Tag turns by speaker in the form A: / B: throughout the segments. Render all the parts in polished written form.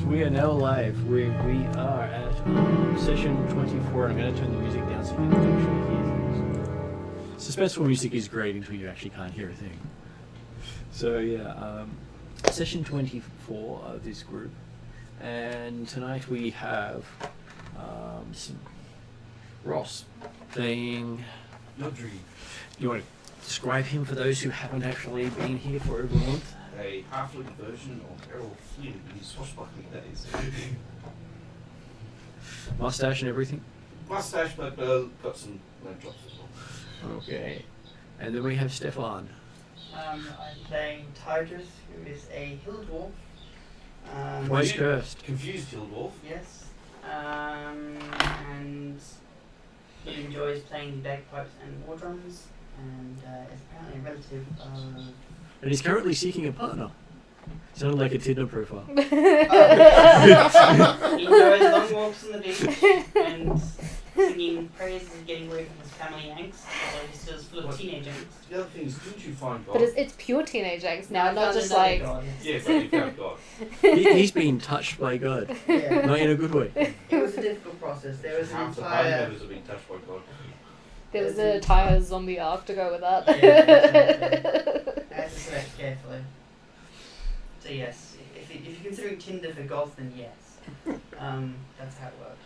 A: we are now live. We are at session 24, and I'm going to turn the music down so you can actually hear things. Suspenseful music is great until you actually can't hear a thing. So yeah, session 24 of this group, and tonight we have Ross playing
B: Nodri.
A: You want to describe him for those who haven't actually been here for over a month?
B: A halfling version of Errol Flynn in his swashbuckling days.
A: Mustache and everything?
B: Mustache, but got some lamb chops as well.
A: Okay. And then we have Stefan.
C: I'm playing Tigress, who is a hill dwarf.
A: Twice cursed.
B: Confused hill dwarf.
C: Yes. And he enjoys playing the bagpipes and war drums, and is apparently a relative of...
A: And he's currently seeking a partner. Sounded like a Tinder profile.
C: He enjoys long walks on the beach and singing praises and getting away from his family angst, although he's still full of teenage angst.
B: The other thing is, didn't you find God?
D: But it's pure teenage angst now,
C: I
D: not
C: found
D: just
C: another
D: like...
C: god.
B: Yeah, but you found God.
A: He's been touched by God.
C: Yeah.
A: Not in a good way.
C: It was a difficult process. There was an
B: Half the party
C: entire...
B: members have been touched by God.
D: There was an entire zombie arc to go with that.
C: Yeah, I had to select carefully. So yes, if you're considering Tinder for golf, then yes. That's how it worked.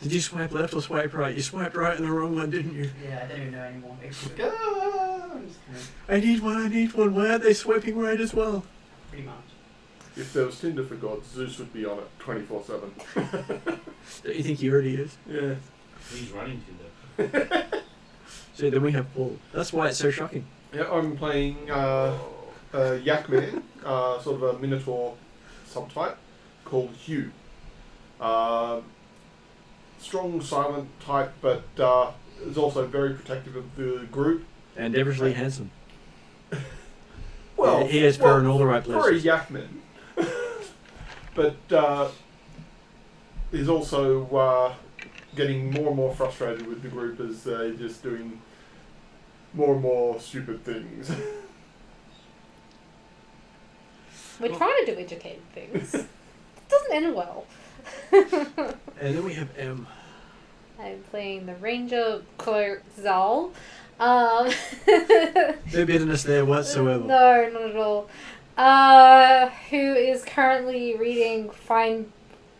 A: Did you swipe left or swipe right? You swiped right in the wrong one, didn't you?
C: Yeah, I don't even know anymore. It's like, I'm just kidding.
A: I need one. Why aren't they swiping right as well?
C: Pretty much.
E: If there was Tinder for God, Zeus would be on it 24/7.
A: Don't you think he already is?
E: Yeah.
B: He's running Tinder.
A: So then we have Paul. That's why it's so shocking.
E: Yeah, I'm playing Yak Man, sort of a Minotaur subtype called Hugh. Strong, silent type, but is also very protective of the group.
A: And devilishly handsome.
E: Well,
A: Yeah, he has fur in all the right
E: for a
A: places.
E: Yak Man. But he's also getting more and more frustrated with the group as they're just doing more and more stupid things.
D: We're trying to do educated things. It doesn't end well.
A: And then we have M.
D: I'm playing the Ranger Zal.
A: No bitterness there whatsoever.
D: No, not at all. Who is currently reading fine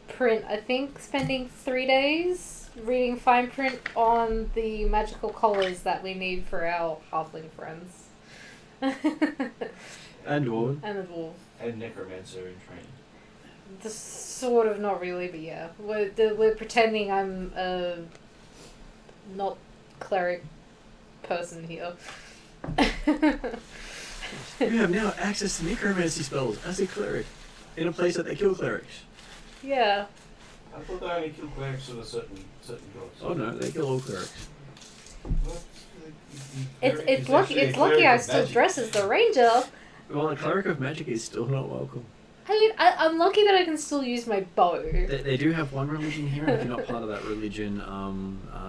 D: print, I think, spending 3 days reading fine print on the magical collars that we need for our halfling friends.
A: And Dwarven.
D: And the dwarf.
B: And necromancer in training.
D: Just sort of, not really, but yeah. We're pretending I'm a not cleric person here.
A: You have now access to necromancy spells as a cleric in a place that they kill clerics.
D: Yeah.
B: I thought they only kill clerics of a certain gods.
A: Oh no, they kill all clerics.
D: It's lucky I still dress as the ranger.
A: Well, a cleric of magic is still not welcome.
D: I mean, I'm lucky that I can still use my bow.
A: They do have one religion here, and if you're not part of that religion,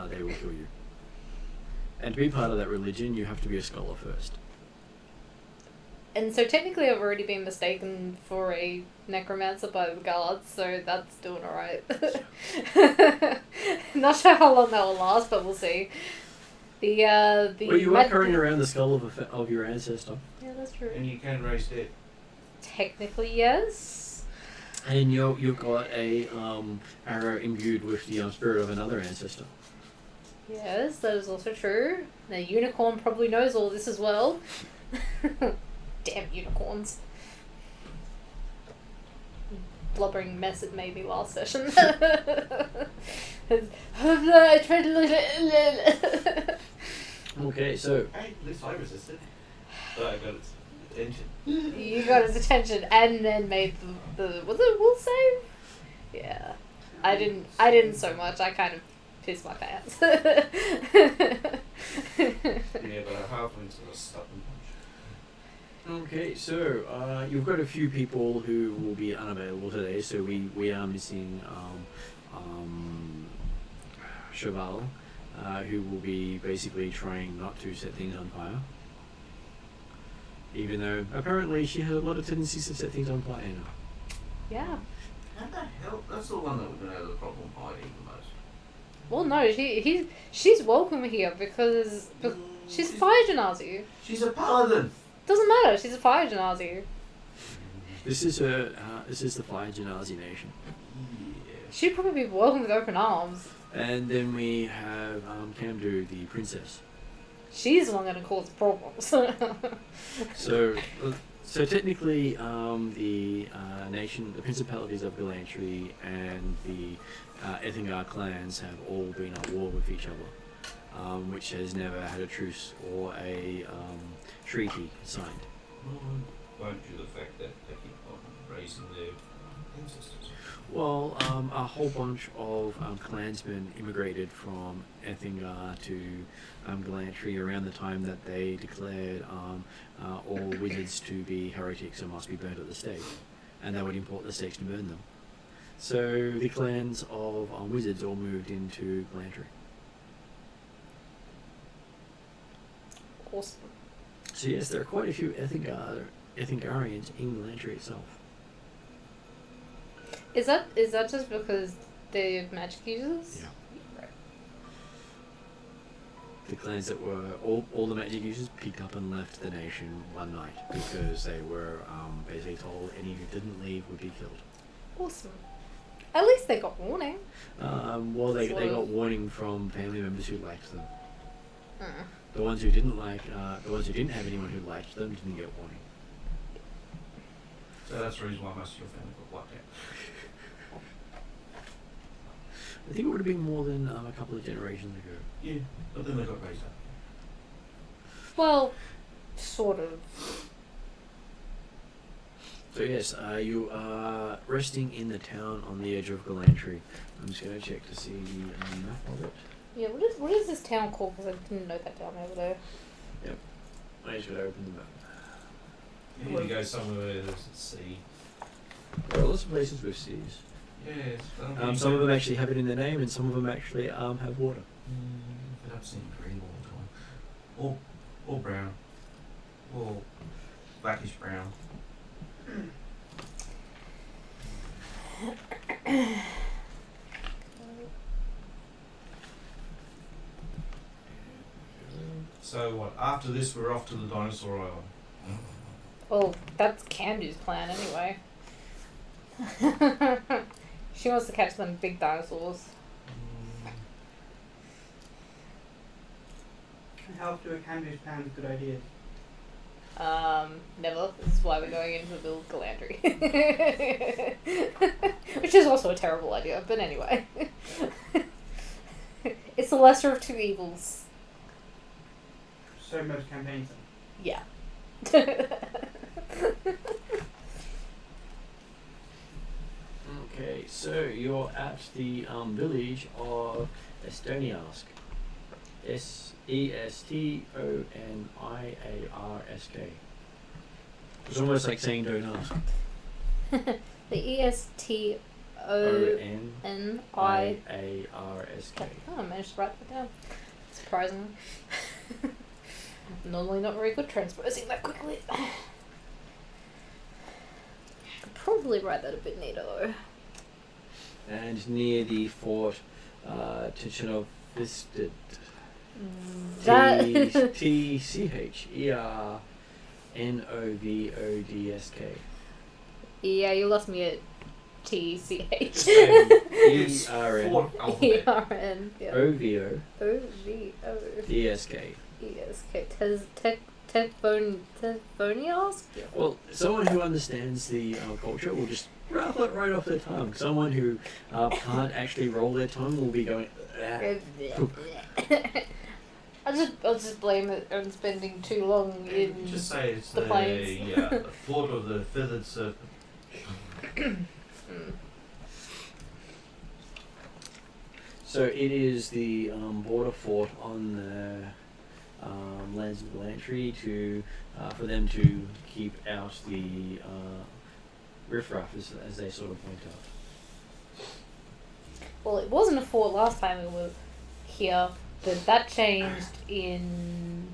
A: they will kill you. And to be part of that religion, you have to be a scholar first.
D: And so technically I've already been mistaken for a necromancer by the guards, so that's doing alright. Not sure how long that will last, but we'll see.
A: Well, you are carrying around the skull of your ancestor.
D: Yeah, that's true.
B: And you can raise dead.
D: Technically, yes.
A: And you've got a arrow imbued with the spirit of another ancestor.
D: Yes, that is also true. The unicorn probably knows all this as well. Damn unicorns. Blubbering mess it made me last session.
A: Okay, so
B: Hey, at least I resisted. But I got its attention.
D: You got his attention and then made the was it a will save? Yeah. I didn't so much. I kind of pissed my pants.
B: Yeah, but a halfling's got a stubborn punch.
A: okay, so you've got a few people who will be unavailable today. So we are missing Cheval, who will be basically trying not to set things on fire. Even though apparently she has a lot of tendencies to set things on fire now.
D: Yeah.
B: one that would know the problem hiding the most.
D: Well, no, she's welcome here because she's a fire genasi.
B: She's a paladin.
D: Doesn't matter. She's a fire genasi.
A: This is the Fire Genasi Nation.
B: Yeah.
D: She'd probably be welcome with open arms.
A: And then we have Camdu, the princess.
D: She's the one going to cause problems.
A: So technically, the nation, the principalities of Galantry and the Ethengar clans have all been at war with each other, which has never had a truce or a treaty signed.
B: Well, won't you the fact that they keep on raising their ancestors?
A: Well, a whole bunch of clansmen immigrated from Ethengar to Galantry around the time that they declared all wizards to be heretics and must be burnt at the stake, and they would import the stakes to burn them. So the clans of wizards all moved into Galantry.
D: Awesome.
A: So yes, there are quite a few Ethengarians in Galantry itself.
D: Is that just because they're magic users?
A: Yeah.
D: Right.
A: The clans that were all the magic users picked up and left the nation one night because they were basically told any who didn't leave would be killed.
D: Awesome. At least they got warning.
A: Well, they got warning from family members who liked them.
D: Mm.
A: The ones who didn't have anyone who liked them didn't get warning.
B: So that's the reason why most of your family got wiped out.
A: I think it would have been more than a couple of generations ago.
B: Yeah, but then they got raised up.
D: Well, sort of.
A: So yes, you are resting in the town on the edge of Galantry. I'm just going to check to see the map of it.
D: Yeah, what is this town called? Because I didn't note that down over there.
A: Yep. I just got to open the map.
B: You need to go somewhere where there's a sea.
A: There are lots of places with seas.
B: Yes.
A: Some of them actually have it in their name, and some of them actually have water.
B: But I've seen green all the time. Or brown. Or blackish brown. So what? After this, we're off to the dinosaur island.
D: Well, that's Candu's plan anyway. She wants to catch them big dinosaurs.
C: How do a Candu's plan with good ideas?
D: Never. This is why we're going into the Galandry. Which is also a terrible idea, but anyway. It's the lesser of two evils.
C: So most campaigns then.
D: Yeah.
A: Okay, so you're at the village of Estoniarsk. Estoniarsk. It's almost like saying don't ask.
D: The ESTONIARSK. Oh, I managed to write that down. Surprisingly. Normally not very good transposing that quickly. Could probably write that a bit neater though.
A: And near the fort Tichenovistid.
D: That
A: TCHERNOVODSK.
D: Yeah, you lost me at TCH.
B: It's
A: ERN
B: Fort alphabet.
D: ERN. Yeah.
A: OVO
D: OVO.
A: DSK.
D: ESK. Tefoniask?
A: Well, someone who understands the culture will just rattle it right off their tongue. Someone who can't actually roll their tongue will be going.
D: I'll just blame it on spending too long in
B: Just say it's
D: the plains.
B: the fort of the feathered serpent.
A: So it is the border fort on the lands of Galantry to for them to keep out the riffraff, as they sort of point out.
D: Well, it wasn't a fort last time we were here, but that changed in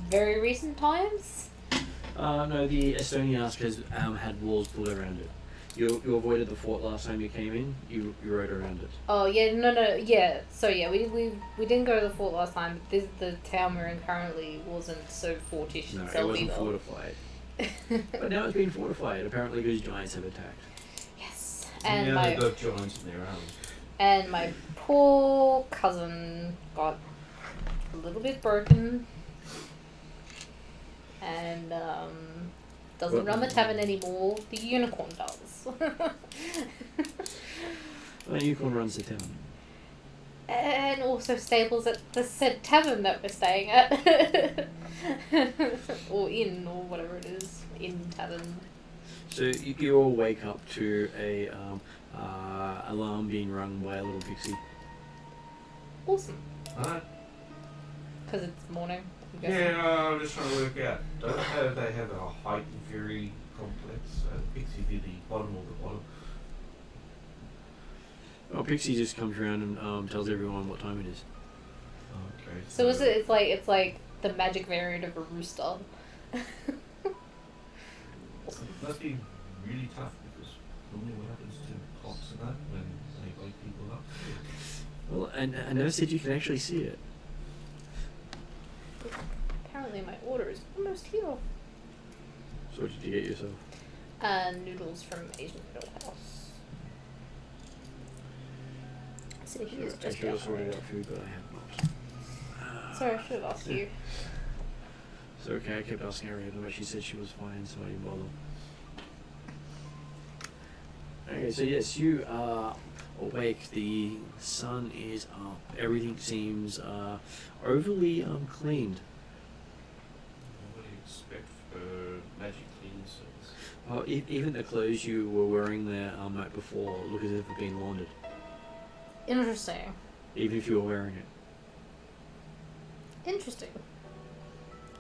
D: very recent times.
A: No, the Estoniarsk has had walls built around it. You avoided the fort last time you came in. You rode around it.
D: Oh yeah, no, yeah. So yeah, we didn't go to the fort last time. But the town we're in currently wasn't so fortish
A: No, it
D: itself
A: wasn't
D: either.
A: fortified. But now it's been fortified. Apparently, because giants have attacked.
D: Yes, and
B: yeah,
D: my
B: they've got giants in their arms.
D: and my poor cousin got a little bit broken, and doesn't run the tavern anymore. The unicorn does.
A: Well, Unicorn runs the town.
D: And also stables at the said tavern that we're staying at. Or inn, or whatever it is. Inn tavern.
A: So you all wake up to a alarm being rung by a little pixie.
D: Awesome.
B: Alright.
D: Because it's morning. I'm guessing.
B: Yeah, I'm just trying to work out. Don't they have a height and fury complex? Pixie be the bottom of the bottom.
A: Well, Pixie just comes around and tells everyone what time it is.
B: Okay.
D: So is it? It's like the magic variant of a rooster. Awesome.
B: Must be really tough because normally what happens to clocks and that when they wake people up.
A: Well, and I never said you can actually see it.
D: Apparently my order is almost here.
A: So what did you get yourself?
D: Noodles from Asian Noodle House. So he is
A: I
D: just
A: should have
D: out.
A: sorted out food, but I have not.
D: Sorry, I should have asked you.
A: It's okay, I kept asking her, but she said she was fine, so I didn't bother. Okay, so yes, you are awake. The sun is up. Everything seems overly cleaned.
B: What do you expect for magic cleaning service?
A: Well, even the clothes you were wearing the night before look as if they've been laundered,
D: Interesting.
A: even if you were wearing it.
D: Interesting.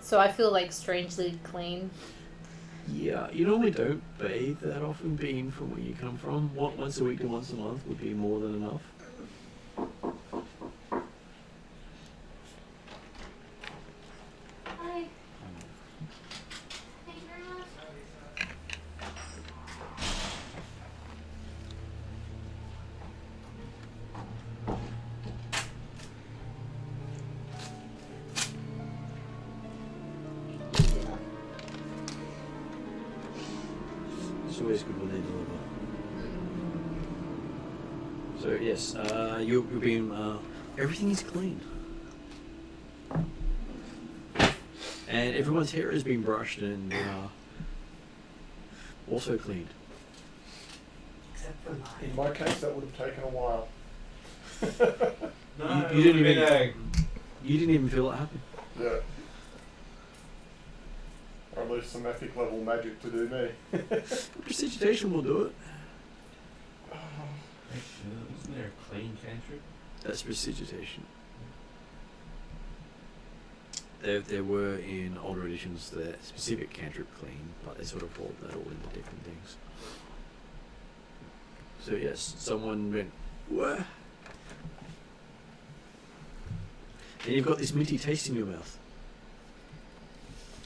D: So I feel like strangely clean.
A: Yeah, you normally don't bathe that often, being from where you come from. Once a week to once a month would be more than enough.
D: Hi. Thank you very much.
A: It's always good when they deliver. So yes, you're being everything is clean, and everyone's hair has been brushed and also cleaned.
C: Except for mine.
E: In my case, that would have taken a while.
B: No,
A: You didn't
B: it would've
A: even-
B: been
A: You didn't even feel it happen.
E: Yeah. Or at least some epic level magic to do me.
A: Precipitation will do it.
B: Isn't there a clean cantrip?
A: That's precipitation. There were in older editions the specific cantrip clean, but they sort of rolled that all into different things. So yes, someone went, "What?" And you've got this minty taste in your mouth.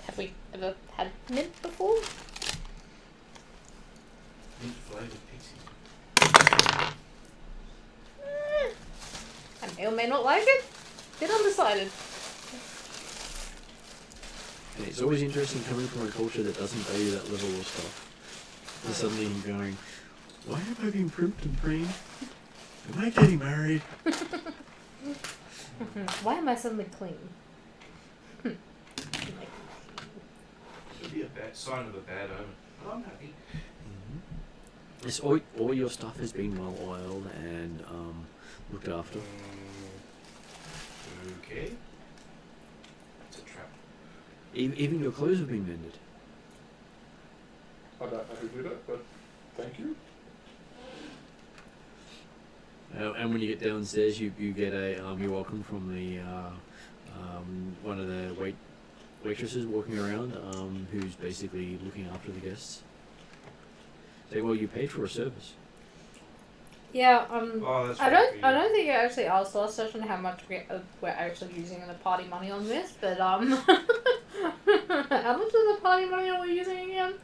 D: Have we ever had mint before?
B: Mint flavoured pixie.
D: I may or may not like it. Bit undecided.
A: And it's always interesting coming from a culture that doesn't value that level of stuff. And suddenly you're going, why have I been primped and preened? Am I getting married?
D: Why am I suddenly clean?
B: Could be a bad sign of a bad omen. But I'm happy.
A: It's all your stuff has been well oiled and looked after.
B: Okay. It's a trap.
A: Even your clothes have been mended.
E: I don't know who did it, but thank you.
A: And when you get downstairs, you get a you're welcome from the one of the waitresses walking around, who's basically looking after the guests. Say, well, you paid for a service.
D: Yeah,
B: Oh, that's
D: I
B: right.
D: don't think I actually asked last session how much we're actually using in the party money on this, but how much of the party money are we using again?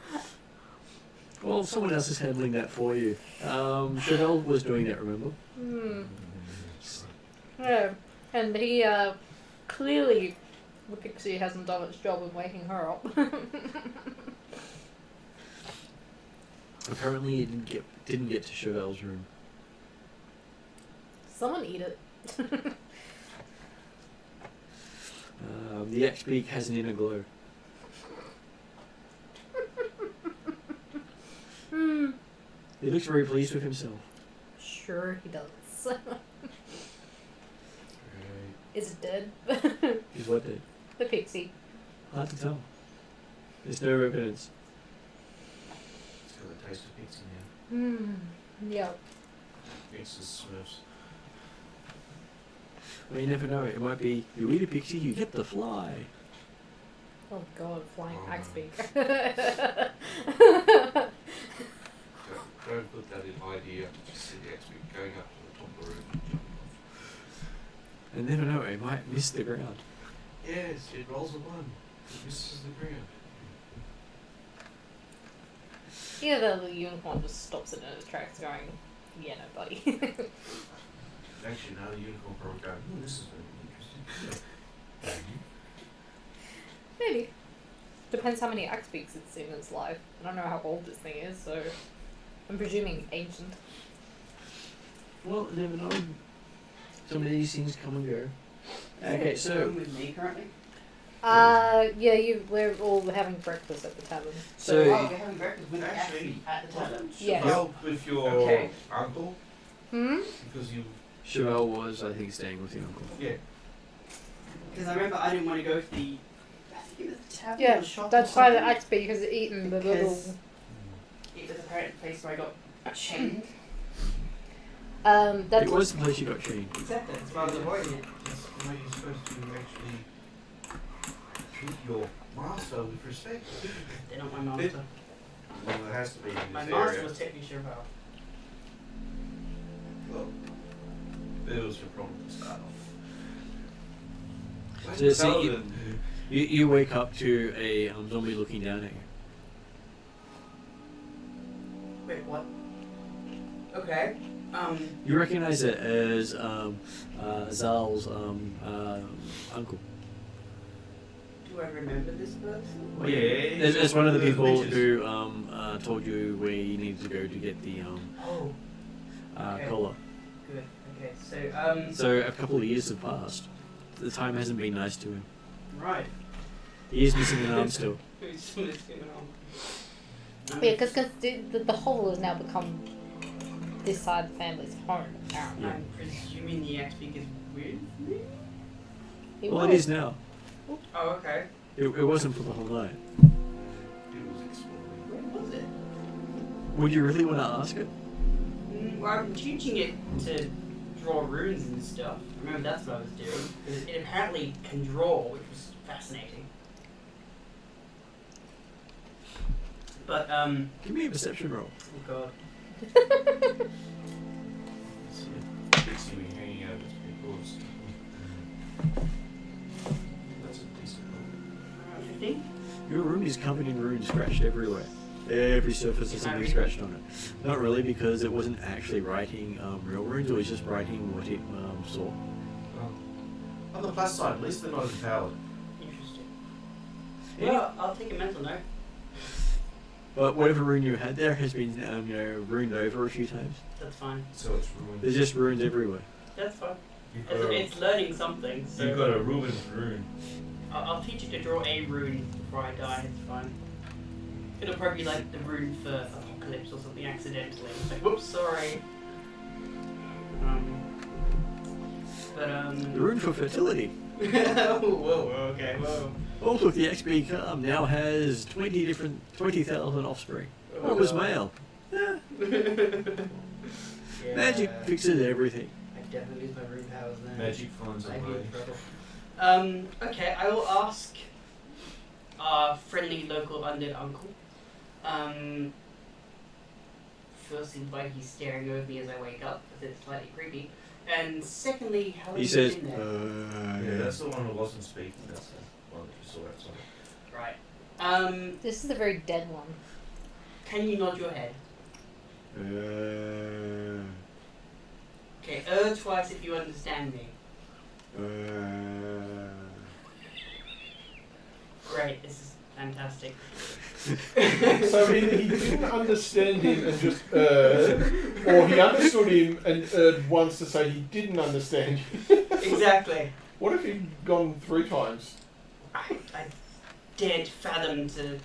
A: Well, someone else is handling that for you. Chevelle was doing that, remember?
D: Hmm. Yeah. And he, clearly, the pixie hasn't done its job in waking her up.
A: Apparently, it didn't get to Chevelle's room.
D: Someone eat it.
A: The X-Beak has an inner glow. He looks very pleased with himself.
D: Sure he does.
B: Right.
D: Is it dead?
A: He's what did?
D: The pixie.
A: Hard to tell. There's no evidence.
B: It's got a taste of pizza now.
D: Yeah.
B: It's the Smurfs.
A: Well, you never know. It might be you eat a pixie, you get the fly.
D: Oh god, flying
B: Oh.
D: axe beak.
B: Don't put that in idea. Just see the X-Wing going up to the top of the roof and jumping off.
A: And never know. It might miss the ground.
B: Yes, it rolls a one. It misses the ground.
D: Either the unicorn just stops it in its tracks going, yeah, no buddy.
B: Actually, now the unicorn probably going, oh, this is very interesting.
D: Maybe. Depends how many axe beaks it's seen in its life. I don't know how old this thing is, so I'm presuming ancient.
A: Well, never know. Some of these things come and go. Okay, so
C: with me currently.
D: Yeah, we're all having breakfast at the tavern.
C: Oh,
A: so
C: we're having breakfast with
B: Actually,
C: at the tavern.
D: Yes.
B: Well, with your
C: Okay.
B: uncle, because you,
A: Chevelle was, I think, staying with the uncle.
B: yeah.
C: Because I remember I didn't want to go to the. I think it was the tavern.
D: Yeah,
C: or shop
D: that's
C: or
D: why the
C: something.
D: axe beak has eaten the little.
C: Because it was apparently a place where I got chained.
D: That's
A: It was the place you got chained.
C: Exactly. That's why I was avoiding it.
B: That's the way you're supposed to actually treat your master with respect.
C: They're not my master.
B: Well, it has to be in this
C: My
B: area.
C: master was technically Chevelle.
B: Well, that was your problem to start off.
A: So, you wake up to a zombie looking down at you.
C: Wait, what? Okay.
A: You recognize it as Zal's uncle.
C: Do I remember this person?
A: Well,
B: Yeah,
A: it's one of the
B: those
A: people
B: bitches.
A: who told you where you needed to go to get the
C: Oh, okay.
A: collar.
C: good. Okay, so
A: So a couple of years have passed. The time hasn't been nice to him.
C: right.
A: He is missing an arm still.
C: Who's going on?
D: yeah, because the hovel has now become this side of the family's home. Apparently.
A: Yeah.
C: I'm presuming the X-Beak is with me?
A: Well, it is now.
C: Oh, okay.
A: It wasn't for the whole night.
B: It was exploding.
C: Where was it?
A: Would you really want to ask it?
C: Well, I'm teaching it to draw runes and stuff. I remember that's what I was doing. Because it apparently can draw, which was fascinating. But,
A: Give me a perception roll.
C: oh god.
B: See it. Pixie wing hanging out of its because that's a decent roll.
C: 15?
A: Your room is covered in runes, scratched everywhere. Every surface has something scratched on it. Not really, because it wasn't actually writing real runes, it was just writing what it saw.
B: Well, on the plus side, at least they're not empowered.
C: Interesting.
A: Yeah.
C: Well, I'll take a mental note.
A: But whatever rune you had there has been runed over a few times.
C: That's fine.
B: So it's ruined.
A: There's just runes everywhere.
C: That's fine.
B: You've
C: It's learning something, so
B: you've got a ruined rune.
C: I'll teach it to draw a rune before I die. It's fine. It'll probably be like the rune for apocalypse or something accidentally. It's like, whoops, sorry.
A: The rune for fertility.
C: Whoa, okay, whoa.
A: Oh look, the XP now has 20,000 offspring. Oh, it was male.
C: Yeah.
A: Magic fixes everything.
C: I definitely lose my rune powers now.
B: Magic finds a
C: I'd be
B: way.
C: in trouble. Okay, I will ask our friendly local undead uncle. Firstly, why he's staring over me as I wake up, because it's slightly creepy. And secondly, how long
A: He
C: has
A: says,
C: been there?
B: Yeah, that's the one who wasn't speaking. That's the one that you saw outside.
C: Right.
D: This is a very dead one.
C: Can you nod your head? Okay, twice if you understand me. Great, this is fantastic.
E: So either he didn't understand him and just or he understood him and once to say he didn't understand him.
C: Exactly.
E: What if he'd gone 3 times?
C: I daren't fathom to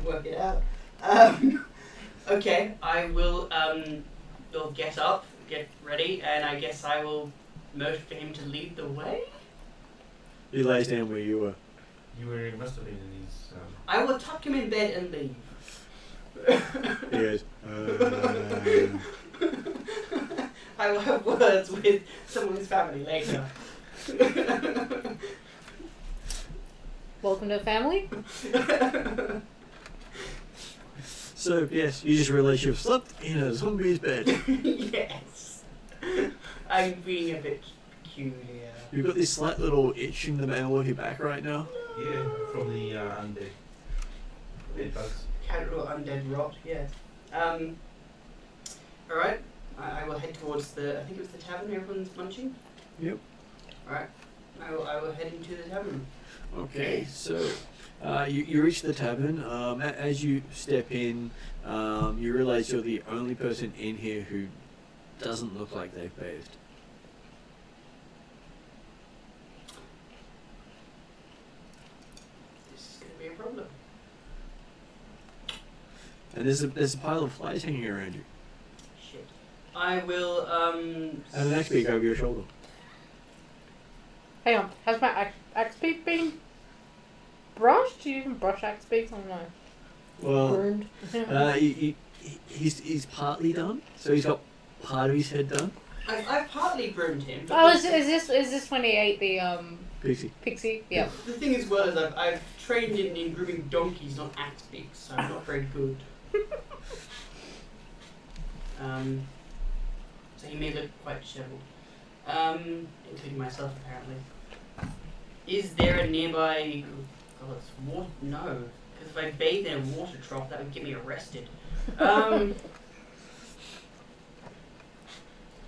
C: work it out. Okay, I will you'll get up, get ready, and I guess I will motion for him to lead the way.
A: He lays down where you were.
B: You must have been in his.
C: I will tuck him in bed and leave.
A: He goes,
C: I will have words with someone's family later.
D: Welcome to the family.
A: So, yes, you just realised you've slept in a zombie's bed.
C: Yes. I'm being a bit peculiar.
A: You've got this slight little itch in the middle of your back right now.
B: Yeah, from the undead. Bed bugs.
C: Casual undead rot, yes. Alright, I will head towards I think it was the tavern everyone's munching?
A: Yep.
C: Alright, I will head into the tavern.
A: Okay, so you reach the tavern. As you step in, you realise you're the only person in here who doesn't look like they've bathed.
C: This is going to be a problem.
A: And there's a pile of flies hanging around you.
C: Shit. I will,
A: And an axe beak over your shoulder.
D: Hang on, has my axe beak been brushed? Do you even brush axe beaks? I don't know.
A: Well,
D: Burned.
A: he's partly done, so he's got part of his head done.
C: I've partly groomed him. But
D: Oh, is this when he ate the
A: Pixie.
D: pixie? Yeah.
C: The thing is, well, is I've trained in grooming donkeys, not axe beaks, so I'm not very good. So he may look quite disheveled. Including myself, apparently. Is there a nearby... Oh, it's water... No. Because if I bathe in a water trough, that would get me arrested.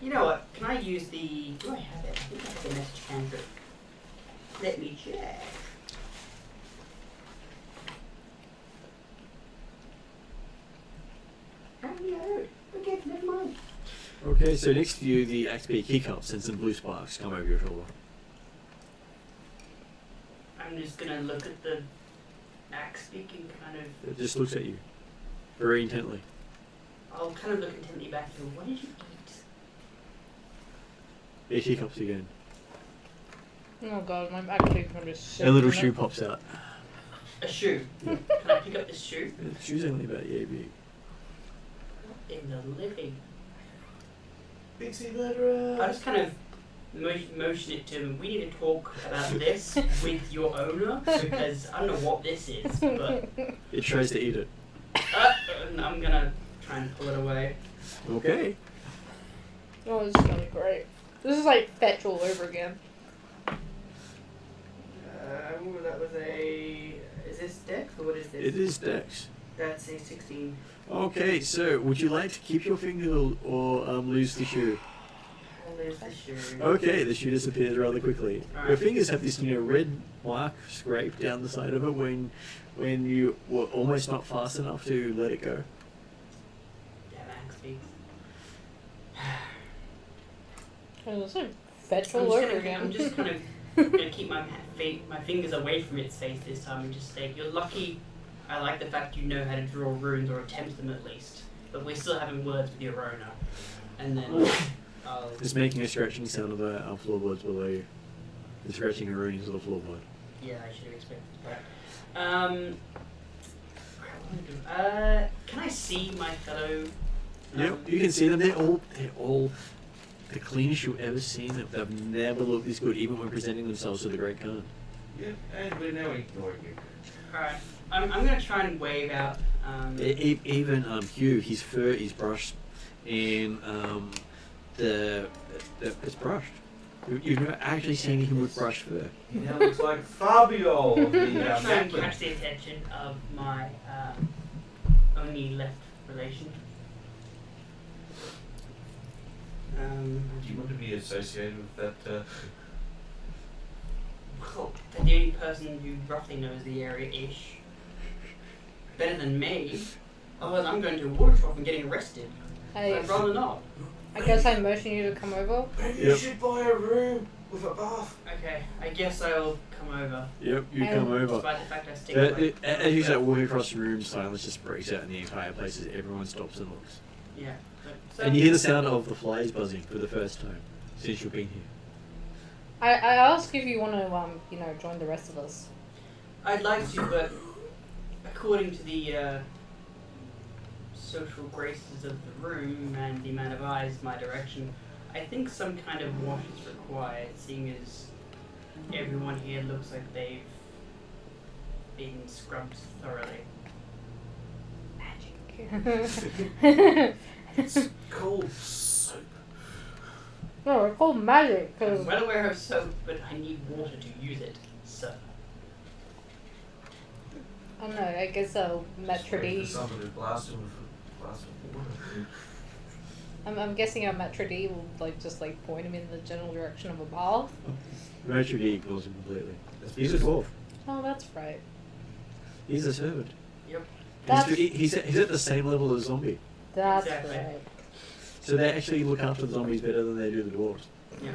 C: You know what? Can I use the... Do I have it? I think I have the message cantrip. Let me check. Apparently I don't. Okay, never mind.
A: Okay, so next to you, the axe beak hiccups and some blue sparks come over your shoulder.
C: I'm just gonna look at the axe beak and kind of...
A: It just looks at you very intently.
C: I'll kind of look intently back and go, what did you eat?
A: It hiccups again.
D: Oh god, my axe beak's gonna be sick.
A: A little
D: isn't
A: shoe
D: it?
A: pops out.
C: A shoe.
A: Yeah.
C: Can I pick up this shoe?
A: The shoe's only about yay big.
C: In the living.
B: Pixie murderer!
C: I just kind of motion it to him. We need to talk about this with your owner because I don't know what this is, but
A: It tries to eat it.
C: and I'm gonna try and pull it away.
A: Okay.
D: Oh, this is gonna be great. This is like fetch all over again.
C: That was a... Is this Dex or what is this?
A: It is Dex.
C: That's a 16.
A: Okay, so would you like to keep your finger or lose the shoe?
C: I'll lose the shoe.
A: Okay, the shoe disappears rather quickly.
C: Alright.
A: Your fingers have this red mark scrape down the side of it when you were almost not fast enough to let it go.
C: Damn axe beaks.
D: Oh, this is like fetch
C: I'm
D: all
C: just
D: over
C: gonna-
D: again.
C: I'm just kind of gonna keep my fingers away from its face this time and just say, you're lucky. I like the fact you know how to draw runes or attempt them at least. But we're still having words with your owner. And then I'll...
A: It's making a scratching sound of the floorboards below you. It's scratching a rune into the floorboard.
C: Yeah, I should have expected that. Can I see my fellow...
A: Yep, you can see them. They're all the cleanest you've ever seen them. They've never looked this good, even when presenting themselves to the Great Khan.
B: Yeah, and we're now ignoring you.
C: Alright, I'm gonna try and wave out...
A: Even Hugh, his fur is brushed, and it's brushed. You've never actually seen him with brushed fur.
B: He now looks like Fabio of the
C: I'm gonna try and
B: Macklin.
C: catch the attention of my only left relation.
B: Do you want to be associated with that?
C: Well, the only person who roughly knows the area-ish. Better than me. Otherwise, I'm going to a water trough and getting arrested. I'd rather not.
D: I guess I motion you to come over.
B: Maybe you should buy a room with a bath.
C: Okay, I guess I'll come over.
A: Yep, you come over.
C: Despite the fact I stink like...
A: As you start walking across the room, silence just breaks out in the entire place as everyone stops and looks.
C: Yeah. So,
A: And you hear the sound of the flies buzzing for the first time since you've been here.
D: I ask if you want to, join the rest of us.
C: I'd like to, but according to the social graces of the room and the amount of eyes my direction, I think some kind of wash is required, seeing as everyone here looks like they've been scrubbed thoroughly.
D: Magic.
B: It's called soap.
D: No, it's called magic.
C: I'm
D: Cause
C: well aware of soap, but I need water to use it, sir.
D: I don't know. I guess Maitre D.
B: Somebody blast him with a glass of water.
D: I'm guessing our Maitre D will just point him in the general direction of a bath.
A: Maitre D ignores him completely. He's a dwarf.
D: Oh, that's right.
A: He's a servant.
C: Yep.
A: He's at the same level as zombie.
D: That's
C: Exactly.
D: right.
A: So they actually look after the zombies better than they do the dwarves.
C: Yeah.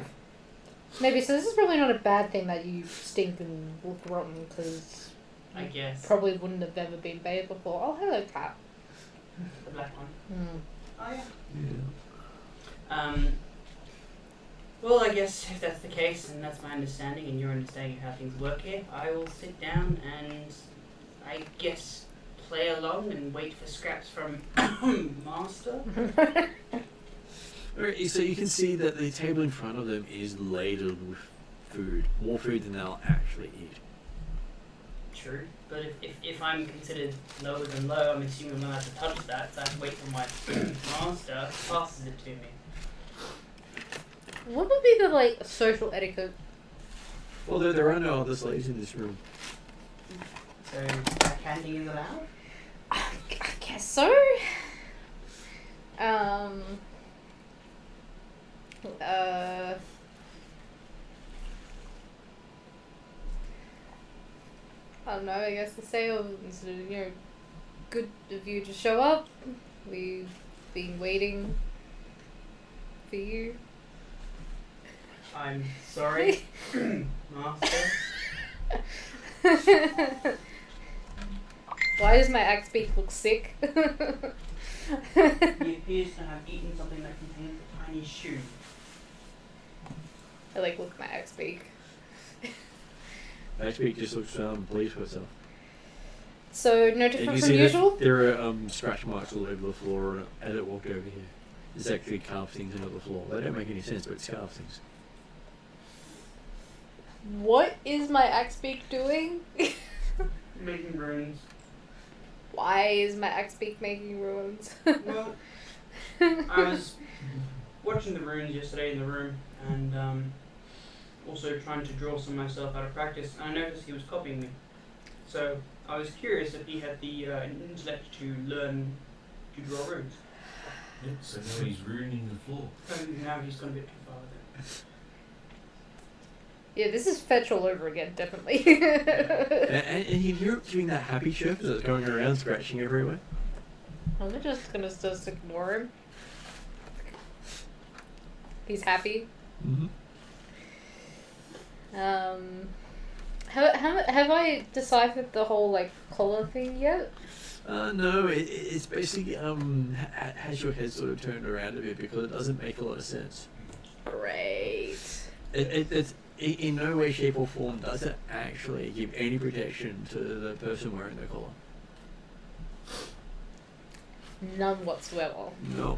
D: Maybe so. This is probably not a bad thing that you stink and look rotten, because
C: I guess.
D: probably wouldn't have ever been bathed before. Oh, hello, cat.
C: The black one.
D: Hmm.
C: Oh, yeah.
A: Yeah.
C: Well, I guess if that's the case, and that's my understanding, and your understanding of how things work here, I will sit down and, I guess, play along and wait for scraps from Master.
A: Alright, so you can see that the table in front of them is ladled with food. More food than they'll actually eat.
C: True, but if I'm considered lower than low, I'm assuming I'm not allowed to touch that, so I have to wait till my master passes it to me.
D: What would be the social etiquette?
A: Well, there are no other slaves in this room.
C: So, candy is allowed?
D: I guess so. I don't know, I guess the sale is, good of you to show up. We've been waiting for you.
C: I'm sorry, Master.
D: Why does my axe beak look sick?
C: He appears to have eaten something that contains a tiny shoe.
D: I look at my axe beak.
A: Actually, it just looks pleased with herself.
D: So no
A: And
D: different
A: you
D: from
A: see
D: usual?
A: that there are scratch marks all over the floor as it walked over here. There's actually carved things into the floor. They don't make any sense, but it's carved things.
D: What is my axe beak doing?
C: Making runes.
D: Why is my axe beak making ruins?
C: Well, I was watching the runes yesterday in the room, and also trying to draw some myself out of practice, and I noticed he was copying me. So I was curious if he had the intellect to learn to draw runes.
B: Yep, so now he's ruining the floor.
C: And now he's gone a bit too far with it.
D: Yeah, this is fetch all over again, definitely.
A: And you hear it doing that happy chirp as it's going around scratching everywhere.
D: I'm just gonna just ignore him. He's happy.
A: Mm-hmm.
D: Have I deciphered the whole collar thing yet?
A: No, it's basically has your head sort of turned around a bit because it doesn't make a lot of sense.
D: Great.
A: It's in no way, shape or form does it actually give any protection to the person wearing the collar.
D: None whatsoever.
A: No.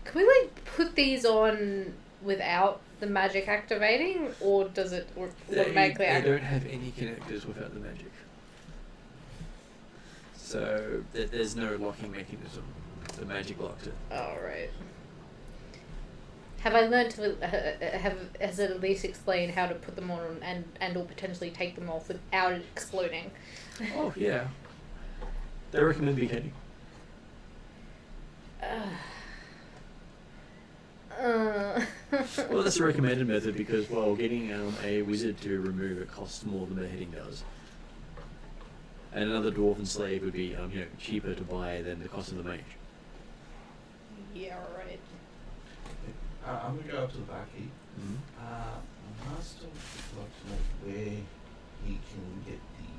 D: Can we put these on without the magic activating, or does it automatically
A: They
D: activate?
A: don't have any connectors without the magic. So there's no locking mechanism. The magic locks it.
D: Alright. Have I learned to has it at least explained how to put them on and or potentially take them off without it exploding?
A: Oh yeah. They recommend beheading. Well, that's a recommended method because, well, getting a wizard to remove it costs more than beheading does. And another dwarven slave would be, cheaper to buy than the cost of the mage.
D: Yeah, right.
B: I'm gonna go up to the barkeep.
A: Mm-hmm.
B: Master would like to know where he can get the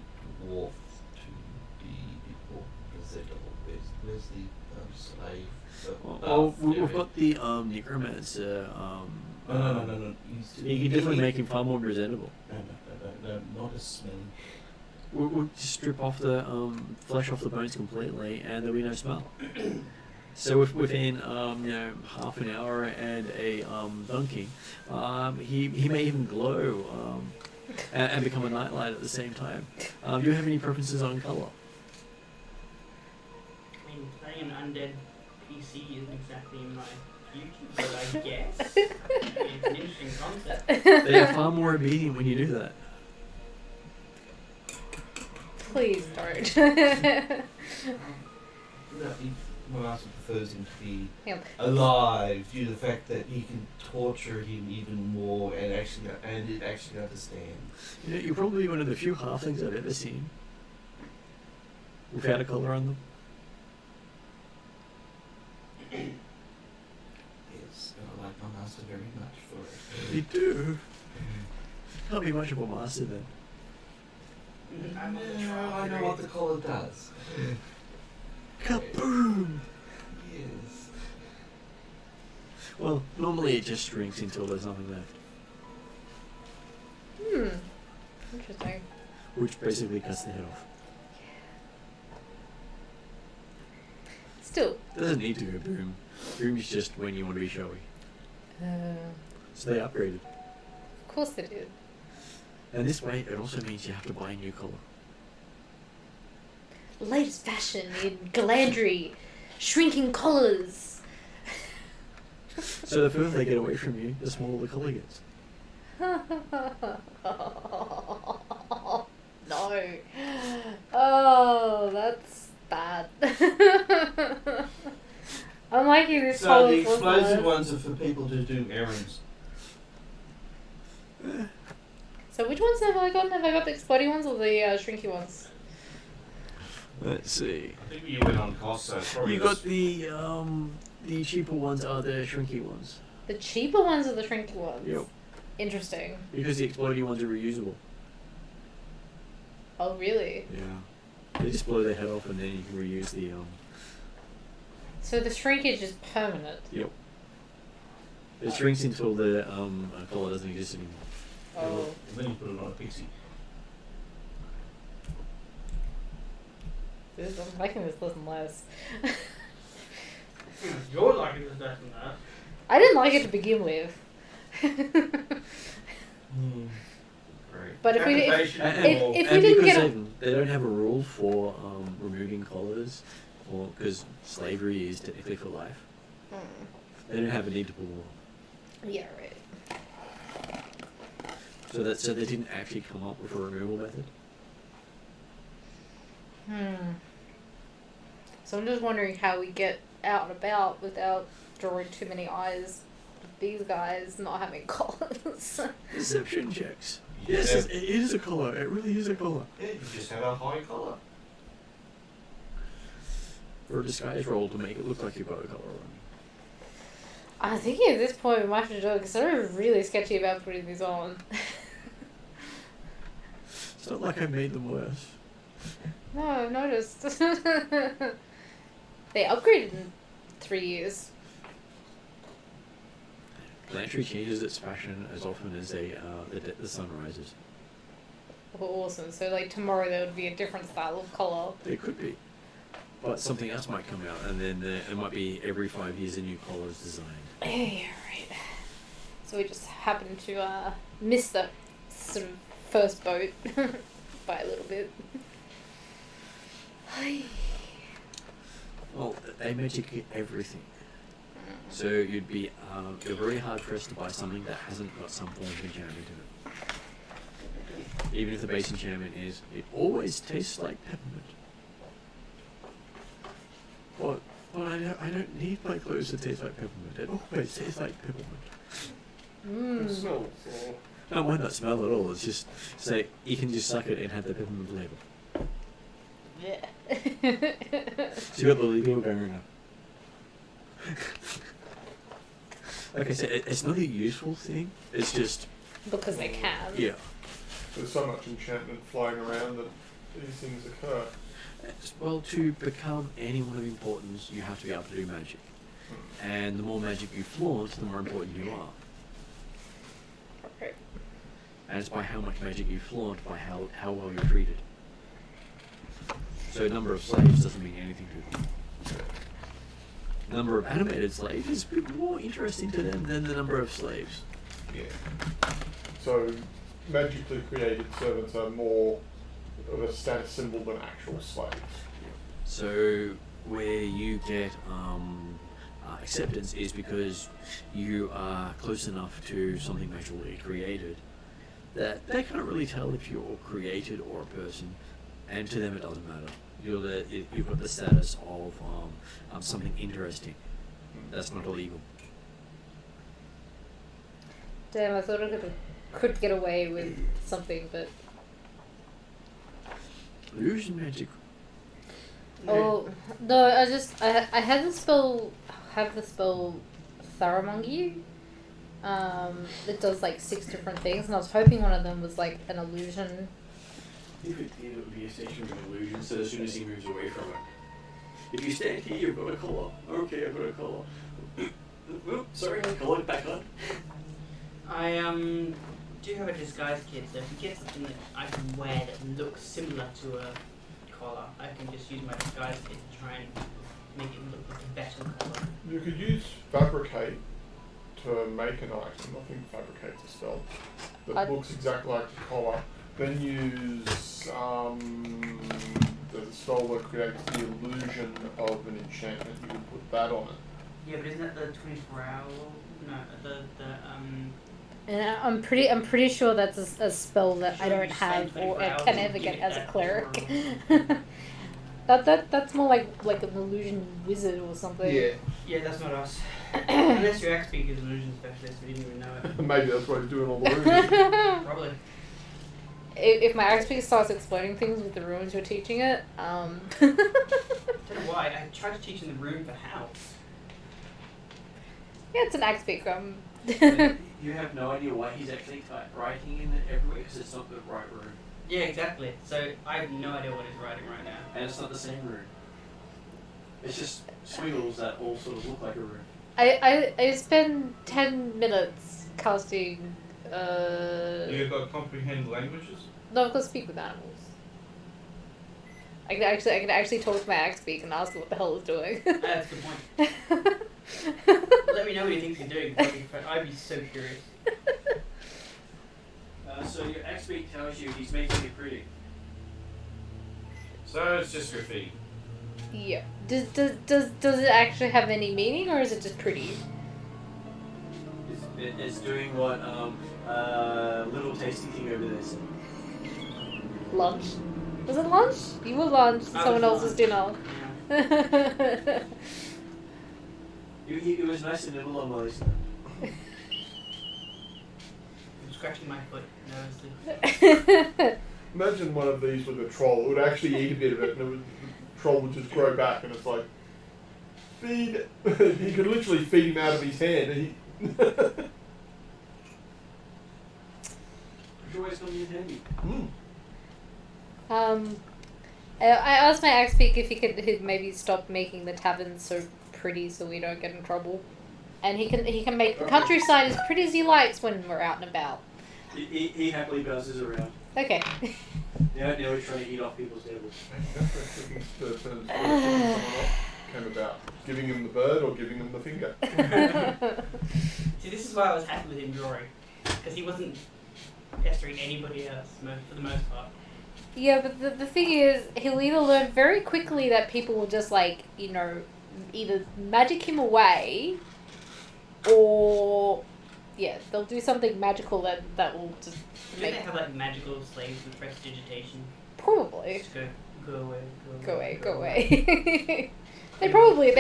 B: dwarf to be more presentable. Where's the slave?
A: We've got the necromancer.
B: No.
A: You can definitely make him far more presentable.
B: No, not as smelly.
A: We'll just strip off the flesh off the bones completely, and there'll be no smell. So within half an hour and a donkey, he may even glow and become a nightlight at the same time. Do you have any preferences on colour?
C: I mean, playing an undead PC isn't exactly in my future, but I guess it's an interesting concept.
A: They are far more obedient when you do that.
D: Please don't.
B: My master prefers him to be
D: Yep.
B: alive due to the fact that he can torture him even more and actually understand.
A: You're probably one of the few halflings I've ever seen without a collar on them.
B: Yes, I like my master very much for it.
A: You do. Can't be much of a master then.
C: I'm on the
B: I
C: trial
B: know what the collar does.
A: Kaboom!
B: Yes.
A: Well, normally it just shrinks until there's nothing left,
D: Interesting.
A: which basically cuts the head off.
D: Still.
A: It doesn't need to go boom. Boom is just when you want to be showy. So they upgraded.
D: Of course they did.
A: And this way, it also means you have to buy a new collar.
D: Latest fashion in Galandry. Shrinking collars.
A: So the further they get away from you, the smaller the collar gets.
D: No. Oh, that's bad. I'm liking this
B: So
D: color
B: the
D: for
B: explosive
D: us.
B: ones are for people to do errands.
D: So which ones have I gotten? Have I got the exploding ones or the shrinky ones?
A: Let's see.
B: I think you went on cost, so probably
A: You got the cheaper ones are the shrinky ones.
D: The cheaper ones or the shrinky ones?
A: Yep.
D: Interesting.
A: Because the exploding ones are reusable.
D: Oh, really?
A: Yeah. They just blow their head off and then you can reuse the
D: So the shrinkage is permanent?
A: Yep. It shrinks until the collar doesn't exist anymore.
D: Oh.
B: And then you put it on a pixie.
D: I'm liking this less and less.
C: You're liking this better than that.
D: I didn't like it to begin with.
B: Great.
D: But if we if,
C: Application
A: And-
C: or-
D: if we
A: and
D: didn't
A: because
D: get
A: they don't have a rule for removing collars, or because slavery is technically for life, they don't have a need to pull one.
D: yeah, right.
A: So they didn't actually come up with a removal method.
D: So I'm just wondering how we get out and about without drawing too many eyes with these guys not having collars.
A: Deception checks.
B: Yeah.
A: Yes, it is a collar. It really is a collar.
B: Yeah, you just have a high collar.
A: Or a disguise roll to make it look like you've got a collar on.
D: I'm thinking at this point we might have to do it because I'm really sketchy about putting these on.
A: It's not like I made them worse.
D: No, I've noticed. They upgraded in 3 years.
A: Lantry changes its fashion as often as the sun rises.
D: Oh, awesome. So like tomorrow there would be a different style of collar.
A: There could be. But something else might come out, and then it might be every 5 years a new collar is designed.
D: Yeah, right. So we just happened to miss the sort of first boat by a little bit.
A: Well, they magic everything. So you'd be you're very hard pressed to buy something that hasn't got some form of enchantment in it. Even if the base enchantment is, it always tastes like peppermint. Well, I don't need my clothes to taste like peppermint. It always tastes like peppermint.
E: It smells. Or...
A: No, it might not smell at all. It's just so you can just suck it and have the peppermint flavor.
D: Yeah.
A: So you got the legal going around. Okay, so it's not a useful thing. It's just
D: Because they can.
A: yeah.
E: There's so much enchantment flying around that these things occur.
A: Well, to become anyone of importance, you have to be able to do magic, and the more magic you flaunt, the more important you are.
D: Right.
A: And it's by how much magic you flaunt, by how well you're treated. So number of slaves doesn't mean anything to them. Number of animated slaves is a bit more interesting to them than the number of slaves.
E: Yeah. So, magically created servants are more of a status symbol than actual slaves.
A: So where you get acceptance is because you are close enough to something magically created that they can't really tell if you're created or a person, and to them it doesn't matter. You've got the status of something interesting. That's not illegal.
D: Damn, I thought I could get away with something, but...
A: Illusion magic.
D: Oh, no, I had the spell Tharamongi. It does like 6 different things, and I was hoping one of them was like an illusion.
A: If it did, it would be a stationary illusion, so as soon as he moves away from it. If you stand here, you've got a collar. Okay, I've got a collar. Oops, sorry, collar back on.
C: I do have a disguise kit, so if you get something that I can wear that looks similar to a collar, I can just use my disguise kit to try and make it look like a better collar.
E: You could use Fabricate to make an item. I think Fabricate's a spell that looks exactly like the collar. Then use the spell that creates the illusion of an enchantment. You could put that on it.
C: Yeah, but isn't that the 24 hour? No,
D: And I'm pretty sure that's a spell that I don't have or can ever get as a cleric. That's more like an illusion wizard or something.
C: Yeah, that's not us. Unless your axe speak is illusion specialist, we didn't even know it.
E: Maybe that's why he's doing all the runes.
C: Probably.
D: If my axe speak starts exploding things with the runes you're teaching it,
C: I don't know why. I tried to teach in the room, but how?
D: yeah, it's an axe speak.
A: You have no idea why he's actually writing in it everywhere because it's not the right room.
C: Yeah, exactly. So I have no idea what he's writing right now.
A: And it's not the same room. It's just squiggles that all sort of look like a room.
D: I spend 10 minutes casting.
B: You got comprehend languages?
D: No, I've got to speak with animals. I can actually talk to my axe speak and ask it what the hell it's doing.
C: That's the point. Let me know what he thinks he's doing. I'd be so curious.
A: So your expert tells you he's making it pretty.
B: So it's just graffiti.
D: Yeah. Does it actually have any meaning, or is it just pretty?
A: It's doing what little tasty thing over there said.
D: Lunch. Was it lunch? You were lunch. Someone else's dinner.
C: Yeah.
A: It was nice and little almost.
C: I'm scratching my foot nervously.
E: Imagine one of these with a troll. It would actually eat a bit of it, and the troll would just grow back, and it's like, feed. You could literally feed him out of his hand.
A: It's always going to be handy.
D: I asked my axe speak if he could maybe stop making the tavern so pretty so we don't get in trouble, and he can make the countryside as pretty as he likes when we're out and about.
A: He happily bounces around.
D: Okay.
A: Now he's trying to eat off people's tables.
E: The term came about. Giving him the bird or giving him the finger.
C: See, this is why I was happy with him drawing, because he wasn't pestering anybody else for the most part.
D: Yeah, but the thing is, he'll either learn very quickly that people will just either magic him away, or they'll do something magical that will just
C: Do they have magical slaves with prestidigitation?
D: Probably.
C: Just go away.
D: Go away. They probably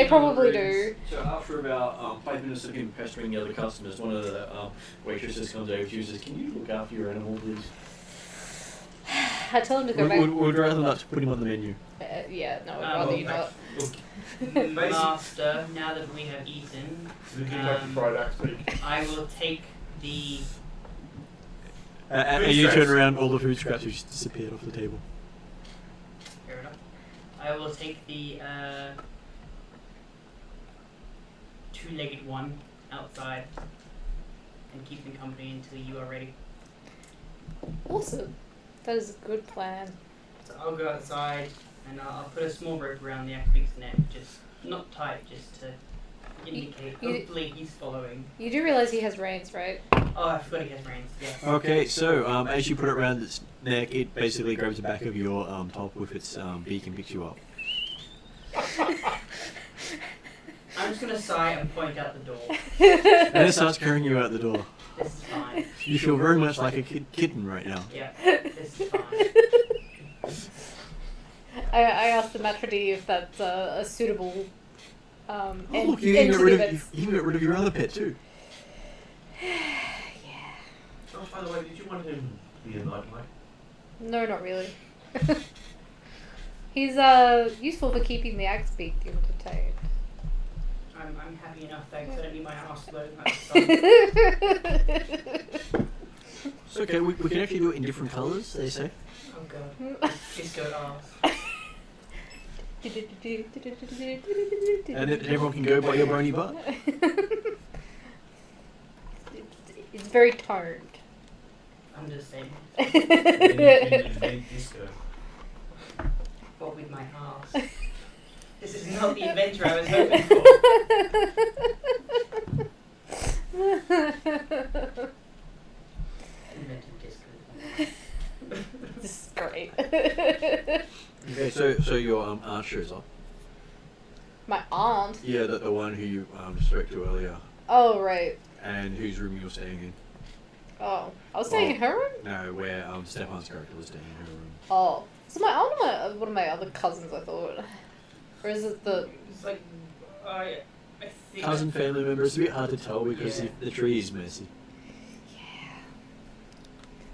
D: do.
A: So after about 5 minutes of him pestering the other customers, one of the waitresses comes over to you and says, "Can you look after your animal, please?"
D: I tell him to go back.
A: Would rather not put him on the menu.
D: Yeah, no, I'd rather you not.
C: Master, now that we have eaten,
E: Did you take the fried axe peak?
C: I will take the.
A: And you turn around, all the food scraps have just disappeared off the table.
C: Fair enough. I will take the two-legged one outside and keep them company until you are ready.
D: Awesome. That is a good plan.
C: So I'll go outside and I'll put a small rope around the Akbig's neck, just not tight, just to indicate. Hopefully he's following.
D: You do realize he has reins, right?
C: Oh, I forgot he has reins. Yes.
A: Okay, so as you put it around its neck, it basically grabs the back of your top with its beak and picks you up.
C: I'm just gonna sigh and point out the door.
A: And it starts carrying you out the door.
C: This is fine.
A: You feel very much like a kitten right now.
C: Yeah, this is fine.
D: I asked the Matrony if that's a suitable
A: Oh, look, you can get rid of your other pet too.
D: Yeah.
B: Oh, by the way, did you want him to be a nightlight?
D: No, not really. He's useful for keeping the axe beak entertained.
C: I'm happy enough, thanks. I don't need my ass load.
A: It's okay, we can actually do it in different colours, they say.
C: Oh god. Disco ass.
A: And then everyone can go by your bony butt.
D: It's very toned.
C: Understatement.
B: Disco.
C: But with my ass. This is not the adventure I was hoping for. Invented disco.
D: This is great.
A: Okay, so your aunt shows up.
D: My aunt?
A: Yeah, the one who you spoke to earlier.
D: Oh, right.
A: And whose room you're staying in.
D: Oh. I was staying in her room?
A: No, where Stefan's character was staying in her room.
D: Oh. So my aunt or one of my other cousins, I thought. Or is it the...
C: It's like, I think...
A: Cousin, family member, it's a bit hard to tell because
C: Yeah.
A: the tree is messy.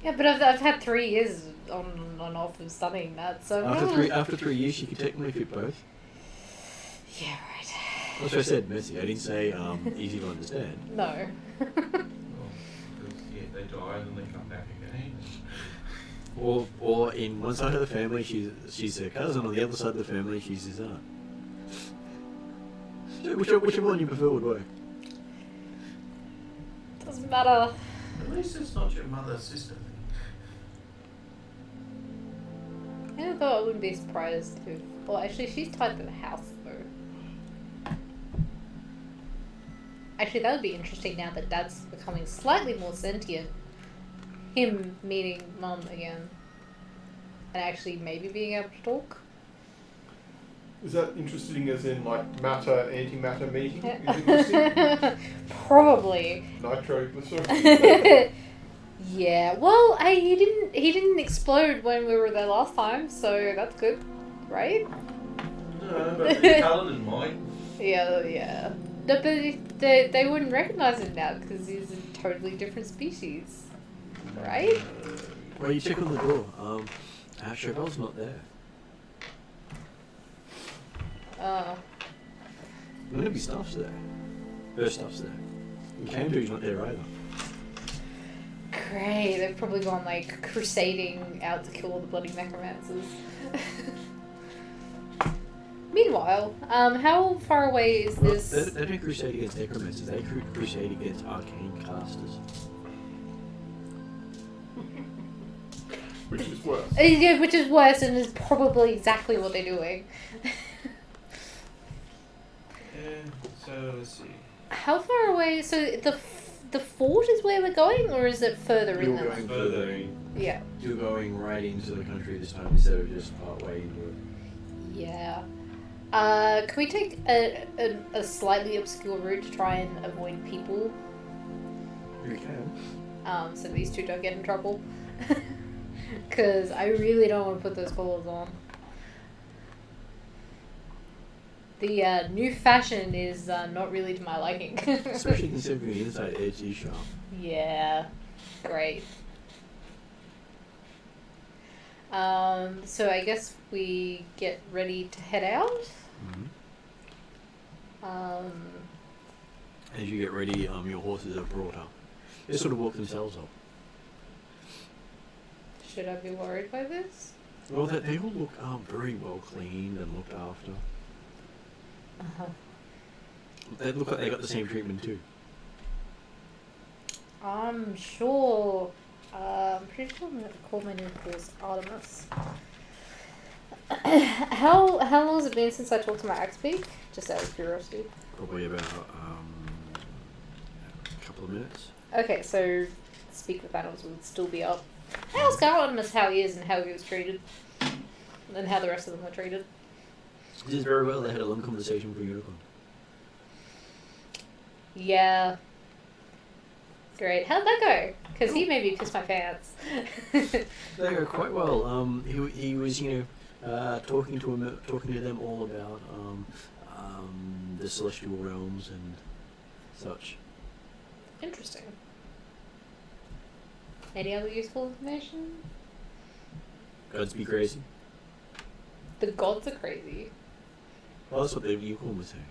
D: Yeah, but I've had 3 years on and off of studying that, so...
A: After 3 years, you could technically fit both.
D: Yeah, right.
A: That's what I said, messy. I didn't say easy to understand.
D: No.
B: Oh, because, yeah, they die and then they come back again.
A: Or in one side of the family, she's her cousin. On the other side of the family, she's his aunt. So whichever one you prefer would work.
D: Doesn't matter.
B: At least it's not your mother's sister.
D: I thought I wouldn't be surprised if... Well, actually, she's tied to the house, though. Actually, that would be interesting now that Dad's becoming slightly more sentient. Him meeting Mum again. And actually maybe being able to talk.
E: Is that interesting as in like matter, antimatter meeting? Is interesting?
D: Probably.
E: Nitroglycerin?
D: Yeah, well, he didn't explode when we were there last time, so that's good, right?
B: No, but the coloured in mine.
D: Yeah. No, but they wouldn't recognize him now because he's a totally different species, right?
A: Well, you check on the door. Chauvel's not there. Maybe stuff's there. Her stuff's there. And Camden's not there either.
D: Great, they've probably gone like crusading out to kill all the bloody necromancers. Meanwhile, how far away is this?
A: They don't crusade against necromancers, they crusade against arcane casters.
E: Which is worse.
D: Yeah, which is worse and is probably exactly what they're doing.
B: So let's see.
D: How far away? So the fort is where we're going, or is it further in?
A: You're going further in.
D: Yeah.
A: You're going right into the country this time instead of just part way into it.
D: Yeah. Can we take a slightly obscure route to try and avoid people?
A: You can.
D: So these two don't get in trouble. Because I really don't want to put those collars on. The new fashion is not really to my liking.
A: Especially considering the inside edge is sharp.
D: Yeah, great. So I guess we get ready to head out.
A: As you get ready, your horses are brought up. They sort of walk themselves up.
D: Should I be worried by this?
A: Well, they all look very well cleaned and looked after.
D: Uh-huh.
A: They look like they got the same treatment too.
D: I'm sure. I'm pretty sure I'm going to call my new horse Artemis. How long has it been since I talked to my Axebeak? Just out of curiosity.
A: Probably about a couple of minutes.
D: Okay, so Speak with Animals would still be up. Ask Artemis how he is and how he was treated. And how the rest of them were treated.
A: He did very well. They had a long conversation with a unicorn.
D: Yeah. Great. How'd that go? Because he made me piss my pants.
A: They go quite well. He was talking to them all about the celestial realms and such.
D: Interesting. Any other useful information?
A: Gods be crazy.
D: The gods are crazy.
A: Well, that's what the unicorn was saying.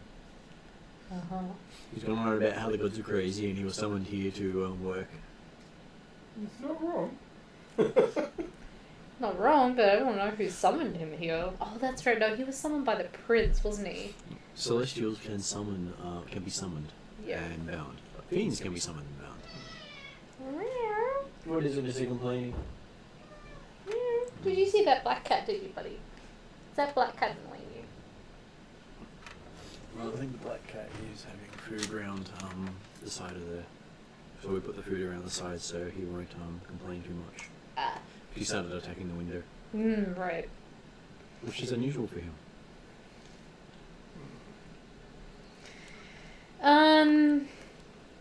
D: Uh-huh.
A: He's going on about how the gods are crazy and he was summoned here to work.
E: It's not wrong.
D: Not wrong, but I don't know who summoned him here. Oh, that's right. No, he was summoned by the prince, wasn't he?
A: Celestials can be summoned and bound. Fiends can be summoned and bound. What is it, Mr. Complaining?
D: Did you see that black cat, did you, buddy? Is that black cat annoying you?
A: Well, I think the black cat is having food around the side of there. So we put the food around the side so he won't complain too much.
D: Ah.
A: He started attacking the window.
D: Right.
A: Which is unusual for him.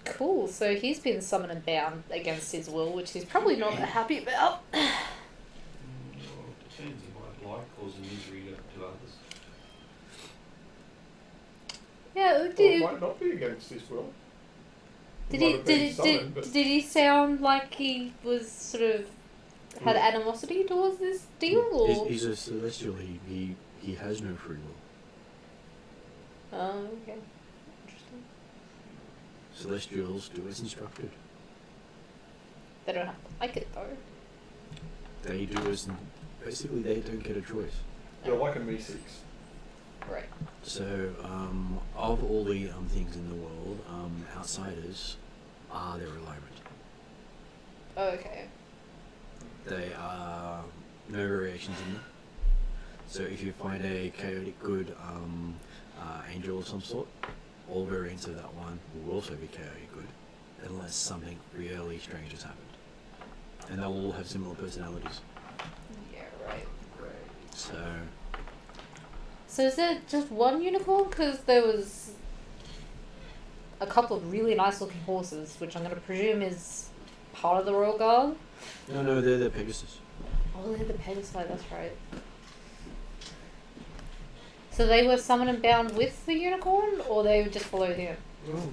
D: Cool. So he's been summoned and bound against his will, which he's probably not happy about.
B: Well, it depends. He might like causing misery to others.
D: Yeah,
E: Well, it might not be against his will.
D: Did he sound like he was sort of had animosity towards this deal, or?
A: He's a celestial. He has no free will.
D: Oh, okay. Interesting.
A: Celestials do as instructed.
D: They don't have to like it though.
A: They do as basically they don't get a choice.
E: They're like a Me6.
D: Right.
A: So, of all the things in the world, outsiders are their alignment.
D: Oh, okay.
A: They are no variations in them. So if you find a chaotic good angel of some sort, all variants of that one will also be chaotic good, unless something really strange has happened. And they'll all have similar personalities.
D: Yeah, right. So is there just one unicorn? Because there was a couple of really nice looking horses, which I'm going to presume is part of the Royal Guard.
A: No, they're the Pegasus.
D: Oh, they're the Pegasus, that's right. So they were summoned and bound with the unicorn, or they just followed him?
A: Oh.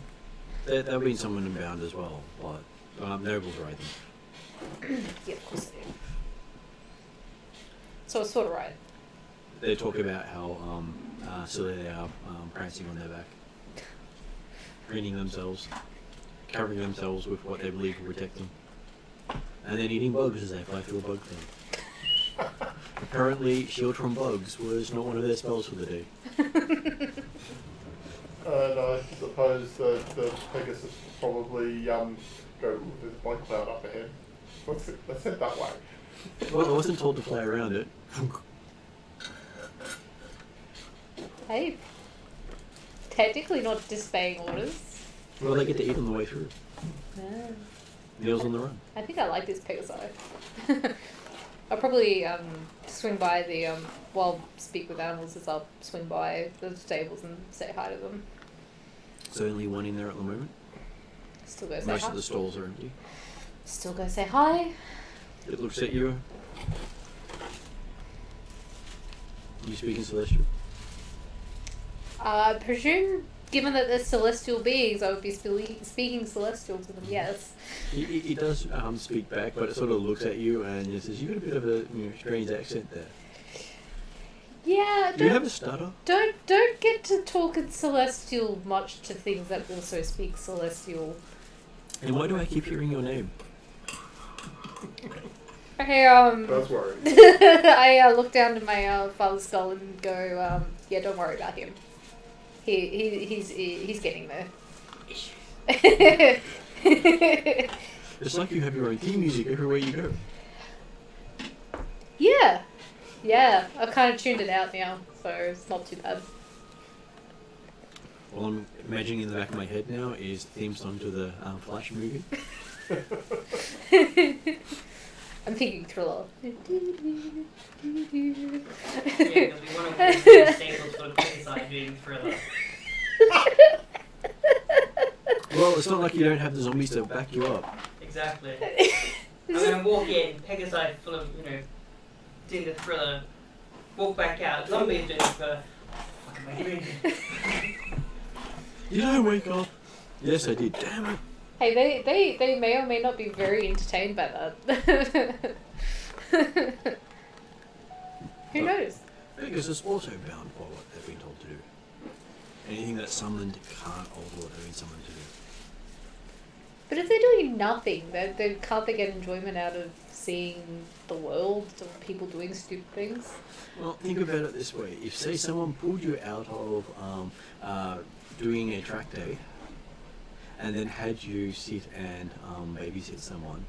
A: They've been summoned and bound as well, but nobles ride them.
D: Yeah, of course they do. So it's sort of right.
A: They talk about how silly they are, prancing on their back, preening themselves, covering themselves with what they believe will protect them, and then eating bugs as they fly through a bug thing. Apparently, shield from bugs was not one of their spells for the day.
E: And I suppose the Pegasus probably go, there's a black cloud up ahead. Let's head that way.
A: Well, I wasn't told to fly around it.
D: Hey, technically not disobeying orders.
A: Well, they get to eat on the way through.
D: Yeah.
A: Meals on the run.
D: I think I like this Pegasi. I'll probably swing by the Speak with Animals is I'll swing by the stables and say hi to them.
A: There's only one in there at the moment.
D: Still go say
A: Most
D: hi.
A: of the stalls are empty.
D: Still go say hi.
A: It looks at you. You speak in Celestial?
D: I presume, given that they're celestial beings, I would be speaking celestial to them, yes.
A: He does speak back, but it sort of looks at you and just says, "You got a bit of a strange accent there.
D: Yeah,
A: Do you have a stutter?"
D: Don't get to talk in celestial much to things that also speak celestial.
A: And why do I keep hearing your name?
E: That's worrying.
D: I look down to my father's skull and go, yeah, don't worry about him. He's getting there.
A: It's like you have your own theme music everywhere you go.
D: Yeah, I've kind of tuned it out now, so it's not too bad.
A: All I'm imagining in the back of my head now is the theme song to the Flash movie.
D: I'm thinking Thriller.
C: Yeah, because we want to watch the same sort of criticize doing Thriller.
A: Well, it's not like you don't have the zombies to back you up.
C: Exactly. I'm going to walk in, Pegasi full of, doing the Thriller, walk back out, zombies doing the Thriller. What am I doing here?
A: Did I wake up? Yes, I did. Damn it.
D: Hey, they may or may not be very entertained by that. Who knows?
A: Because it's also bound by what they've been told to do. Anything that's summoned can't alter what they've been summoned to do.
D: But if they're doing nothing, can't they get enjoyment out of seeing the world of people doing stupid things?
A: Well, think about it this way. If, say, someone pulled you out of doing a track day and then had you sit and babysit someone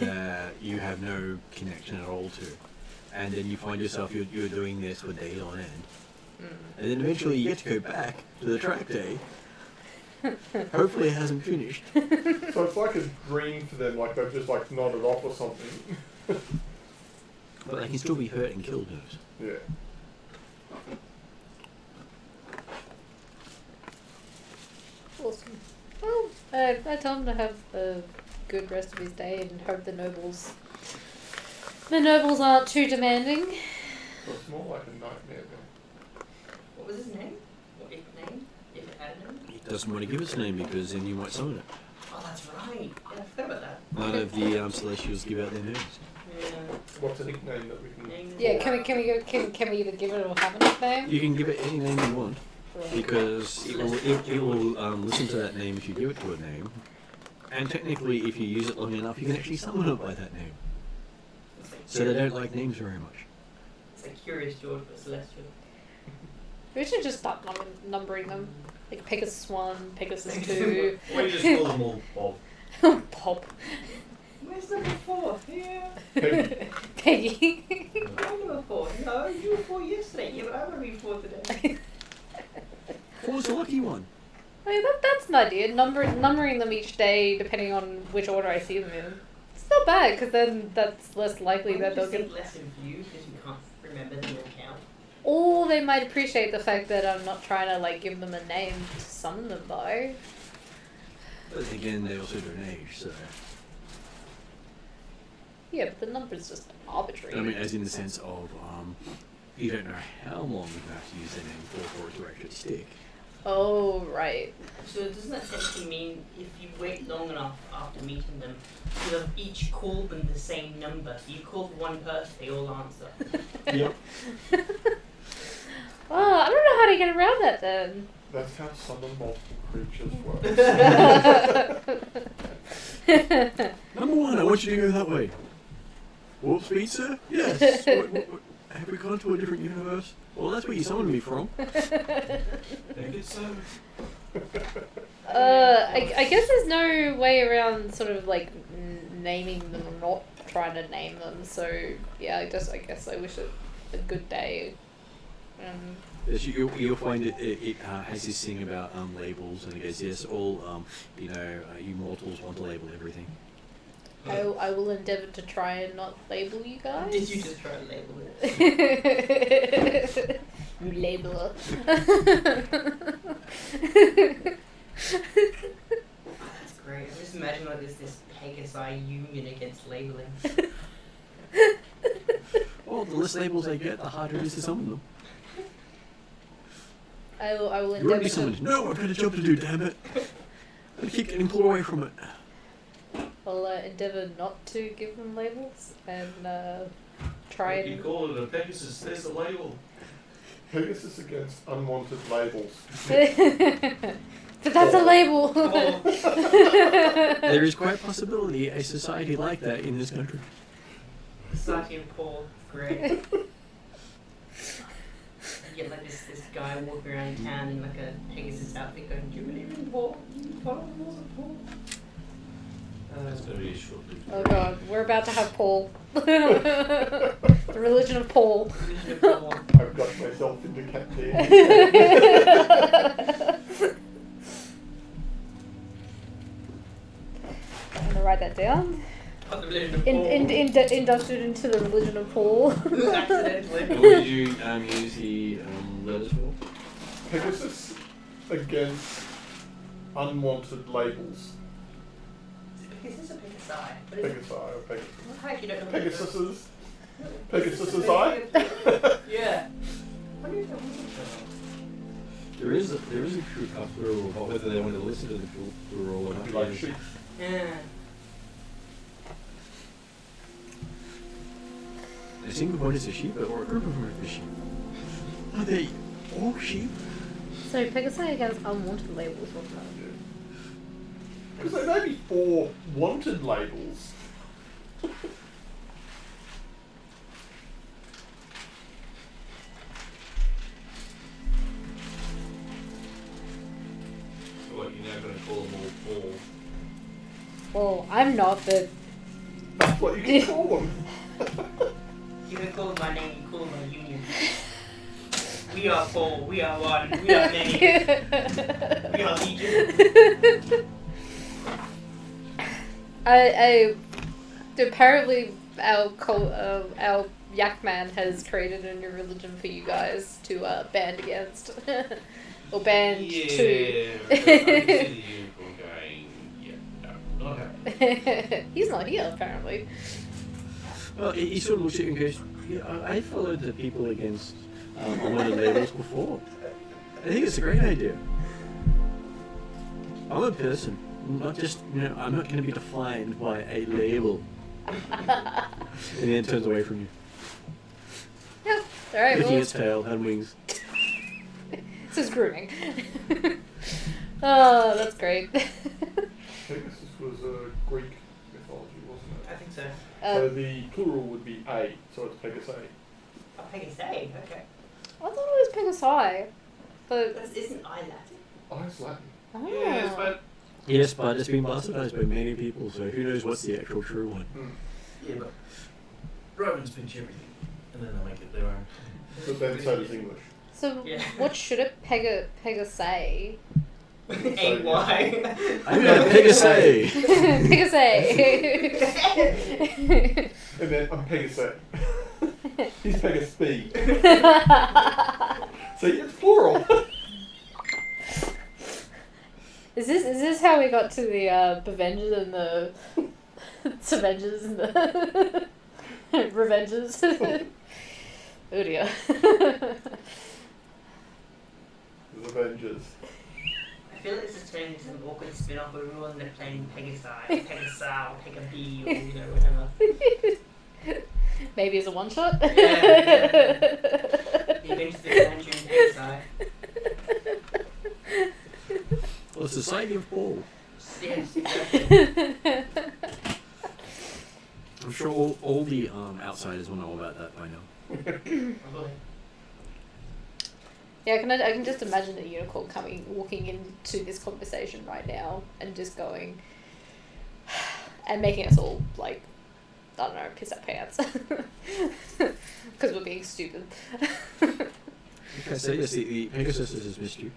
A: that you have no connection at all to, and then you find yourself you're doing this for days on end, and then eventually you get to go back to the track day. Hopefully it hasn't finished.
E: So it's like a dream for them, like they've just like nodded off or something.
A: But they can still be hurt and killed.
E: Yeah.
D: Awesome. Well, I tell him to have a good rest of his day and hope the nobles aren't too demanding.
E: So it's more like a nightmare then.
C: What was his name? What if name? If it had a name?
A: He doesn't want to give us a name because then you might summon it.
C: Oh, that's right. Yeah, I forgot about that.
A: None of the Celestials give out their names.
C: Yeah.
E: What's a nickname that we can...
C: Name
D: Yeah, can we either give it or have a nickname?
A: You can give it any name you want because it will listen to that name if you give it to a name. And technically, if you use it long enough, you can actually summon it by that name.
C: It's like
A: So they don't like names very much.
C: It's like Curious George but Celestial.
D: We should just start numbering them. Like Pegasus 1, Pegasus 2.
B: Or you just call them all Bob.
D: Pop.
C: Where's number 4? Here.
D: Peggy.
C: I'm number 4. No, you were 4 yesterday. Yeah, but I'm going to be 4 today.
A: 4's the lucky one.
D: I mean, that's an idea. Numbering them each day depending on which order I see them in. It's not bad because then that's less likely that they'll get.
C: less in view because you can't remember them all count.
D: Or they might appreciate the fact that I'm not trying to like give them a name to summon them by.
A: But again, they also don't age, so...
D: Yeah, but the number's just arbitrary.
A: I mean, as in the sense of, you don't know how long you have to use their name for it to actually stick.
D: Oh, right.
C: So doesn't that technically mean if you wait long enough after meeting them, you'll have each called them the same number. So you call for one person, they all answer.
A: Yep.
D: Oh, I don't know how to get around that then.
E: That's how summon multiple creatures works.
A: Number 1, I want you to go that way. Whoops, pizza? Yes. What, have we gone to a different universe? Well, that's where you summoned me from.
B: Make it so.
D: I guess there's no way around sort of like naming them or not trying to name them. So yeah, I guess I wish it a good day.
A: Yes, you'll find it has this thing about labels, and it goes, yes, all Immortals want to label everything.
D: I will endeavour to try and not label you guys.
C: Did you just try to label it?
D: You labeler.
C: That's great. I just imagine like this Pegasi union against labeling.
A: Well, the less labels they get, the harder it is to summon them.
D: I will
A: You want to
D: endeavour
A: be
D: to.
A: someone. No, I've got a job to do, damn it. I keep getting pulled away from it.
D: I'll endeavour not to give them labels and try
B: You
D: and.
B: call it a Pegasus, there's a label.
E: Pegasus against unwanted labels.
D: But that's a label.
A: There is quite a possibility a society like that in this country.
C: Society of Paul, great. You get like this guy walking around town in like a Pegasus outfit going, do you believe in Paul? Follow the laws of Paul.
B: That's going to be a short lived.
D: Oh god, we're about to have Paul. The religion of Paul.
C: Religion of Paul.
E: I've got myself into captivity.
D: I'm gonna write that down.
C: Of the religion of Paul.
D: Inducted into the religion of Paul.
C: Accidentally.
A: What did you use the letters for?
E: Pegasus against unwanted labels.
C: Is this a Pegasi? What is it?
E: Pegasi or Pegasus.
C: How you don't know what it is?
E: Pegasuses. Pegasus's eye.
C: Yeah. What do you think?
A: There is a plural, but whether they want to listen to the plural or not.
E: Like sheep.
C: Yeah.
A: A single one is a sheep, or a group of them is a sheep. Are they all sheep?
D: So Pegasi against unwanted labels, what's that?
E: Because there may be 4 wanted labels.
B: So what, you're now going to call them all Paul?
D: Well, I'm not, but
E: That's what you can call them.
C: You can call it my name, you call it my union. We are Paul, we are one, we are many, we are legion.
D: I apparently our Yak Man has created a new religion for you guys to band against or band to.
B: Yeah, I can see the unicorn going, yeah, no, not happening.
D: He's not here apparently.
A: Well, he sort of looks at you and goes, yeah, I followed the people against unwanted labels before. I think it's a great idea. I'm a person, not just, I'm not going to be defined by a label. And then turns away from you,
D: Yeah. All right.
A: licking
D: Well,
A: its tail and wings.
D: this is grooming. Oh, that's great.
E: Pegasus was a Greek mythology, wasn't
C: I
E: it?
C: think so.
E: So the plural would be A, so it's Pegasi.
C: Oh, Pegasi, okay.
D: I thought it was Pegasi, but
C: But isn't I Latin?
E: Oh, it's Latin.
D: oh.
B: Yes, but
A: Yes, but it's been bastardized by many people, so who knows what's the actual true one.
B: yeah, but Romans pinch everything, and then they make it their own.
E: But then so does English.
D: So
C: Yeah.
D: what should it Pegasi?
C: A-Y.
A: I'm gonna Pegasi!
D: Pegasi.
E: And then I'm Pegasi. He's Pegasus. See, it's plural.
D: Is this how we got to the Bevengers and the Savengers and the Revengers? Oh dear.
E: The Avengers.
C: I feel like this is turning into an awkward spin-off where we're all in there playing Pegasi, Pegasau, Pegabee, or whatever.
D: Maybe as a one shot.
C: The Adventures of Andrew and Pegasi.
A: Well, Society of Paul.
C: Yes, exactly.
A: I'm sure all the outsiders will know about that by now.
C: Probably.
D: Yeah, I can just imagine a unicorn walking into this conversation right now and just going and making us all like, I don't know, piss our pants because we're being stupid.
A: Okay, so yes, the Pegasus has missed you.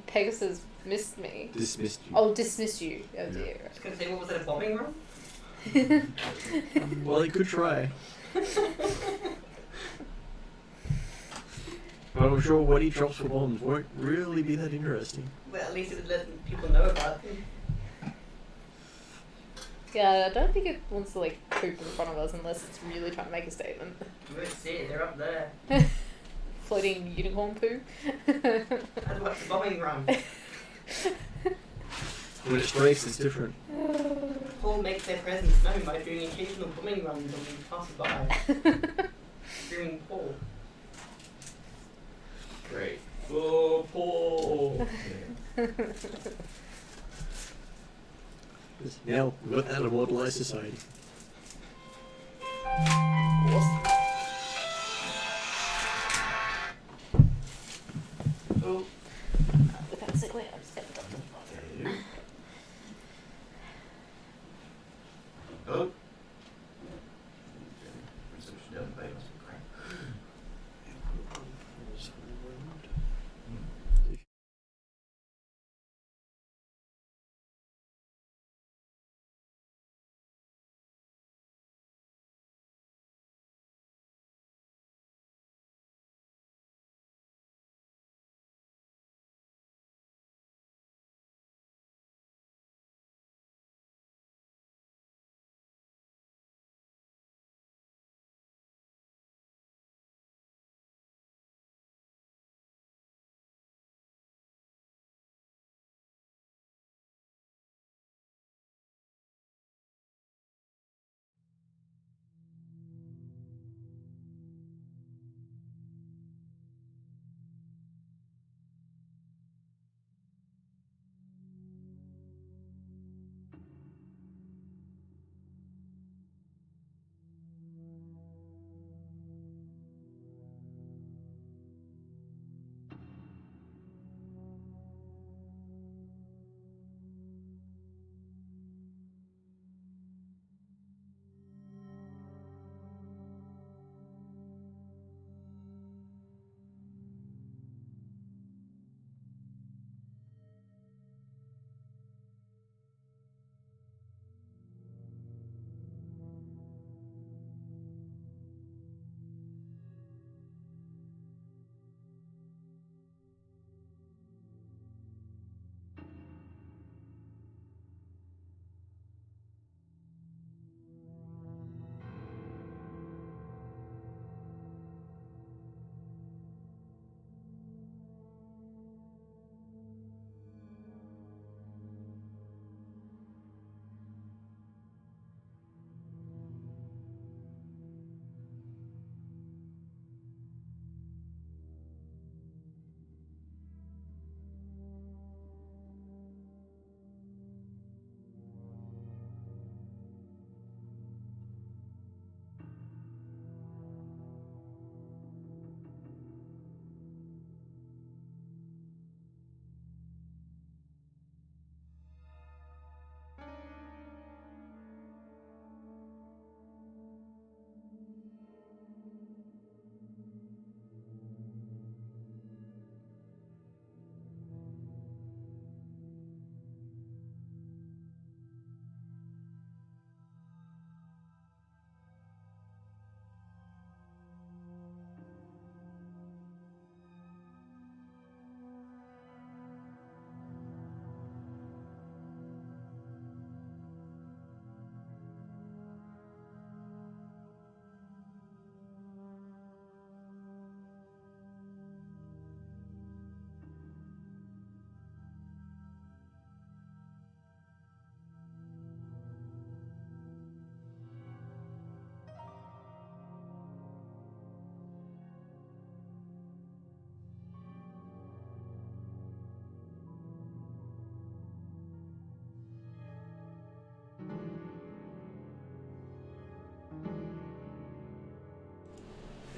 D: Pegasus missed me.
A: Dismissed you.
D: Oh, dismissed you. Oh
A: Yeah.
C: I
D: dear.
C: was going to say, what was that, a bombing run?
A: Well, it could try. But I'm sure what he drops for bombs won't really be that interesting.
C: Well, at least it would let people know about them.
D: Yeah, I don't think it wants to like poop in front of us unless it's really trying to make a statement.
C: You won't see it, they're up there.
D: floating unicorn poo.
C: And what's the bombing run?
A: When it strikes, it's different.
C: Paul makes their presence known by doing occasional bombing runs on the passerby. Screaming Paul.
B: Great. Oh, Paul.
A: Now, we've got that immortalized society.
B: Oh.
D: That's it. Wait, I'm just gonna
B: Oh. Research done by us. Great.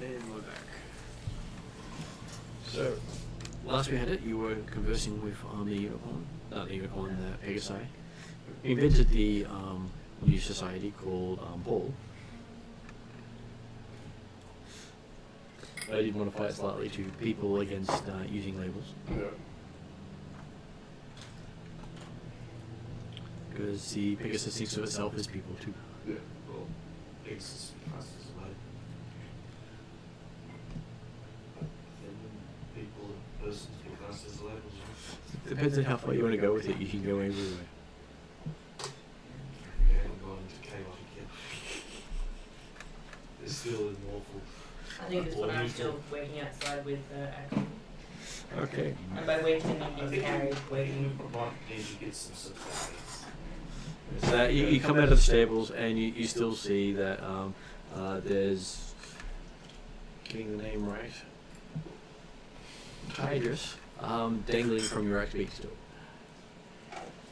A: And we're back. So, last we had it, you were conversing with the unicorn, not the unicorn, the Pegasi. We invented the new society called Paul. I did modify it slightly to people against using labels.
E: Yeah.
A: Because the Pegasus thinks of itself as people too.
E: Yeah.
B: Well, Pegasus classes away. Then people and persons be classed as labels.
A: Depends on how far you want to go with it, you can go everywhere.
B: We haven't gone into chaotic yet. There's still an awful
C: I think this one I'm still waiting outside with Akon.
A: Okay.
C: And by waiting, I
B: I
C: mean
B: think
C: carried,
B: you
C: waiting.
B: might need to get some supplies.
A: So you come out of the stables and you still see that there's, getting the name right, Tidus, dangling from your axe beak still.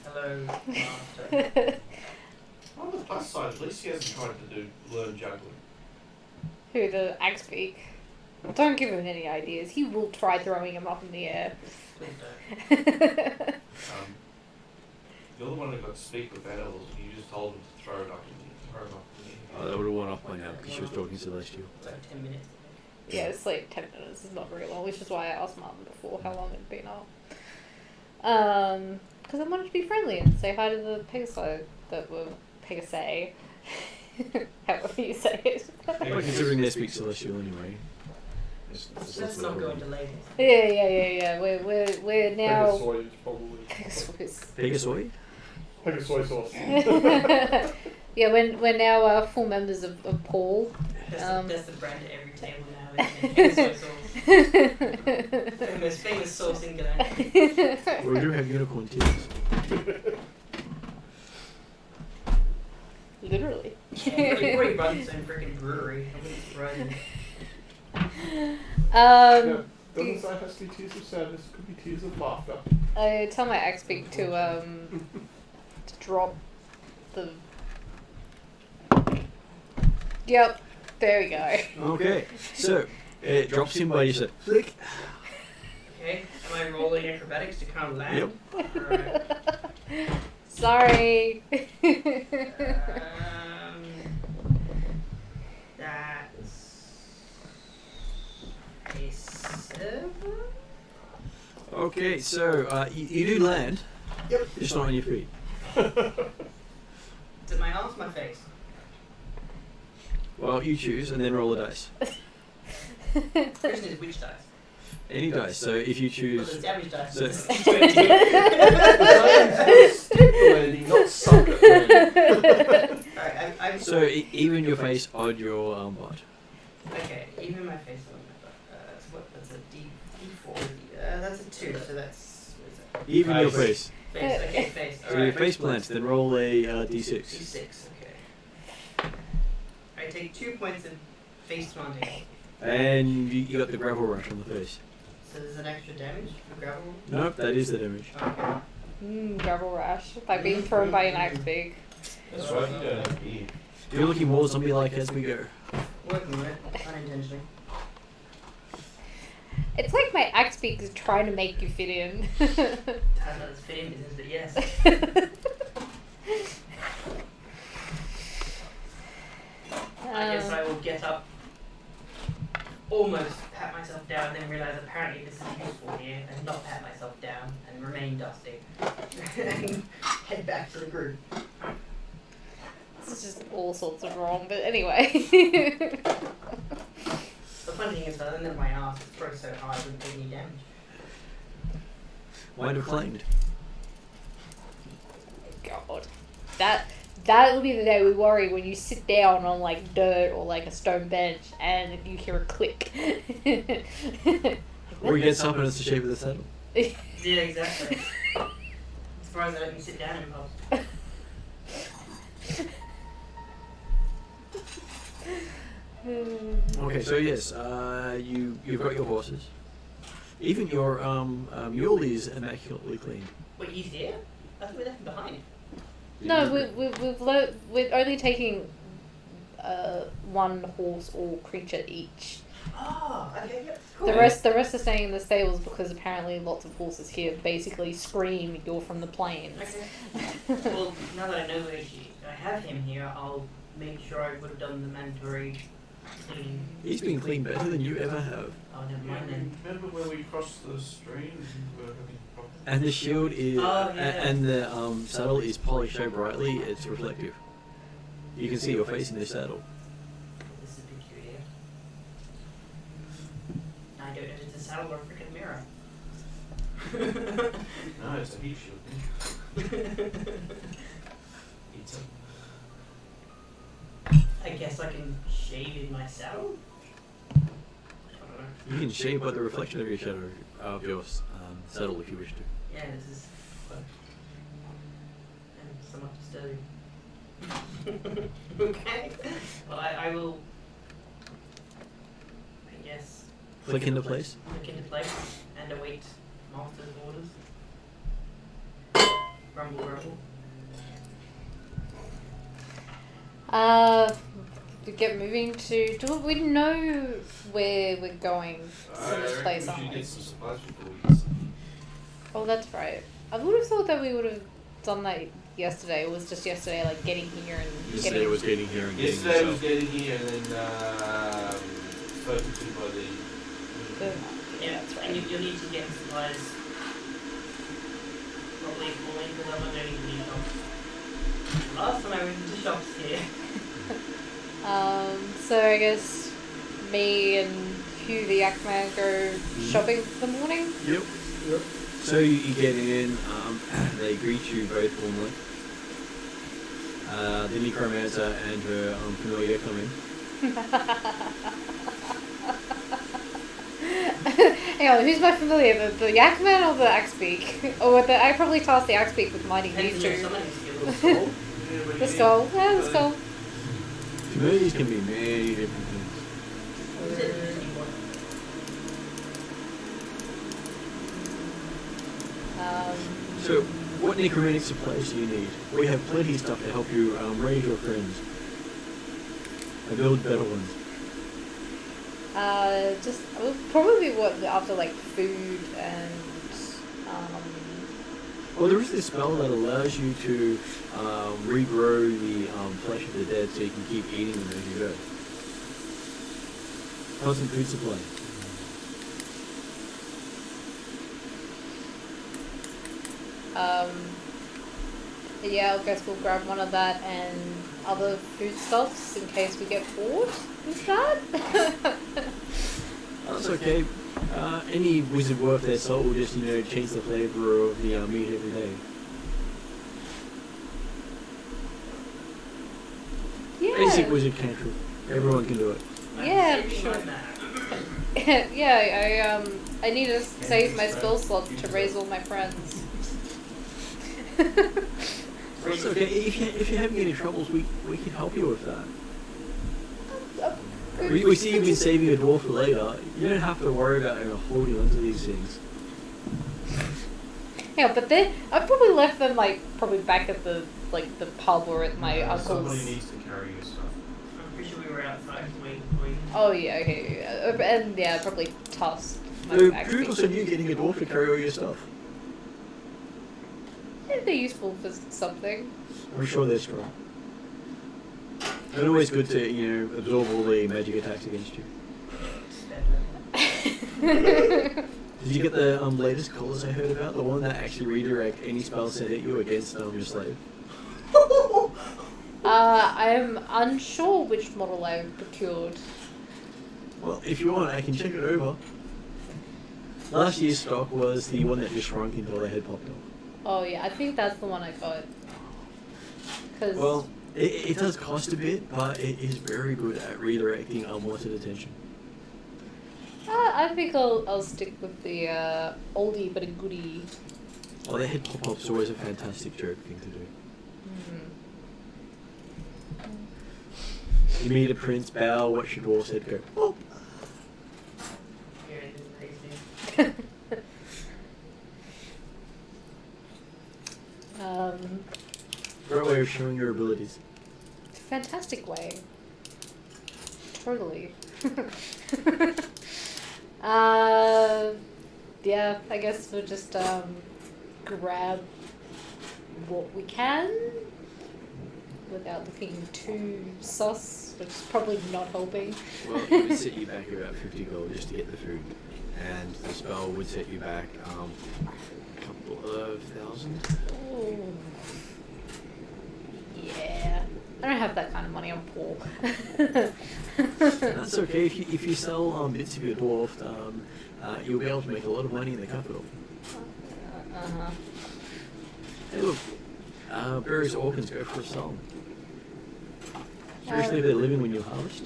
C: Hello, master.
B: On the plus side, at least he hasn't tried to learn juggling.
D: Who, the axe beak? Don't give him any ideas. He will try throwing him up in the air.
C: Please don't.
B: You're the one who got to speak with animals, and you just told him to throw it up in the air.
A: Oh, that would have worn off by now because she was talking Celestial.
C: It's like 10 minutes.
D: Yeah, it's like 10 minutes. It's not very long, which is why I asked Martin before how long it'd been up. Because I wanted to be friendly and say hi to the Pegasi that were Pegasi. However you say it.
A: Well, considering they speak Celestial anyway.
C: Let's not go into ladies.
D: Yeah. We're now.
E: Pegasoid is probably.
D: Pegasus.
A: Pegasoid?
E: Pegasoy sauce.
D: Yeah, we're now full members of Paul.
C: That's the brand at every table now, isn't it? Soy sauce. Famous sauce in G'day.
A: Well, we do have unicorn tears.
D: Literally.
C: Yeah, he already runs his own freaking brewery. I wouldn't surprise him.
E: Yeah, doesn't say it has to be tears of sadness, it could be tears of laughter.
D: I tell my axe beak to drop the. Yep, there we go.
A: Okay, so it drops him by just a flick.
C: Okay, am I rolling acrobatics to kind of land? Alright.
D: Sorry.
C: That's a 7.
A: Okay, so you do land.
E: Yep.
A: Just not on your feet.
C: Is it my arms, my face?
A: Well, you choose and then roll a dice.
C: Question is which dice?
A: Any dice. So if you
C: Well, the
A: choose.
C: damage dice.
A: So-
E: Stick the landing, not suck at landing.
C: Alright, I'm
A: So even your face on your butt.
C: okay, even my face on my butt. That's a D4. That's a 2, so that's. What is that?
A: Even your face.
C: Face, okay, face.
A: So your face plants, then roll a d6.
C: D6, okay. I take 2 points of face planting.
A: And you got the gravel rush on the face.
C: So there's an extra damage for gravel?
A: Nope, that is the damage.
C: Okay.
D: Gravel rash. By being thrown by an axe beak.
B: That's right, you don't have beard.
A: You're looking more zombie-like as we go.
C: Working on it, unintentionally.
D: It's like my axe beak is trying to make you fit in.
C: That's not as fit in business, but yes. I guess I will get up, almost pat myself down, then realise apparently this is useful here, and not pat myself down, and remain dusty. And head back to the group.
D: This is just all sorts of wrong, but anyway.
C: The funny thing is, other than my ass, it's thrown so hard it wouldn't take any damage.
A: Wind of claimed.
D: God. That will be the day we worry when you sit down on like dirt or like a stone bench and you hear a click.
A: Or you get something that's the shape of the saddle.
C: Yeah, exactly. I'm surprised they let me sit down in pubs.
A: Okay, so yes, you've got your horses. Even your mule is immaculately clean.
C: Wait, he's here? I thought we left him behind.
D: No, we're only taking one horse or creature each.
C: Oh, okay, yep. Cool.
D: The rest are staying in the stables because apparently lots of horses here basically scream you're from the plains.
C: Okay. Well, now that I know that I have him here, I'll make sure I would have done the mandatory cleaning.
A: He's been cleaned better than you ever have.
C: Oh, never mind then.
B: Remember when we crossed the stream and we were having problems?
A: And the shield is,
C: Oh, yeah.
A: and the saddle is polished so brightly it's reflective. You can see your face in the saddle.
C: This is peculiar. I don't know if it's a saddle or a freaking mirror.
B: No, it's a heat shield. It's
C: I guess I can shave in my saddle?
A: You can shape out the reflection of your shadow, of your saddle if you wish to.
C: Yeah, this is fun. And somewhat disturbing. Okay. Well, I will, I guess,
A: Click into place.
C: look into place and await master's orders. Rumble, rumble.
D: To get moving to. Do we know where we're going to this place?
B: We
D: Aren't
B: should
D: we?
B: get some supplies before we get some.
D: Oh, that's right. I would have thought that we would have done that yesterday. It was just yesterday, like getting here and
A: Yesterday
D: getting.
A: was getting here and getting
B: Yesterday was
A: yourself.
B: getting here and then spoken to by the.
C: Yeah,
D: that's
C: and
D: right.
C: you'll need to get supplies. Probably for me because I'm not going to need shops. Last time I went into shops here.
D: So I guess me and Hugh the Yakman go shopping for the morning.
A: Yep. So you get in, they greet you both warmly. The necromancer and her familiar come in.
D: Hang on, who's my familiar? The Yakman or the Axebeak? Or I probably tossed the Axebeak with mighty
C: Depends
D: these
C: on your
D: two.
C: summoning skills.
D: The skull. Yeah, the skull.
A: Familiars can be many different things.
C: Is it anyone?
A: So, what necromantic supplies do you need? We have plenty of stuff to help you raise your friends. And build better ones.
D: Just probably what after like food and
A: Well, there is this spell that allows you to regrow the flesh of the dead so you can keep eating them as you go. Constant food supply.
D: yeah, I guess we'll grab one of that and other foodstuffs in case we get bored with that.
A: That's okay. Any wizard worth their salt will just, change the flavour of the meat every day.
D: Yeah.
A: Basic wizard cantrip. Everyone can do it.
D: Yeah,
C: Saving
D: sure.
C: my mana.
D: Yeah, I need to save my spell slots to raise all my friends.
A: It's okay. If you're having any troubles, we can help you with that. We see you've been saving a dwarf for later. You don't have to worry about holding onto these things.
D: Yeah, but I probably left them probably back at the pub or at my uncle's.
B: Somebody needs to carry your stuff.
C: I'm pretty sure we were outside waiting.
D: Oh yeah, okay, yeah. And yeah, probably tossed. my
A: So,
D: back
A: kudos
D: seat.
A: on you getting a dwarf to carry all your stuff.
D: Yeah, they're useful for something.
A: I'm sure they're strong. And always good to, absorb all the magic attacks against you. Did you get the latest colours I heard about? The one that actually redirect any spell sent at you against your slave?
D: I am unsure which model I've procured.
A: Well, if you want, I can check it over. Last year's stock was the one that just shrunk until their head popped off.
D: Oh yeah, I think that's the one I got. Cause
A: Well, it does cost a bit, but it is very good at redirecting unwanted attention.
D: I think I'll stick with the oldie but a goodie.
A: Oh, the head pop-up's always a fantastic joke thing to do. You meet a prince, bow, watch your dwarf's head go, pop!
C: Here it is, tasty.
A: Great way of showing your abilities.
D: Fantastic way. Totally. Yeah, I guess we'll just grab what we can without looking too sus, which is probably not helping.
A: Well, it would set you back about 50 gold just to get the food, and the spell would set you back a couple of thousand.
D: Ooh. Yeah. I don't have that kind of money, I'm poor.
A: That's okay, if you sell bits of your dwarf, you'll be able to make a lot of money in the capital.
D: Uh-huh.
A: Hey look, various orphans go for a song. Especially if they're living when you harvest.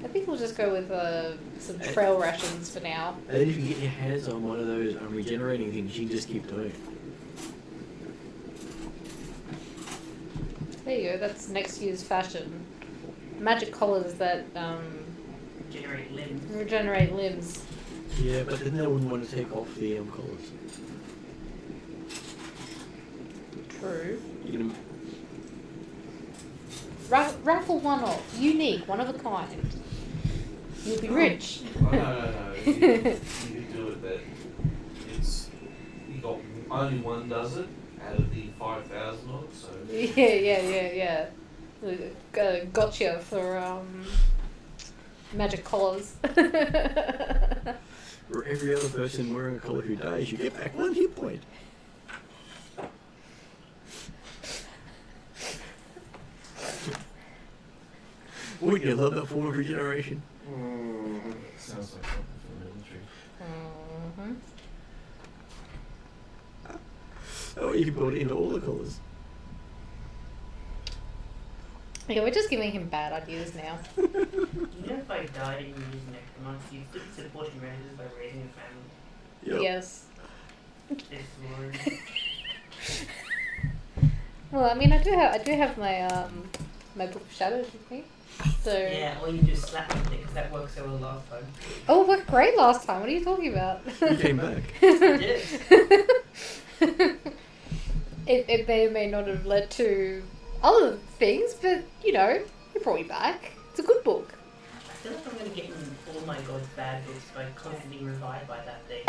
D: I think we'll just go with some trail rations for now.
A: And then if you get your hands on one of those regenerating things, you can just keep doing it.
D: There you go, that's next year's fashion. Magic collars that
C: Generate limbs.
D: regenerate limbs.
A: Yeah, but then they wouldn't want to take off the collars.
D: True.
A: You can,
D: Raffle one off. Unique, one of a kind. You'll be rich.
B: Oh, no. You could do it that it's you got only one does it out of the 5,000 or so.
D: Yeah. Gotcha for magic collars.
A: for every other person wearing a collar who dies, you get back 1 hit point. Wouldn't you love that form of regeneration?
B: Sounds like something from the military.
A: Oh, you can build it into all the colours.
D: Yeah, we're just giving him bad ideas now.
C: You know, if I died and you used necromancy, you still supporting relatives by raising a family.
A: Yep.
D: Yes.
C: This Lord.
D: Well, I mean, I do have my my book of shadows with me. So
C: Yeah, all you do is slap with it because that worked so well last time.
D: Oh, it worked great last time. What are you talking about?
A: You came back.
C: Yes.
D: It may or may not have led to other things, but you know, you brought me back. It's a good book.
C: I feel like I'm going to get in all my God's bad books by constantly revived by that thing.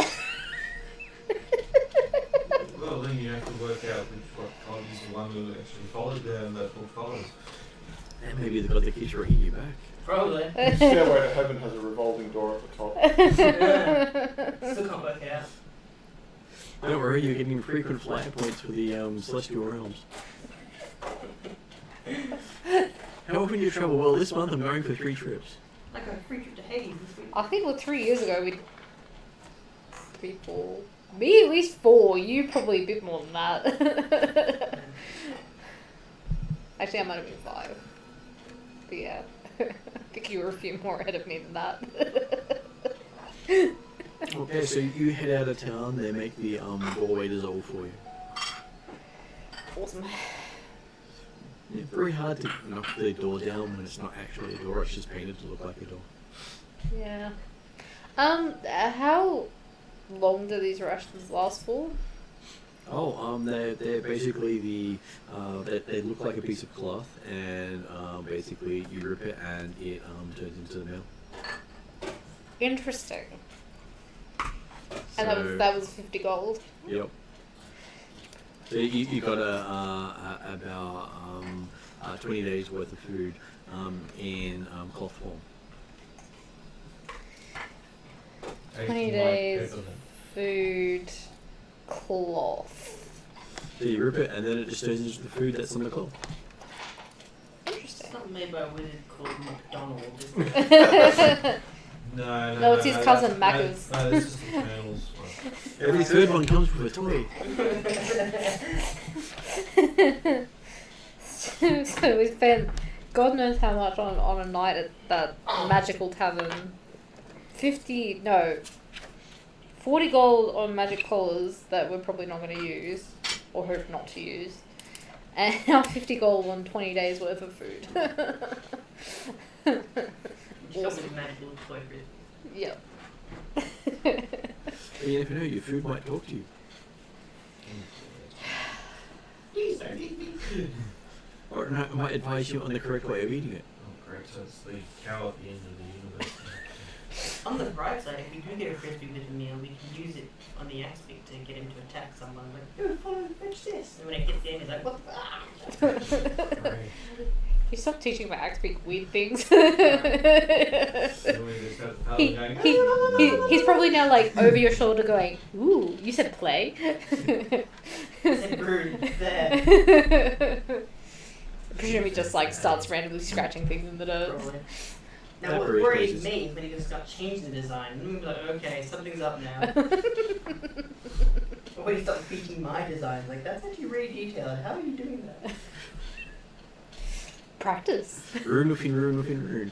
B: Well, then you have to work out what god is the one who actually followed down that book follows.
A: And maybe the god that keeps bringing you back.
C: Probably.
E: Stairway to Heaven has a revolving door at the top.
C: Still can't work it out.
A: Don't worry, you're getting frequent flag points for the Celestial Realms. How often do you travel? Well, this month I'm going for 3 trips.
C: Like a free trip to Hades this week.
D: I think 3 years ago we 3, 4. Me at least 4. You probably a bit more than that. Actually, I might have been 5. But yeah, I think you were a few more ahead of me than that.
A: Okay, so you head out of town, they make the doorway dissolve for you.
D: Awesome.
A: Yeah, very hard to knock the door down when it's not actually a door, it's just painted to look like a door.
D: Yeah. How long do these rations last for?
A: Oh, they're basically they look like a piece of cloth, and basically you rip it and it turns into the meal.
D: Interesting. And
A: So-
D: that was 50 gold.
A: Yep. So you got about 20 days worth of food in cloth form.
D: 20 days food cloth.
A: So you rip it and then it just turns into the food that's on the cloth.
C: It's
D: Interesting.
C: not made by a wizard called McDonald, is it?
B: No,
D: No, it's his cousin, Macca's.
B: No, this is the Colonel's one.
A: Every third one comes with a toy.
D: So we spent God knows how much on a night at that magical tavern. 40 gold on magic collars that we're probably not going to use, or hope not to use. And now 50 gold on 20 days worth of food.
C: Awesome. Magical toy frisbee.
D: Yep.
A: You never know, your food might talk to you.
C: Please don't eat me.
A: Or it might advise you on the correct way of eating it.
B: Oh, great. So it's the cow at the end of the universe.
C: On the bright side, if we do get a frisbee with a meal, we can use it on the axe pick to get him to attack someone. Like, go follow, fetch this. And when it gets the end, he's like, what the fuck?
B: Great.
D: You stop teaching my axe speak weird things.
B: So we just got the fellow going,
D: He's probably now like over your shoulder going, ooh, you said play.
C: Said brood, there.
D: I presume he just like starts randomly scratching things in the dirt.
C: Probably.
A: That
C: Now, what
A: breed
C: worries
A: places.
C: me, but he just got changed the design. And we'll be like, okay, something's up now. Or he starts beating my design. Like, that's actually really detailed. How are you doing that?
D: Practice.
A: Rune within rune within rune.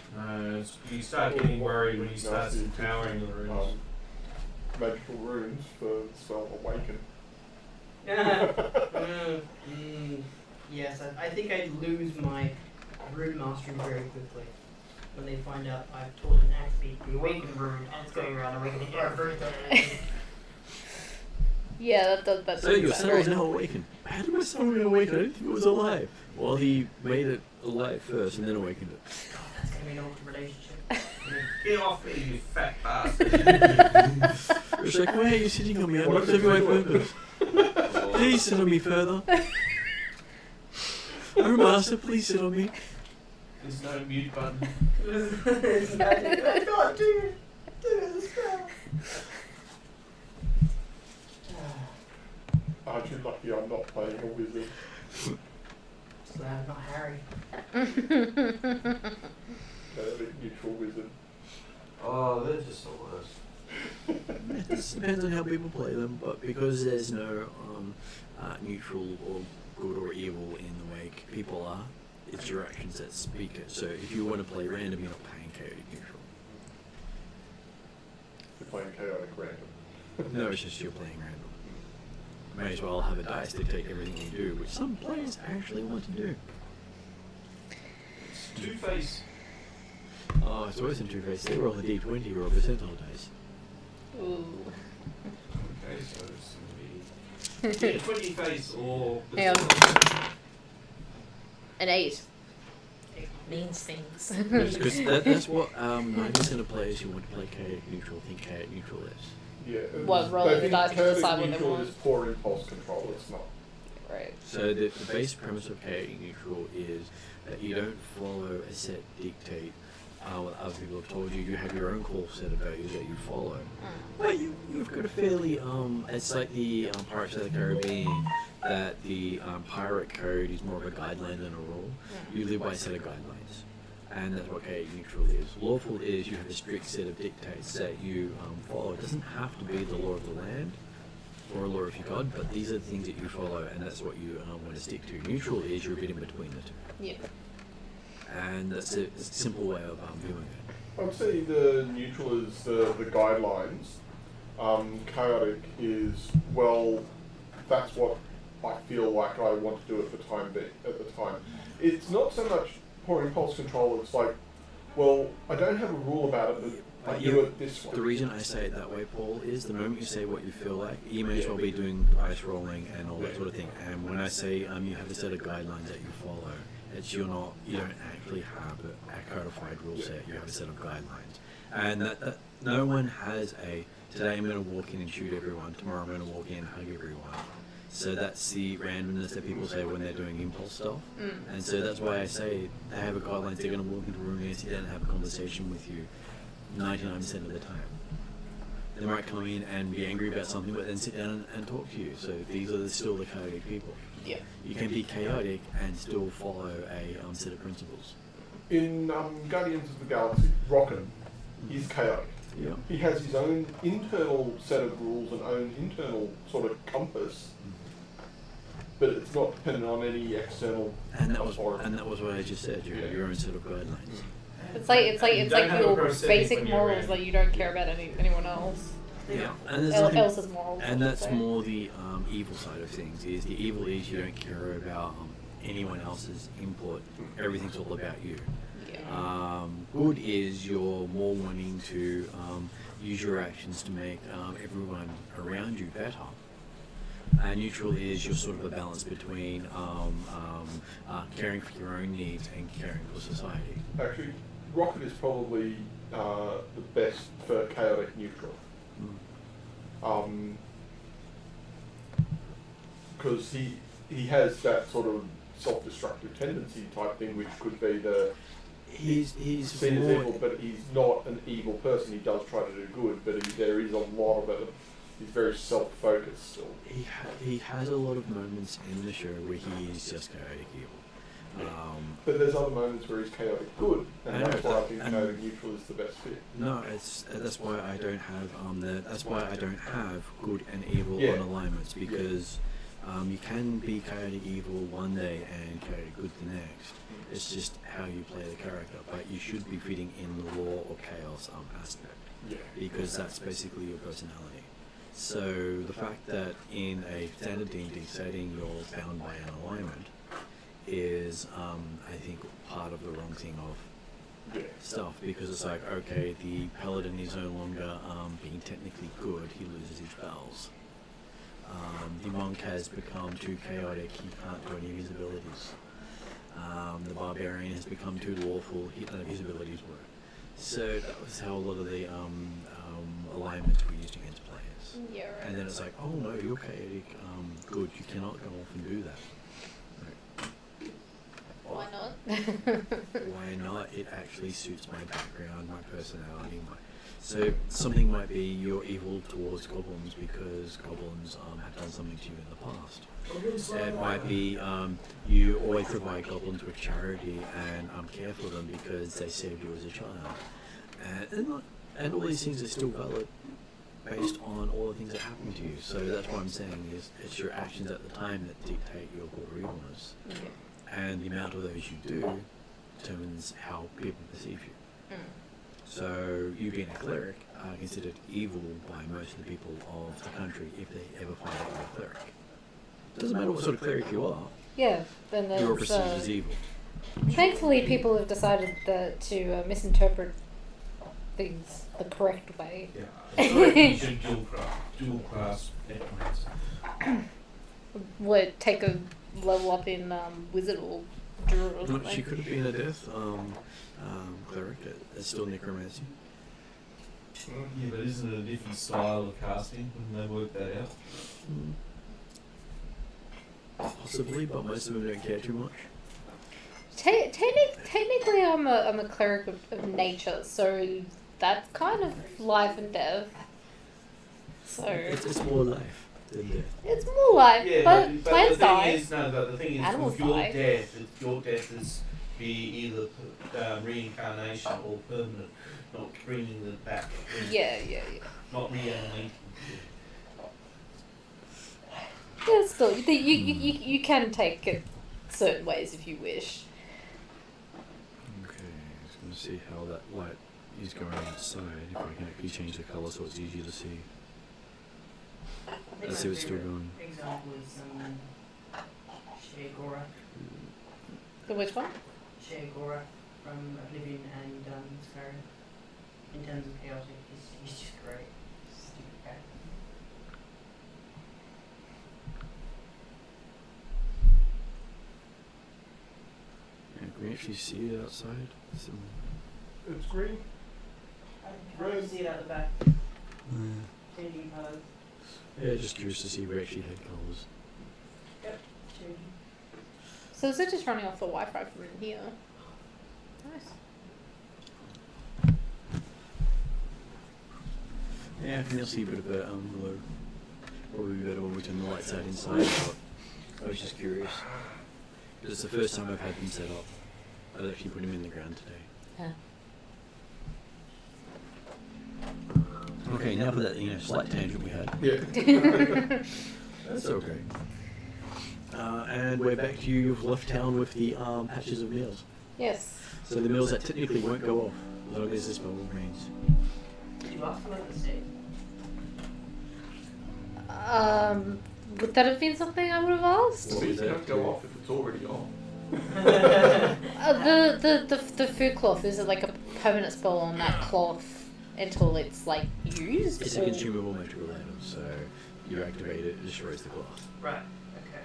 F: You start getting worried when you start empowering the runes.
E: Magical runes for spell awaken.
C: Yes, I think I'd lose my rune mastery very quickly when they find out I've taught an athlete the awaken rune and it's going around awakening everything.
D: Yeah, that
A: So your son is now awakened. How did my son awaken? I didn't think it was alive. Well, he made it alive first and then awakened it.
C: God, that's going to be an awkward relationship.
F: Get off me, you fat bastard.
A: It's like, why are you sitting on me? I'm not serving my purpose. Please sit on me further. Oh, master, please sit on me.
F: There's no mute button.
C: I can't do the spell.
E: Aren't you lucky I'm not playing a wizard?
C: Just glad I'm not Harry.
E: Neutral wizard.
F: Oh, they're just the worst.
A: It just depends on how people play them, but because there's no neutral or good or evil in the way people are, it's your actions that speak it. So if you want to play random, you're not playing chaotic neutral.
E: You're playing chaotic random.
A: No, it's just you're playing random. May as well have a dice dictate everything you do, which some players actually want to do.
F: It's Two-Face.
A: Oh, it's worse than Two-Face. They roll a d20 or a percentile dice.
D: Ooh.
F: Okay, so it's going to be 20-face or...
D: Hang on. An 8. It means things.
A: Because that's what 90% of players who want to play chaotic neutral think chaotic neutral is.
E: Yeah.
D: What, rolling the dice to decide what they
E: neutral
D: want?
E: is poor impulse control, it's not.
D: Right.
A: So the base premise of chaotic neutral is that you don't follow a set dictate what other people have told you. You have your own core set of values that you follow. But you've got a fairly it's like the Pirates of the Caribbean, that the pirate code is more of a guideline than a rule. You live by a set of guidelines, and that's what chaotic neutral is. Lawful is you have a strict set of dictates that you follow. It doesn't have to be the law of the land or a law of your god, but these are the things that you follow, and that's what you want to stick to. Neutral is you're a bit in between the two.
D: Yeah.
A: And that's a simple way of doing it.
E: I'd say the neutral is the guidelines. Chaotic is, well, that's what I feel like I want to do at the time. It's not so much poor impulse control, it's like, well, I don't have a rule about it, but I do it this way.
A: The reason I say it that way, Paul, is the moment you say what you feel like, you may as well be doing dice rolling and all that sort of thing. And when I say you have a set of guidelines that you follow, it's you don't actually have a codified rule set. You have a set of guidelines, and that no one has a today I'm going to walk in and shoot everyone. Tomorrow I'm going to walk in and hug everyone. So that's the randomness that people say when they're doing impulse stuff. And so that's why I say they have a guidelines. They're going to walk into a room and sit down and have a conversation with you 99% of the time. They might come in and be angry about something, but then sit down and talk to you. So these are still the chaotic people.
D: Yeah.
A: You can be chaotic and still follow a set of principles.
E: In Guardians of the Galaxy, Rocket, he's chaotic.
A: Yeah.
E: He has his own internal set of rules and own internal sort of compass, but it's not dependent on any external authority.
A: And that was what I just said. You have your own set of guidelines.
D: It's like
F: don't have a
D: your
F: process
D: basic
F: when you're
D: morals,
F: in.
D: like you don't care about anyone else.
A: Yeah, and there's nothing,
D: Else's morals.
A: and that's more the evil side of things. Is the evil is you don't care about anyone else's input. Everything's all about you.
D: Yeah.
A: Good is you're more wanting to use your actions to make everyone around you better. And neutral is you're sort of a balance between caring for your own needs and caring for society.
E: Actually, Rocket is probably the best for chaotic neutral. Because he has that sort of self-destructive tendency type thing, which could be
A: He's
E: seen as
A: more,
E: evil, but he's not an evil person. He does try to do good, but there is a lot of it. He's very self-focused still.
A: he has a lot of moments in the show where he is just chaotic evil.
E: But there's other moments where he's chaotic good, and
A: I know,
E: that's why I think
A: and-
E: chaotic neutral is the best fit.
A: No, that's why I don't have that's why I don't have good and evil
E: Yeah.
A: on alignments, because You can be chaotic evil one day and chaotic good the next. It's just how you play the character, but you should be fitting in the law or chaos aspect,
E: Yeah.
A: because that's basically your personality. So the fact that in a standard D&D setting you're bound by an alignment is, I think, part of the wrong thing of
E: Yeah.
A: stuff, because it's like, okay, the paladin is no longer being technically good, he loses his spells. The monk has become too chaotic, he can't do any of his abilities. The barbarian has become too lawful, none of his abilities work. So that was how a lot of the alignments were used against players.
D: Yeah, right.
A: And then it's like, oh no, you're chaotic, good, you cannot go off and do that.
D: Why not?
A: Why not? It actually suits my background, my personality. So something might be you're evil towards goblins because goblins have done something to you in the past. It might be you always provide goblins with charity and care for them because they saved you as a child. And all these things are still valid based on all the things that happen to you. So that's what I'm saying is it's your actions at the time that dictate your good or evilness.
D: Yeah.
A: And the amount of those you do determines how people perceive you.
D: Mm.
A: So you being a cleric are considered evil by most of the people of the country if they ever find out you're a cleric. Doesn't matter what sort of cleric you are,
D: Yeah, then
A: you're
D: there's.
A: perceived as evil.
D: Thankfully, people have decided to misinterpret things the correct way.
F: Yeah. You should dual class networks.
D: Would take a level up in wizard or druid or something.
A: She could have been a death cleric. It's still necromancy.
F: Yeah, but isn't it a different style of casting? Wouldn't they work that out?
A: Possibly, but most of them don't care too much.
D: Technically, I'm a cleric of nature, so that's kind of life and death. So
A: It's more life than death.
D: it's more like,
F: Yeah,
D: but plants
F: the thing
D: die.
F: is, no, but the thing is,
D: Animals
F: with your
D: die.
F: death, if your death is be either reincarnation or permanent, not bringing them back.
D: Yeah.
F: Not reanimating.
D: Yeah, still, you can take it certain ways if you wish.
A: Okay, just going to see how that light is going outside, if I can actually change the colour so it's easier to see. Let's see what's still going.
C: Example is Sheagora.
D: The which one?
C: Sheagora from Oblivion and Mystara. In terms of chaotic, he's just great. Stupid guy.
A: Yeah, can we actually see it outside?
E: It's green.
C: I can't see it out the back. Changing colours.
A: Yeah, just curious to see if we actually had colours.
C: Yep, changing.
D: So is it just running off the Wi-Fi from in here? Nice.
A: Yeah, I can now see a bit of a glow. Probably better when we turn the lights out inside, but I was just curious. Because it's the first time I've had them set up. I've actually put them in the ground today.
D: Yeah.
A: Okay, now for that slight tangent we had.
E: Yeah.
A: That's okay. And we're back to you. You've left town with the patches of meals.
D: Yes.
A: So the meals that technically won't go off as long as this spell remains.
C: Did you ask about the state?
D: Would that have been something I would have asked?
E: Well, these don't go off if it's already on.
D: The food cloth, is it like a permanent spell on that cloth until it's like used?
A: It's a consumable magical item, so you activate it, it destroys the cloth.
C: Right, okay.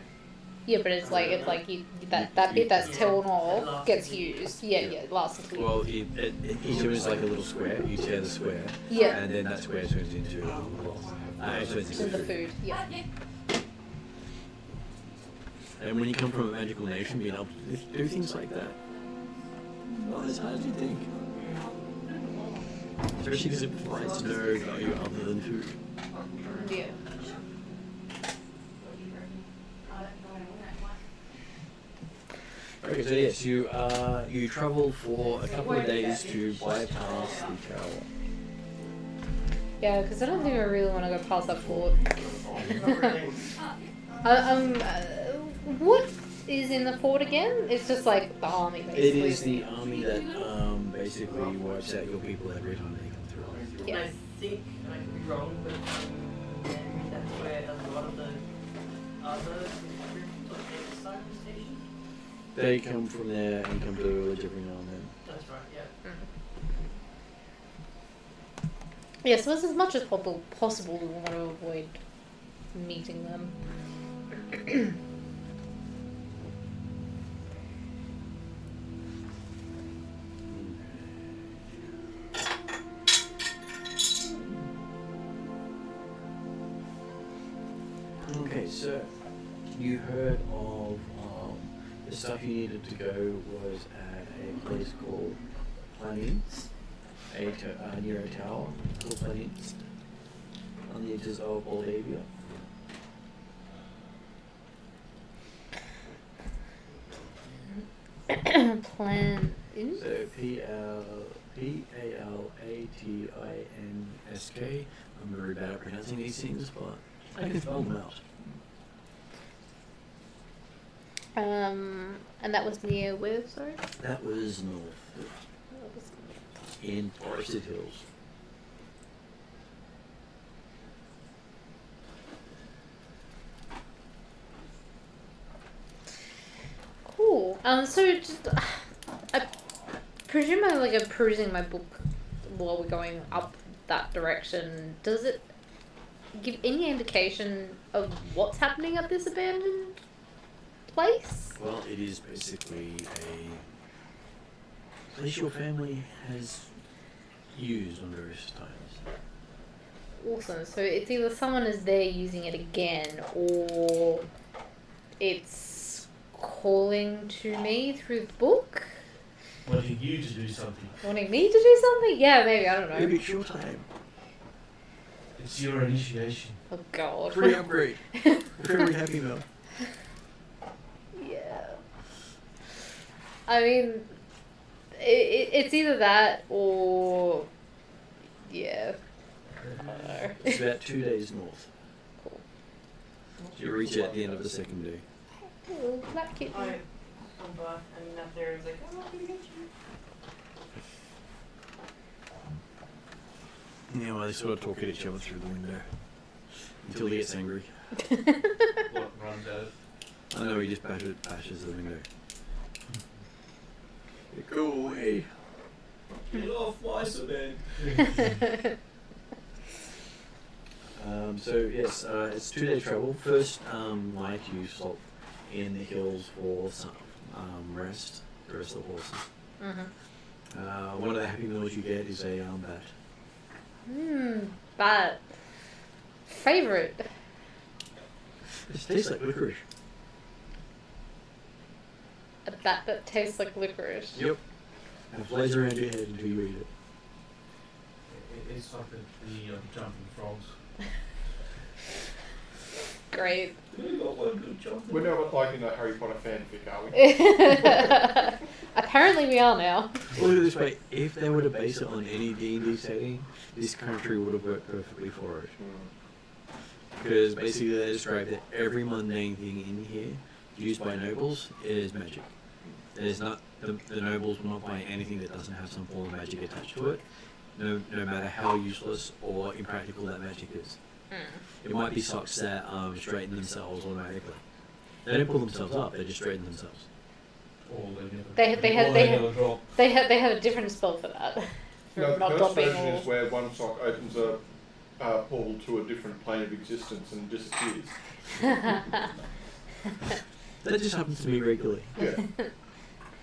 D: Yeah, but it's like you, that bit that's torn
C: It
D: off
C: lasts
D: gets
C: until you-
D: used. Yeah, it lasts until you.
A: Well, each of it is like a little square. You tear the square,
D: Yeah.
A: and then that square turns into a little cloth. It turns
D: It's
A: into
D: in the
A: food.
D: food. Yeah.
A: And when you come from a magical nation, being able to do things like that, not as hard as you think. Especially because it provides no value other than food.
D: Yeah.
A: Okay, so yes, you travel for a couple of days to bypass the tower.
D: Yeah, because I don't think I really want to go past that fort.
C: Not really.
D: What is in the fort again? It's just like the army, basically.
A: It is the army that basically wipes out your people every time they come through.
C: And I
D: Yes.
C: think, I could be wrong, but maybe that's where a lot of the other groups on the other side of the station.
A: They come from there and come to the village every now and then.
C: That's right, yeah.
D: Yeah, so as much as possible, we want to avoid meeting them.
A: Okay, so you heard of the stuff you needed to go was at a place called Plains, near a tower called Plains, on the edges of Moldavia.
D: Plan.
A: So P-A-L-A-T-I-N-S-K. I'm very bad at pronouncing these things, but I can spell them out.
D: And that was near where, sorry?
A: That was north, in Forested Hills.
D: Cool. So just, I presume I'm like perusing my book while we're going up that direction. Does it give any indication of what's happening at this abandoned place?
A: Well, it is basically a place your family has used on various times.
D: Awesome. So it's either someone is there using it again, or it's calling to me through the book.
F: Wanting you to do something.
D: Wanting me to do something? Yeah, maybe. I don't know.
A: Maybe it's your time.
F: It's your initiation.
D: Oh God.
A: Free upgrade. Very happy though.
D: Yeah. I mean, it's either that or yeah. I don't know.
A: It's about 2 days north.
D: Cool.
A: You reach it at the end of the second day.
D: Oh, black kitten.
C: I come by and up there is like, oh, I'm gonna get you.
A: Yeah, well, they sort of talk at each other through the window until he gets angry.
F: What runs out?
A: I know he just bashes the window. Go away.
F: Get off my cement.
A: So yes, it's 2 day travel. First night you stop in the hills for some rest the horses. One of the happy meals you get is a bat.
D: But favorite.
A: It tastes like licorice.
D: A bat that tastes like licorice.
A: Yep. And it flies around your head until you eat it.
F: It's like the jumping frogs.
D: Great.
F: We got one good jumping.
E: We're now like in a Harry Potter fanfic, are we?
D: Apparently we are now.
A: Well, look at this way. If they were to base it on any D&D setting, this country would have worked perfectly for it. Because basically they describe that every mundane thing in here used by nobles is magic. There's not the nobles will not buy anything that doesn't have some form of magic attached to it, no matter how useless or impractical that magic is. It might be socks that straighten themselves automatically. They don't pull themselves up; they just straighten themselves.
D: They have a different spell for that. For
E: No, the
D: not
E: first
D: dropping
E: version
D: or...
E: is where one sock opens a portal to a different plane of existence and disappears.
A: That just happens to me regularly.
E: Yeah.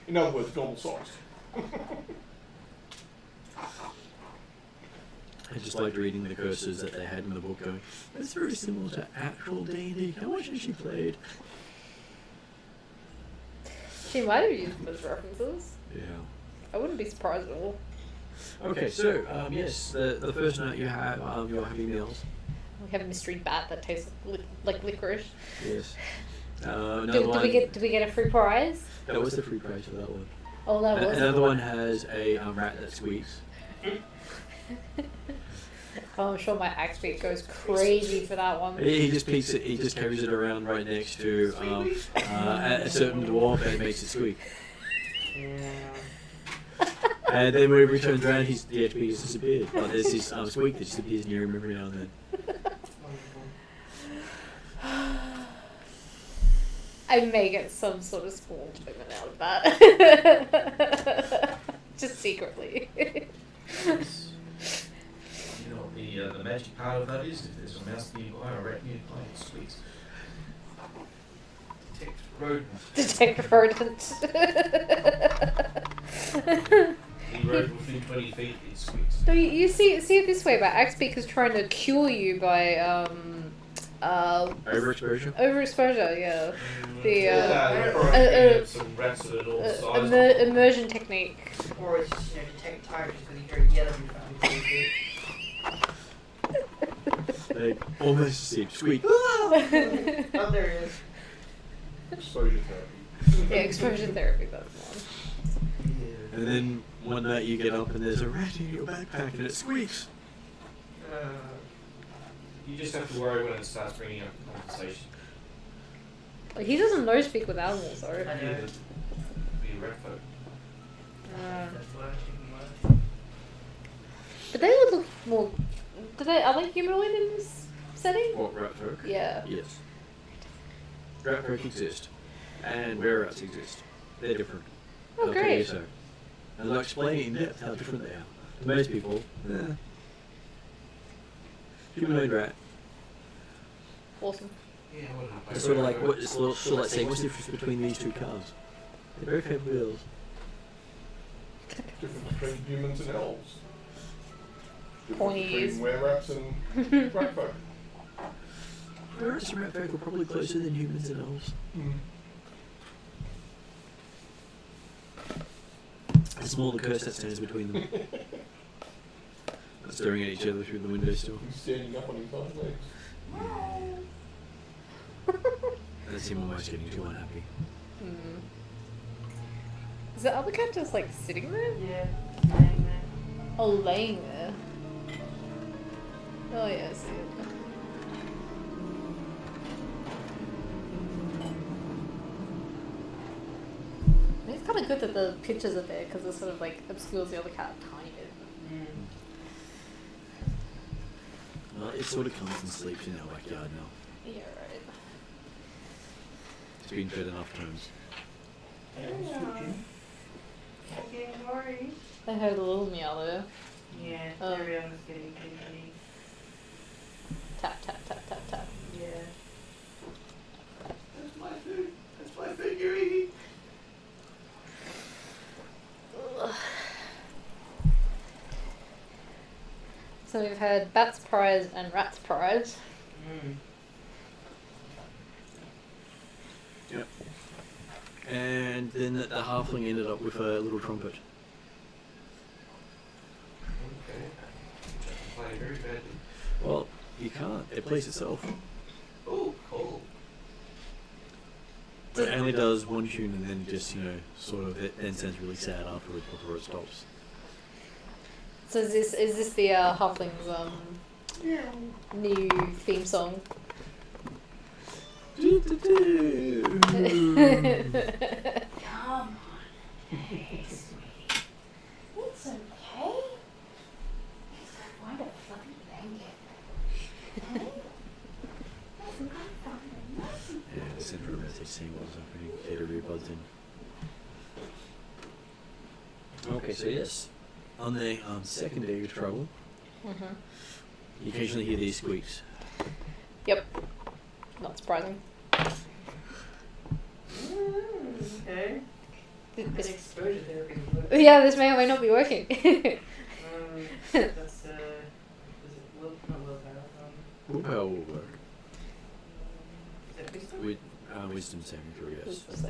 E: In other words, normal socks.
A: I just liked reading the curses that they had in the book going, it's very similar to actual D&D. How much has she played?
D: She might have used those references.
A: Yeah.
D: I wouldn't be surprised at all.
A: Okay, so, yes, the first night you have your happy meals.
D: We have a mystery bat that tastes like licorice.
A: Yes.
D: Do
A: Another one,
D: we get a free prize?
A: that was the free prize for that one.
D: Oh, that was.
A: Another one has a rat that squeaks.
D: Oh, I'm sure my axe beak goes crazy for that one.
A: He just picks it. He just carries it around right next to a certain dwarf, and it makes it squeak.
C: Yeah.
A: And then whenever he turns around, the HP has disappeared. But there's this squeak that just appears near him every now and then.
C: Wonderful.
D: I may get some sort of small enjoyment out of that. Just secretly.
F: You know what the magic part of that is? If there's a mouse nearby or a rat nearby, it squeaks. Detect rodent.
D: Detect rodent.
F: Any rodent within 20 feet, it squeaks.
D: So you see it this way, but Axebeak is trying to cure you by
A: Overexposure?
D: overexposure, yeah. The
F: some rats that are all sized.
D: immersion technique.
C: Or it's just, detect tires because you heard yellow before you
A: They almost see it squeak.
C: Oh, there he is.
E: Exposure therapy.
D: Yeah, exposure therapy, that's one.
A: And then one night you get up and there's a rat in your backpack and it squeaks.
F: You just have to worry when it starts bringing up conversation.
D: Like, he doesn't know speak with animals,
C: I
D: though.
C: know.
F: Be a rat folk.
C: That's why I
D: But they would look more. Are they humanoid in this setting?
A: What, rat folk?
D: Yeah.
A: Yes. Rat folk exist. And were rats exist. They're different.
D: Oh,
A: I'll tell you
D: great.
A: so. And I'll explain in depth how different they are. To most people, humanoid rat.
D: Awesome.
F: Yeah, what
A: It's sort of like saying, what's the difference between these two cars? They both have wheels.
E: Difference between humans and elves. Difference
D: Pointies.
E: between were-rats and rat folk.
A: Rats and rat folk are probably closer than humans and elves. It's more the curse that stands between them. Staring at each other through the window still.
E: He's standing up on his hind legs.
A: That's him almost getting too unhappy.
D: Is the other cat just like sitting there?
C: Yeah, laying there.
D: Oh, laying there. Oh yeah, I see it. It's kind of good that the pictures are there because it sort of like obscures the other cat a tiny bit.
A: It sort of comes and sleeps in our backyard now.
D: Yeah, right.
A: It's been fed enough times.
C: Okay, worried.
D: I heard a little meow there.
C: Yeah,
D: Oh.
C: everyone's getting kinky.
D: Tap, tap, tap, tap, tap.
C: Yeah.
F: That's my food. That's my food you're eating.
D: So we've had Bat's Prize and Rat's Prize.
A: Yep. And then the halfling ended up with a little trumpet.
F: Okay. Playing very badly.
A: Well, you can't. It plays itself.
F: Oh, cool.
A: But it only does one tune and then just, sort of, it then sounds really sad afterwards before it stops.
D: So is this the halfling's new theme song?
C: Come on. Hey, sweetie. It's okay. Let's go find a fluffy blanket. Okay? Have some kind of fun.
A: Yeah, the central message saying what was happening. Cater buds in. Okay, so yes. On the second day of travel, you occasionally hear these squeaks.
D: Yep. Not surprising.
C: Okay.
D: This-
C: Exposure therapy.
D: yeah, this may or may not be working.
C: That's is it not willpower?
A: Willpower will work.
C: Is it wisdom?
A: With wisdom saving throw, yes.
C: That's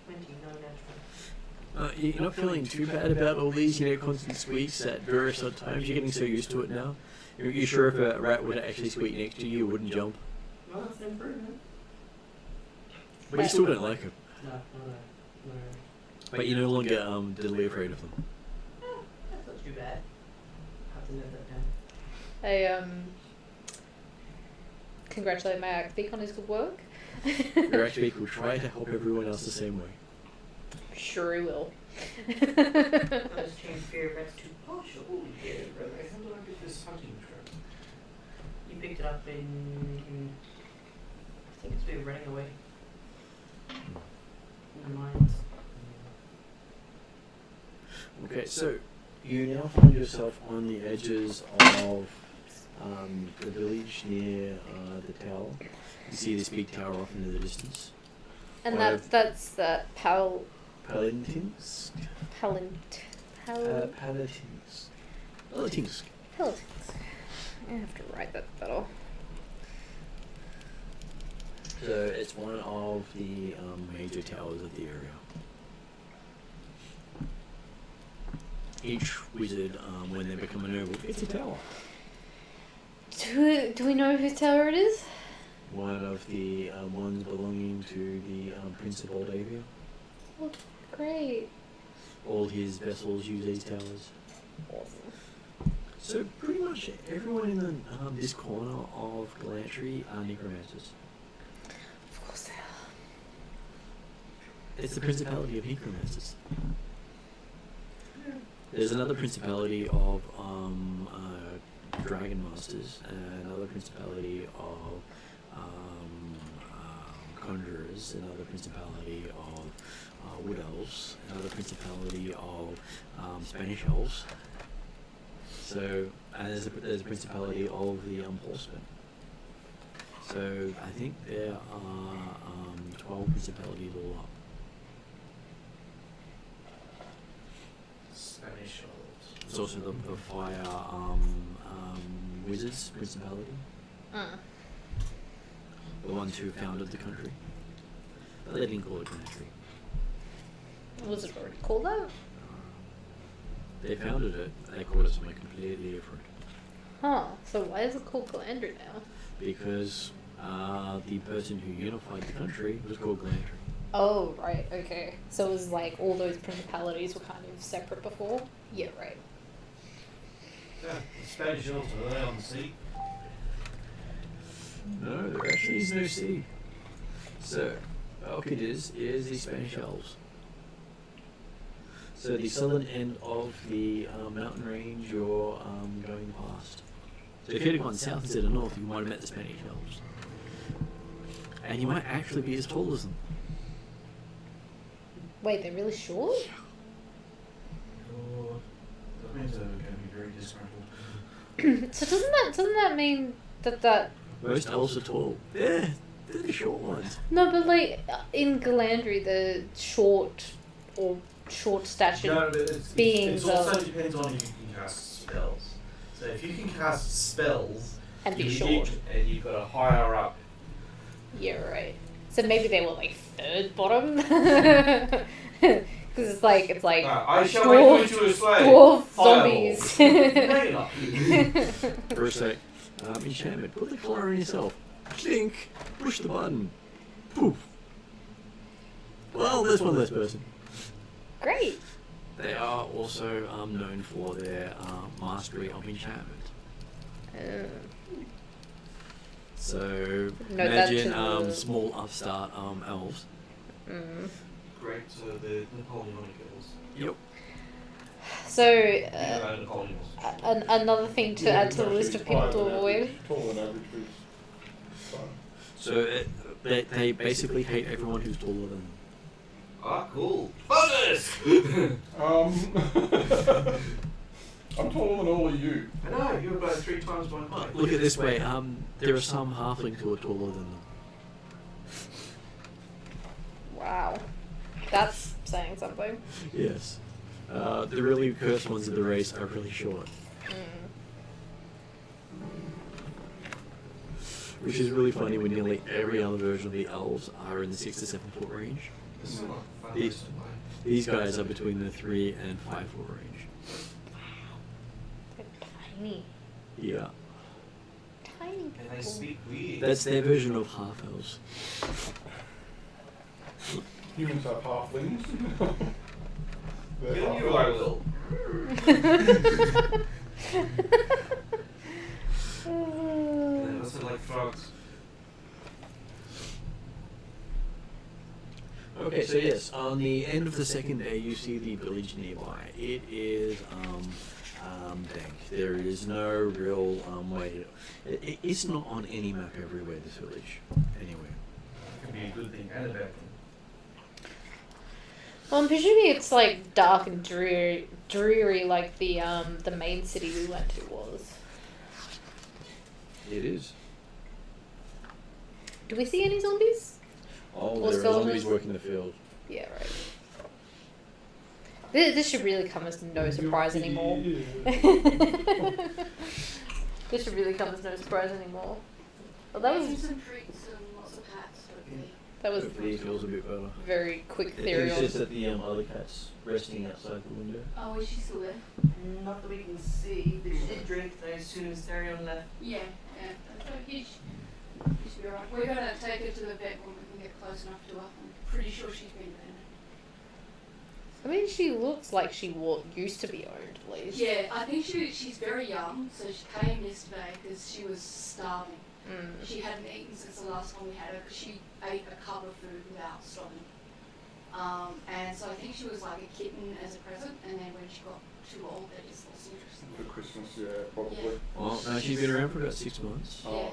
C: 20, no natural.
A: You're not feeling too bad about all these, constant squeaks at various odd times. You're getting so used to it now. You're sure if a rat would actually squeak next to you, it wouldn't jump.
C: Well, that's an improvement.
A: But you still don't like it.
C: No.
A: But you're no longer deadly afraid of them.
C: That's too bad. Have to note that down.
D: I congratulate my Archbeak on his good work.
A: Your Archbeak will try to help everyone else the same way.
D: Sure he will.
C: Let's change fear rest to partial.
F: Oh, yeah, right. How did I get this hunting trap?
C: You picked it up in I think it's we were running away. In the mines.
A: Okay, so you now find yourself on the edges of the village near the tower. You see this big tower off into the distance.
D: And
A: Or-
D: that's the
A: Palantinsk?
D: Palantinsk.
A: Palantinsk.
D: I have to write that better.
A: So it's one of the major towers of the area. Each wizard, when they become a noble, gets a tower.
D: Do we know whose tower it is?
A: One of the ones belonging to the Prince of Moldavia.
D: Oh, great.
A: All his vessels use these towers.
D: Awesome.
A: So pretty much everyone in the, this corner of Galantry are necromancers.
D: Of course they are.
A: It's the principality of necromancers. There's another principality of dragon masters, and another principality of conjurers, another principality of wood elves, another principality of Spanish elves. So, and there's a principality of the horsemen. So I think there are 12 principalities all up.
F: Spanish elves.
A: There's also the fire wizards principality, the ones who founded the country. But they didn't call it country.
D: Was it already called that?
A: They founded it. They called it something completely different
D: Huh. So why is it called Galandra now?
A: because the person who unified the country was called Galantry.
D: Oh, right, okay. So it was like all those principalities were kind of separate before? Yeah, right.
F: Yeah, the Spanish elves, are they on the sea?
A: No, there actually is no sea. So, Alcadis is the Spanish elves. So the southern end of the mountain range you're going past. So if you'd have gone south instead of north, you might have met the Spanish elves. And you might actually be as tall as them.
D: Wait, they're really short?
F: God, that means they're going to be very disgruntled.
D: So doesn't that mean that
A: Most elves are tall. They're the short ones.
D: no, but like in Galandry the short statured
F: No, but it's
D: beings
F: also
D: of-
F: depends on if you can cast spells. So if you can cast spells
D: and be
F: you-
D: short.
F: and you've got a higher up.
D: Yeah, right. So maybe they were like third bottom. Because it's like
F: I shall make you into a slave.
D: dwarf
F: Fireball.
D: zombies.
F: No, you're not.
A: For a sec. Enchantment. Put the collar on yourself. Clink. Push the button. Poof. Well, there's one less person.
D: Great.
A: They are also known for their mastery of enchantment. So
D: Note that
A: imagine
D: to the-
A: small upstart elves.
F: Great, so the Napoleonic elves.
A: Yep.
D: So
F: You know Napoleon was.
D: another thing to add to the list of people to avoid.
E: Taller than average is fine.
A: So they basically hate everyone who's taller than them.
F: Ah, cool. Bonus!
E: I'm taller than all of you.
F: I know, you're about 3 times my height.
A: Look at it this way. There are some halflings who are taller than them.
D: Wow, that's saying something.
A: Yes. The really cursed ones of the race are really short. Which is really funny when nearly every other version of the elves are in the 6 to 7 foot range.
F: This is not fun.
A: These- These guys are between the 3 and 5 foot range.
D: They're tiny,
A: Yeah.
D: tiny
F: And they
D: people.
F: speak weird.
A: That's their version of half elves.
E: Humans have halflings. They're
F: Kill you,
E: half
F: I
E: elves.
F: will. And I also like frogs.
A: Okay, so yes, on the end of the second day, you see the village nearby. It is dank. There is no real way. It's not on any map everywhere. This village, anywhere.
F: It could be a good thing and a bad thing.
D: Well, I'm presuming it's like dark and dreary like the main city we went to was.
A: It is.
D: Do we see any zombies?
A: Oh,
D: Or
A: there are
D: skeletons?
A: zombies working the field.
D: Yeah, right. This should really come as no surprise anymore. This should really come as no surprise anymore. Well, that was
G: some treats and lots of hats, hopefully.
D: that was
A: Hopefully it feels a bit better.
D: very quick
A: It
D: theory.
A: was
D: on-
A: just that the other cat's resting outside the window.
G: Oh, is she still there?
C: Not that we can see, but she did drink though as soon as Therion left.
G: Yeah, yeah. So he should be alright. We're gonna take her to the vet when we can get close enough to her. I'm pretty sure she's been vetted.
D: I mean, she looks like she used to be owned, at least.
G: Yeah, I think she's very young, so she came yesterday because she was starving.
D: Mm.
G: She hadn't eaten since the last time we had her because she ate a cup of food without stopping. And so I think she was like a kitten as a present, and then when she got too old, they just lost interest.
E: For Christmas, yeah, probably.
A: Well, no, she's been around for about 6 months.
G: Yeah.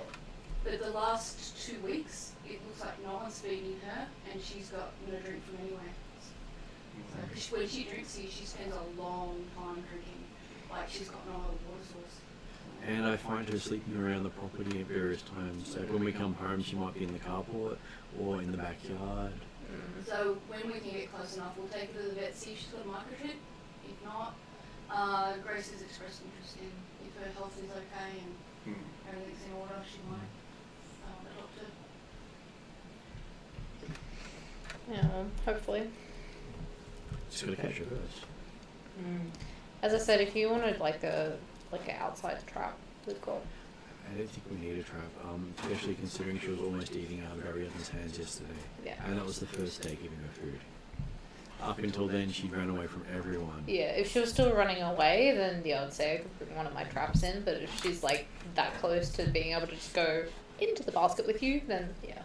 G: But the last 2 weeks, it looks like no one's feeding her, and she's got no drink from anywhere. So, 'cause when she drinks here, she spends a long time drinking. Like she's got no other water source.
A: And I find her sleeping around the property at various times. So when we come home, she might be in the carport or in the backyard.
G: So when we can get close enough, we'll take her to the vet, see if she's got a microchip. If not, Grace has expressed interest in if her health is okay and everything's in order, she might adopt her.
D: Yeah, well, hopefully.
A: Just gotta catch her first.
D: As I said, if you wanted like an outside trap, we've got.
A: I don't think we need a trap, especially considering she was almost eating out of Ariadne's hands yesterday.
D: Yeah.
A: And that was the first day giving her food. Up until then, she'd ran away from everyone.
D: Yeah, if she was still running away, then yeah, I'd say I could put one of my traps in. But if she's like that close to being able to just go into the basket with you, then yeah,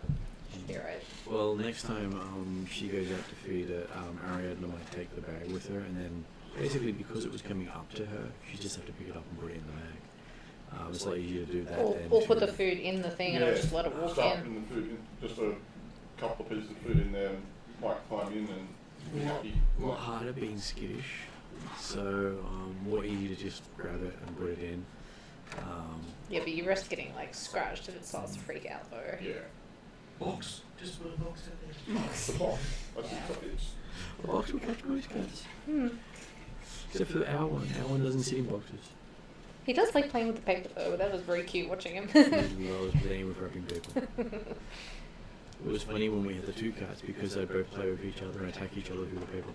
D: should be alright.
A: Well, next time she goes out to feed it, Ariadne might take the bag with her, and then basically because it was coming up to her, she just have to pick it up and put it in the bag. It's a lot easier to do that than
D: Or
A: to
D: put the food in the thing and I'll just let it walk
E: start
D: in.
E: putting the food in, just a couple of pieces of food in there, and might climb in and be happy.
A: A lot harder being skittish, so more easy to just grab it and put it in.
D: Yeah, but you risk getting like scratched if it starts to freak out though.
E: Yeah.
F: Box. Just put a box out there.
E: The box. That's it's
A: A box will catch most cats,
D: Hmm.
A: except for our one. Our one doesn't sit in boxes.
D: He does like playing with the paper though. That was very cute watching him.
A: He loves playing with wrapping paper. It was funny when we had the two cats because they'd both play with each other and attack each other with the paper.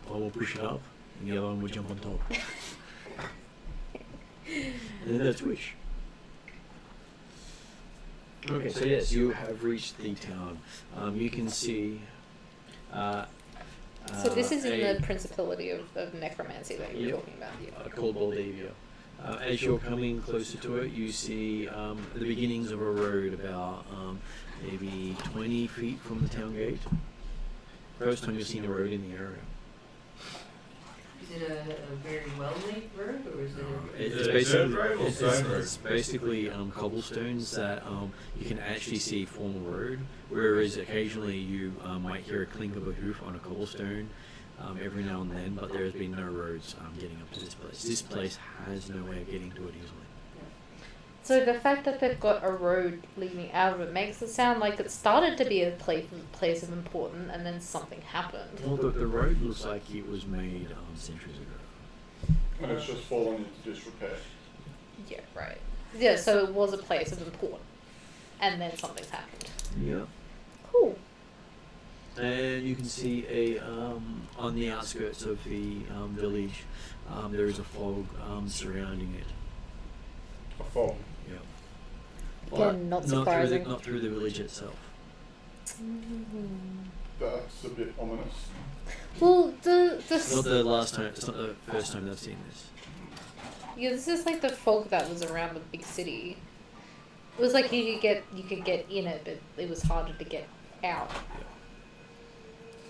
A: One will push it up and the other one would jump on top. And then they'd switch. Okay, so yes, you have reached the town. You can see.
D: So this is in
A: a-
D: the Principality of Necromancy that you were
A: Yep.
D: talking about. Yeah.
A: Called Baldavia. As you're coming closer to it, you see the beginnings of a road about maybe 20 feet from the town gate. First time you've seen a road in the area.
C: Is it a very well-made road, or is it
A: It's
F: it a
A: basically,
F: dirt road or stone road?
A: it's basically cobblestones that you can actually see form a road, whereas occasionally you might hear a clink of a hoof on a cobblestone every now and then, but there has been no roads getting up to this place. This place has no way of getting to it easily.
D: So the fact that they've got a road leading out of it makes it sound like it started to be a place of importance, and then something happened.
A: Well, the road looks like it was made centuries ago.
E: and it's just fallen into disrepair.
D: Yeah, right. Yeah, so it was a place of importance, and then something's happened.
A: Yeah.
D: Cool.
A: And you can see on the outskirts of the village, there is a fog surrounding it.
E: A fog.
A: Yeah.
D: Again, not surprising.
A: Not through the village itself.
E: That's a bit ominous.
D: Well,
A: It's not the last time. It's not the first time they've seen this.
D: yeah, this is like the fog that was around the big city. It was like you could get in it, but it was harder to get out.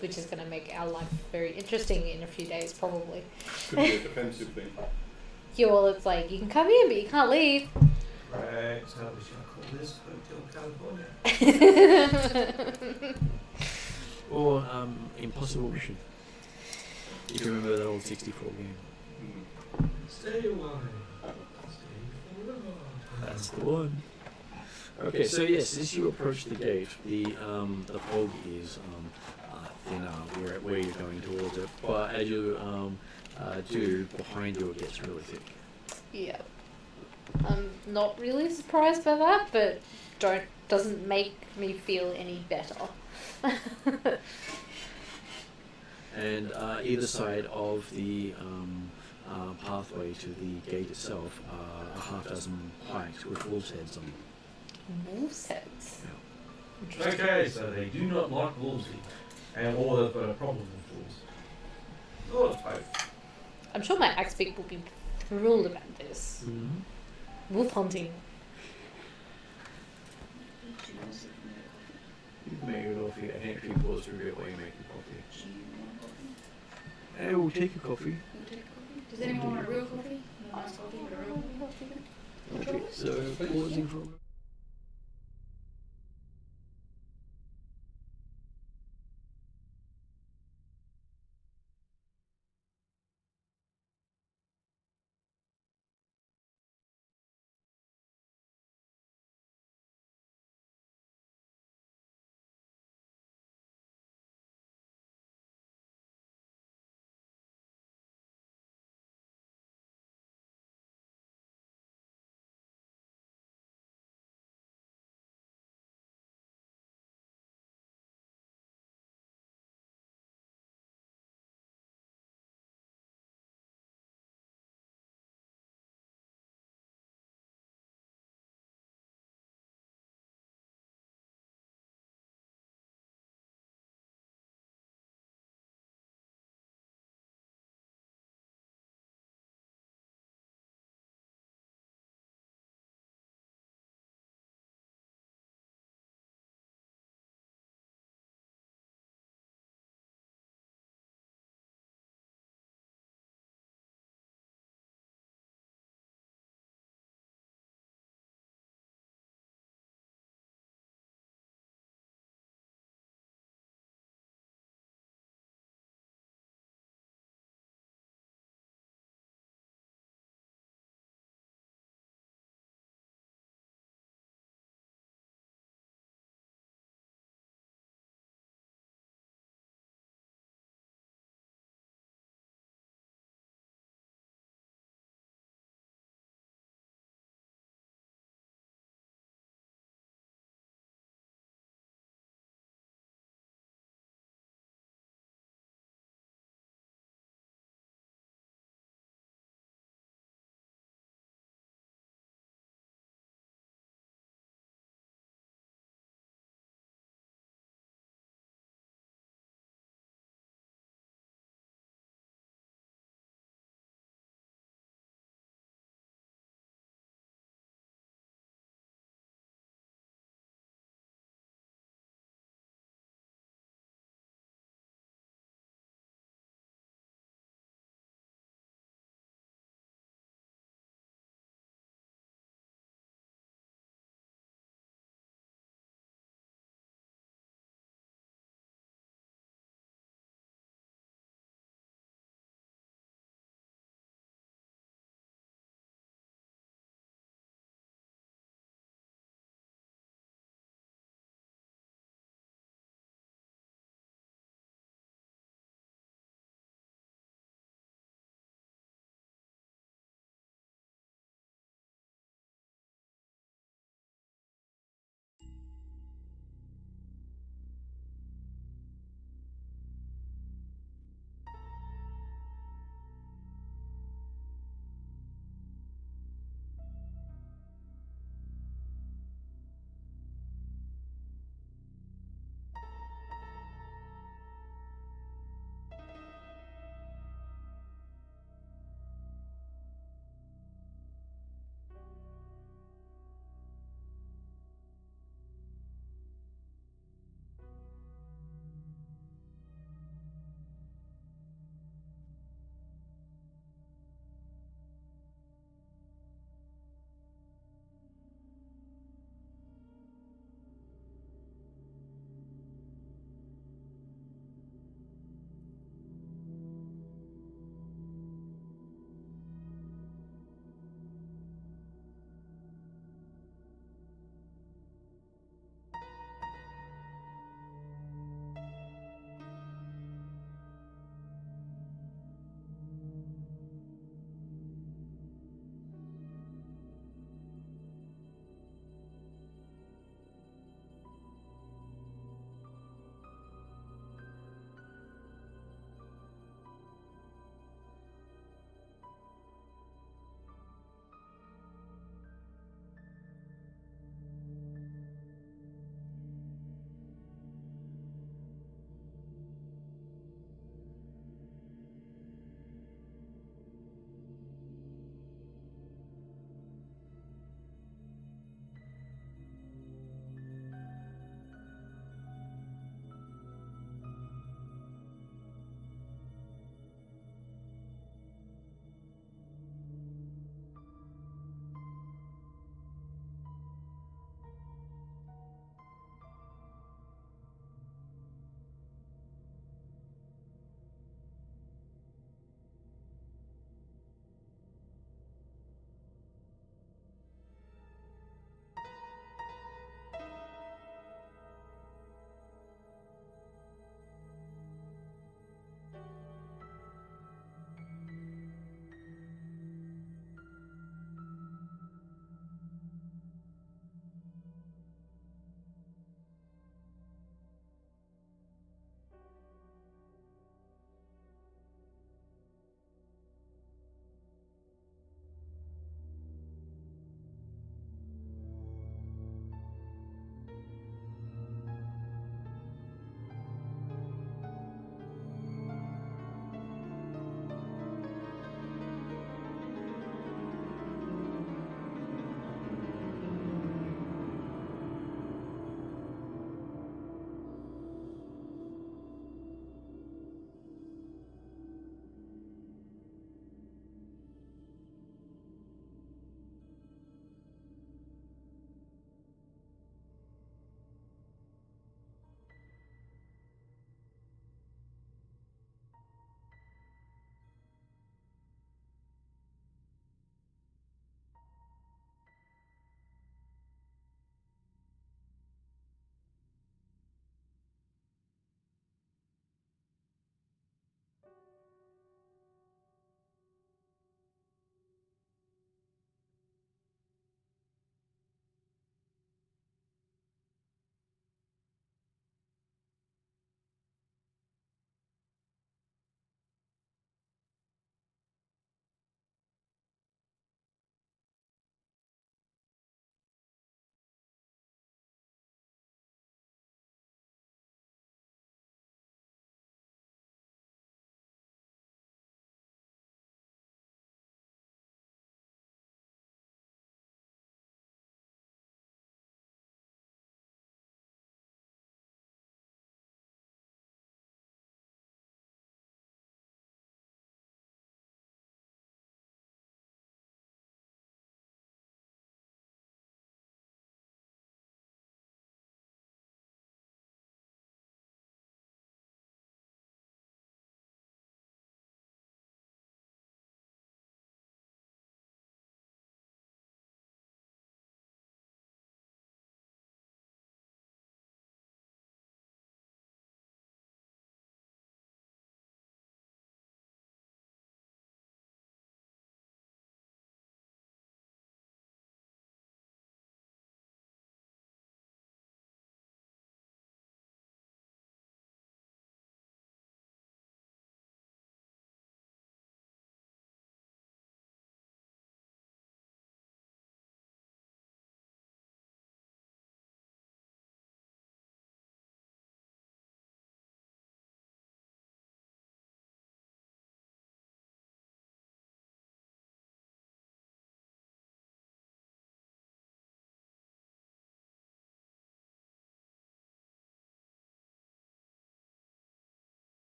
D: Which is going to make our life very interesting in a few days, probably.
E: Could be a defensive thing.
D: Yeah, well, it's like you can come in, but you can't leave.
F: Right, so we shall call this Hotel California.
A: Or Impossible Mission. If you remember that old 64 game.
F: Stay away. Stay forever.
A: That's the one. Okay, so yes, as you approach the gate, the fog is thinner where you're going towards it, but as you do, behind you it gets really thick.
D: Yeah. I'm not really surprised by that, but doesn't make me feel any better.
A: And either side of the pathway to the gate itself are a half dozen pikes with wolves' heads on them.
D: Wolves' heads.
F: Okay, so they do not like wolves, and or they've got a problem with wolves. Oh, it's both.
D: I'm sure my axe beak will be thrilled about this.
A: Mm-hmm.
D: Wolf hunting.
A: You can make a coffee. I can actually pause through it while you're making coffee. Hey, we'll take a coffee.
G: Does anyone want a real coffee? Nice coffee, but a real coffee?
A: Okay, so pausing for a moment.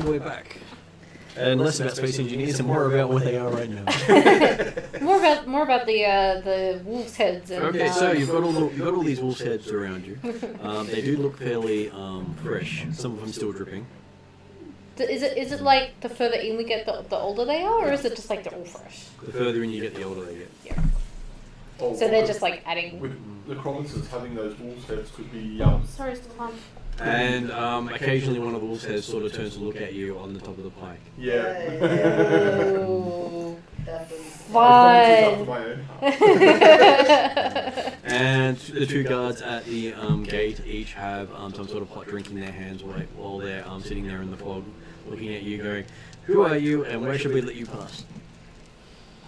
A: and we're back. And less about space engineers and more about what they are right now.
D: more about the wolves' heads. And,
A: Okay, so you've got all these wolves' heads around you. They do look fairly fresh. Some of them still dripping.
D: Is it like the further in we get, the older they are, or is it just like they're all fresh?
A: The further in you get, the older they get.
D: Yeah.
E: Oh,
D: So they're just like adding.
E: with necromancers having those wolves' heads could be
D: Sorry, Stefan.
A: And occasionally one of the wolves' heads sort of turns to look at you on the top of the pike.
E: yeah.
D: Oh,
E: Necromancers
D: fun.
E: after my own.
A: And the two guards at the gate each have some sort of hot drink in their hands while they're sitting there in the fog, looking at you, going, "Who are you, and where should we let you pass?"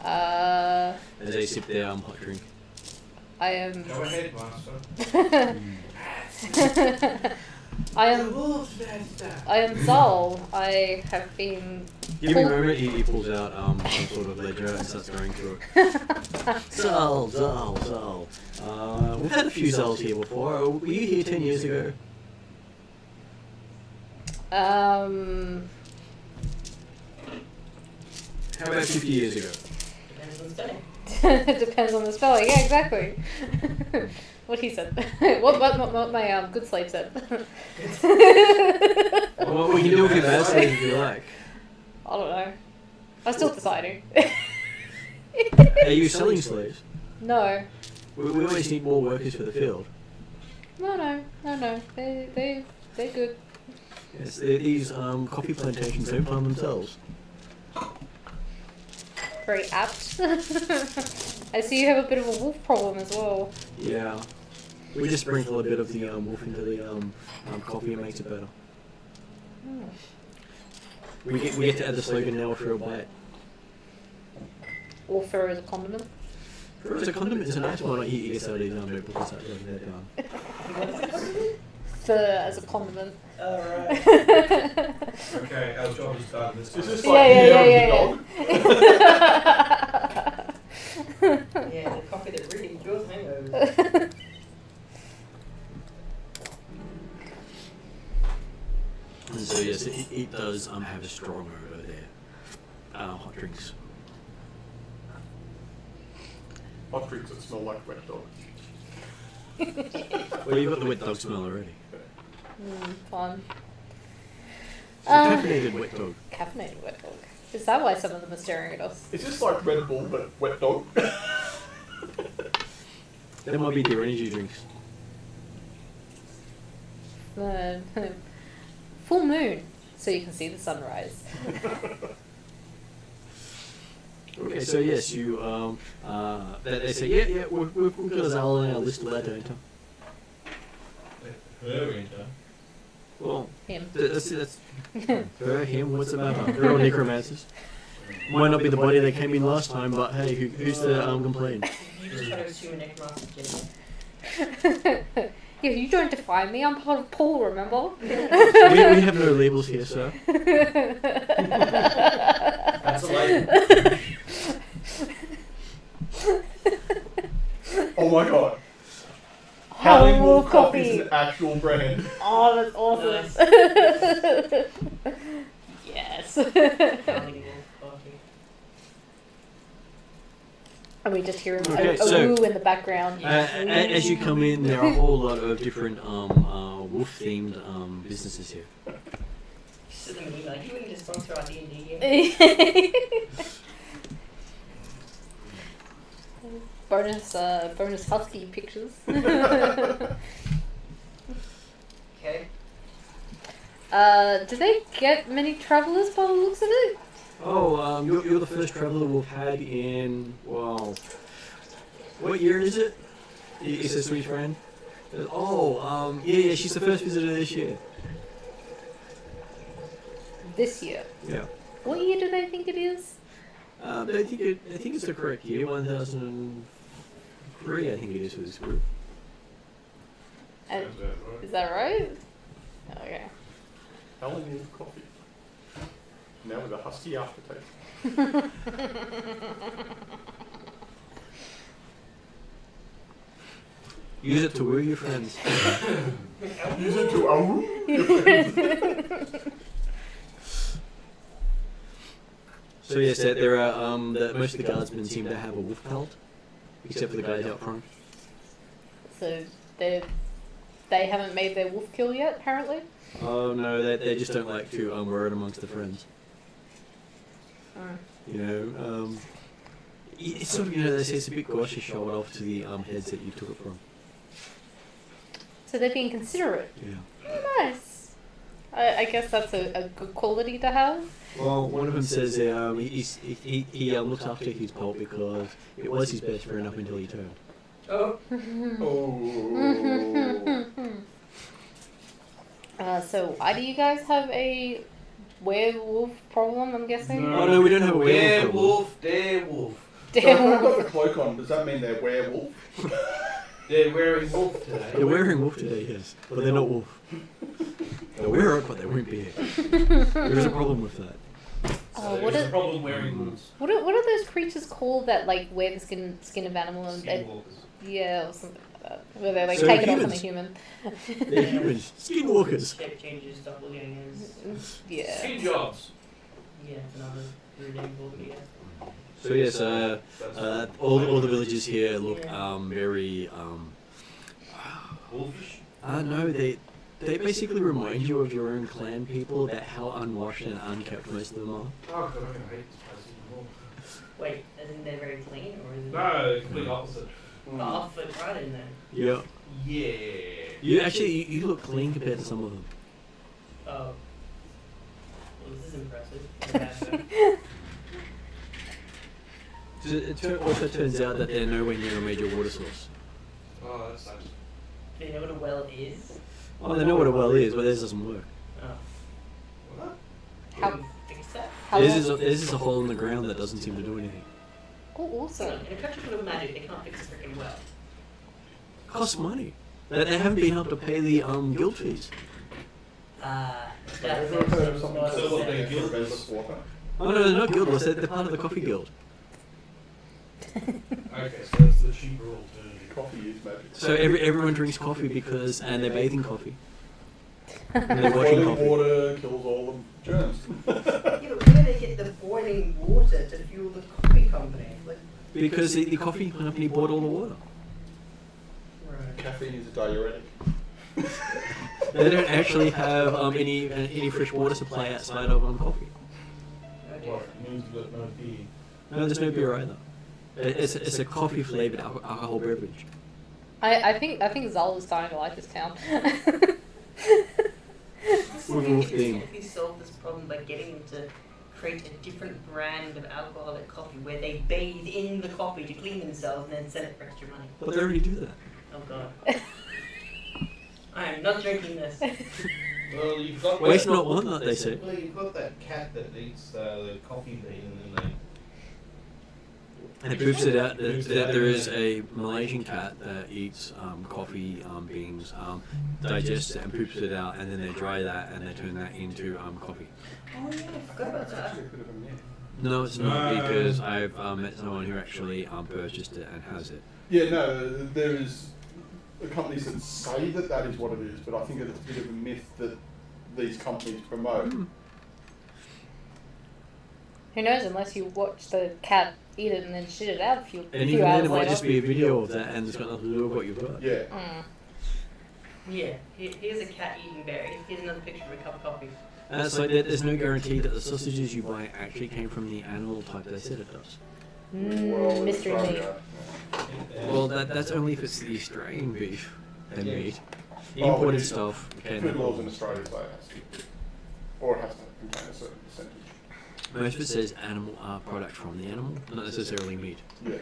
A: As they sip their hot drink.
D: I am.
F: Go ahead, master.
D: I am Zal. I have been.
A: Give me a moment, he pulls out some sort of ledger and starts going through it. Zal. We've had a few Zals here before. Were you here 10 years ago? How about 50 years ago?
C: Depends on the spelling.
D: Depends on the spelling. Yeah, exactly. What he said. what my good slave said.
A: Well, we can do with your bad slave if you like.
D: I don't know. I'm still deciding.
A: Are you selling slaves?
D: No.
A: We always need more workers for the field.
D: No. They're good.
A: Yes, these coffee plantations don't farm themselves.
D: Very apt. I see you have a bit of a wolf problem as well.
A: Yeah. We just sprinkle a bit of the wolf into the coffee and makes it better.
D: Hmm.
A: We get to add the slogan now for a bite.
D: Or fur as a condiment.
A: For as a condiment is a nice one. You get some of these notebooks and start writing that down.
D: Fur as a condiment.
C: Alright.
F: Okay, our job is done. This
E: Is
F: time.
E: this like
D: Yeah.
C: Yeah, the coffee that really cures hangovers.
A: And so yes, it does have a strong over there. Hot drinks.
E: Hot drinks that smell like wet dog.
A: Well, you've got the wet dog smell already.
D: Fun.
A: It's a caffeinated wet dog.
D: Caffeinated wet dog. Is that why some of them are staring at us?
E: Is this like Red Bull but wet dog?
A: That might be their energy drinks.
D: Full moon, so you can see the sunrise.
A: Okay, so yes, you they say yeah, we've got a Zal on our list of that enter.
F: Her enter.
A: Well,
D: Him.
A: that's her, him. What's the matter? They're all necromancers. Might not be the body that came in last time, but hey, who's to complain?
C: You just try to assume a necromancer gender.
D: Yeah, you don't define me. I'm part of Paul, remember?
A: We have no labels here, sir.
F: That's a label.
E: Oh my god. Howling
D: Wolf
E: Wolf Coffee is an actual brand.
D: Oh, that's awesome. Yes.
C: Howling wolf coffee.
D: And we just hear
A: Okay,
D: a
A: so-
D: woo in the background.
A: As you come in, there are a whole lot of different wolf-themed businesses here.
C: Send them an email. You wouldn't just sponsor our D&D game.
D: bonus husky pictures.
C: Okay.
D: Do they get many travelers by the looks of it?
A: Oh, you're the first traveller we've had in, well, what year is it? Is this sweet friend? Oh, yeah, she's the first visitor this year.
D: This year.
A: Yeah.
D: What year do they think it is?
A: I think it's the correct year, 1003, I think it is for this group.
D: And
F: Sounds about right.
D: is that right? Okay.
E: Howling Wolf Coffee. Now with a husky aftertaste.
A: Use it to woo your friends.
E: Use it to your friends.
A: So yes, there are most of the guardsmen seem to have a wolf cult, except for the guys out front.
D: So they haven't made their wolf kill yet, apparently.
A: Oh no, they just don't like to wear it amongst the friends. You know, it's sort of, you know, they say it's a bit gauche to show it off to the heads that you took it from.
D: So they're being considerate.
A: Yeah.
D: Nice. I guess that's a good quality to have.
A: Well, one of them says he looks after his pulp because it was his best friend up until he turned.
C: Oh.
D: So why do you guys have a werewolf problem, I'm guessing?
A: Oh no, we don't have a werewolf problem.
F: Werewolf.
E: So if I've got the cloak on, does that mean they're werewolf?
F: They're wearing wolf today.
A: They're wearing wolf today, yes, but they're not wolf. They'll wear it, but they won't be here. There is a problem with that.
F: So
D: What
F: there's
D: are-
F: a problem wearing wolves.
D: What are those creatures called that like wear the skin of animal and
F: Skinwalkers.
D: yeah, or something like that, where they like
A: So
D: take it off on
A: humans.
D: a human.
A: They're humans, skinwalkers.
C: Shape changes, doppelgangers.
D: Yeah.
F: Skin jobs.
C: Yeah, it's another rude name for them, yeah.
A: So yes, all the villagers here look very
F: Wolfish.
A: no, they basically remind you of your own clan people, about how unwashed and unkept most of them are.
F: Oh god, I'm gonna hate this place even more.
C: Wait, isn't they very clean, or is it
F: No, complete opposite.
C: I'll fit right in there?
A: Yeah.
F: Yeah.
A: You look clean compared to some of them.
C: Oh. Well, this is impressive.
A: It also turns out that they're nowhere near a major water source.
F: Oh, that sucks.
C: Do you know what a well is?
A: Oh, they know what a well is, but theirs doesn't work.
C: Oh.
F: What?
D: How-
C: Can we fix that?
D: How
A: Theirs
D: long-
A: is a hole in the ground that doesn't seem to do anything.
D: Oh, awesome.
C: In a country full of magic, they can't fix a freaking well.
A: Costs money. They haven't been able to pay the guild fees.
C: Ah,
E: Have you ever heard of something
F: So what
E: called
F: they give
E: Relentless Water?
A: Oh no, they're not guildless. They're part of the coffee guild.
F: Okay, so that's the cheaper alternative.
E: Coffee is magic.
A: So everyone drinks coffee and they're bathing coffee. And they're washing
E: Boiling
A: coffee.
E: water kills all the germs.
C: Yeah, but where do they get the boiling water to fuel the coffee company? Like,
A: Because the coffee company bought all the water.
C: right.
E: Caffeine is a diuretic.
A: They don't actually have any fresh water supply outside of coffee.
C: Okay.
F: What? It means you've got no beer.
A: No, there's no beer either. It's a coffee flavored alcohol beverage.
D: I think Zal is starting to like this town.
A: With wolf thing.
C: If you solve this problem by getting them to create a different brand of alcoholic coffee where they bathe in the coffee to clean themselves and then sell it for extra money.
A: But they already do that.
C: Oh god. I am not drinking this.
F: Well, you've got
A: Waste not, want not, they say.
F: Well, you've got that cat that eats the coffee bean and then
A: And it poops it out. There is a Malaysian cat that eats coffee beans, digests it and poops it out, and then they dry that and they turn that into coffee.
C: Oh yeah, I forgot about that.
E: Actually a bit of a myth.
A: No, it's not, because I've met someone who actually purchased it and has it.
E: Yeah, no, there is companies that say that that is what it is, but I think it's a bit of a myth that these companies promote.
D: Who knows, unless you watch the cat eat it and then shit it out a few
A: And
D: few
A: even then,
D: hours
A: it might
D: later.
A: just be a video of that, and it's got nothing to do with what you've got.
E: Yeah.
C: Yeah, here's a cat eating berries. Here's another picture of a cup of coffee.
A: And it's like there's no guarantee that the sausages you buy actually came from the animal type they said it does.
D: Mystery meat.
E: Australia,
A: Well, that's only if it's the Australian beef and meat. The
E: Oh,
A: imported
E: yeah.
A: stuff can.
E: Food laws in Australia say it has to, or it has to contain a certain percentage.
A: Most of it says animal product from the animal, not necessarily meat.
E: Yeah.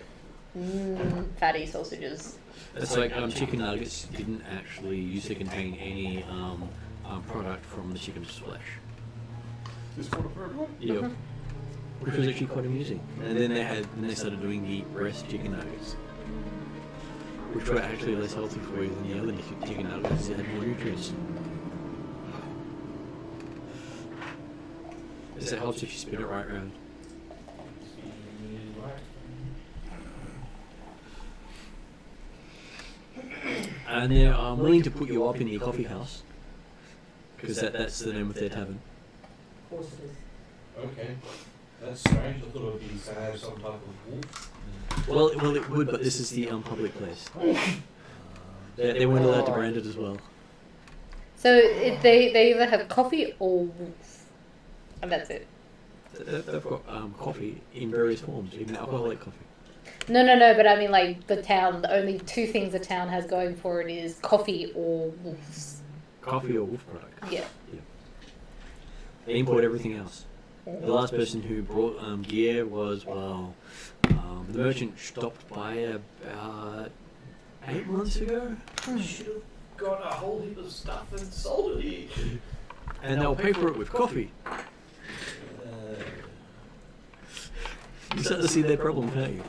D: Fatty sausages.
A: It's like chicken nuggets didn't actually used to contain any product from the chicken's flesh.
E: This water for everyone?
A: Yep. Which was actually quite amusing. And then they started doing the breast chicken nuggets, which were actually less healthy for you than the other chicken nuggets because they had more nutrients. It helps if you spin it right round. And they're willing to put you up in the coffee house, because that's the name of their tavern.
C: Of course it is.
F: Okay. That's strange. I thought it would be to have some type of wolf.
A: Well, it would, but this is the public place. They weren't allowed to brand it as well.
D: So they either have coffee or wolf, and that's it.
A: They've got coffee in various forms, even alcoholic coffee.
D: No, but I mean like the town. The only two things the town has going for it is coffee or wolves.
A: Coffee or wolf product.
D: Yeah.
A: They import everything else. The last person who brought gear was, well, the merchant stopped by about 8 months ago.
F: Should have got a whole heap of stuff and sold it here.
A: And they'll pay for it with coffee. You start to see their problem, can't you?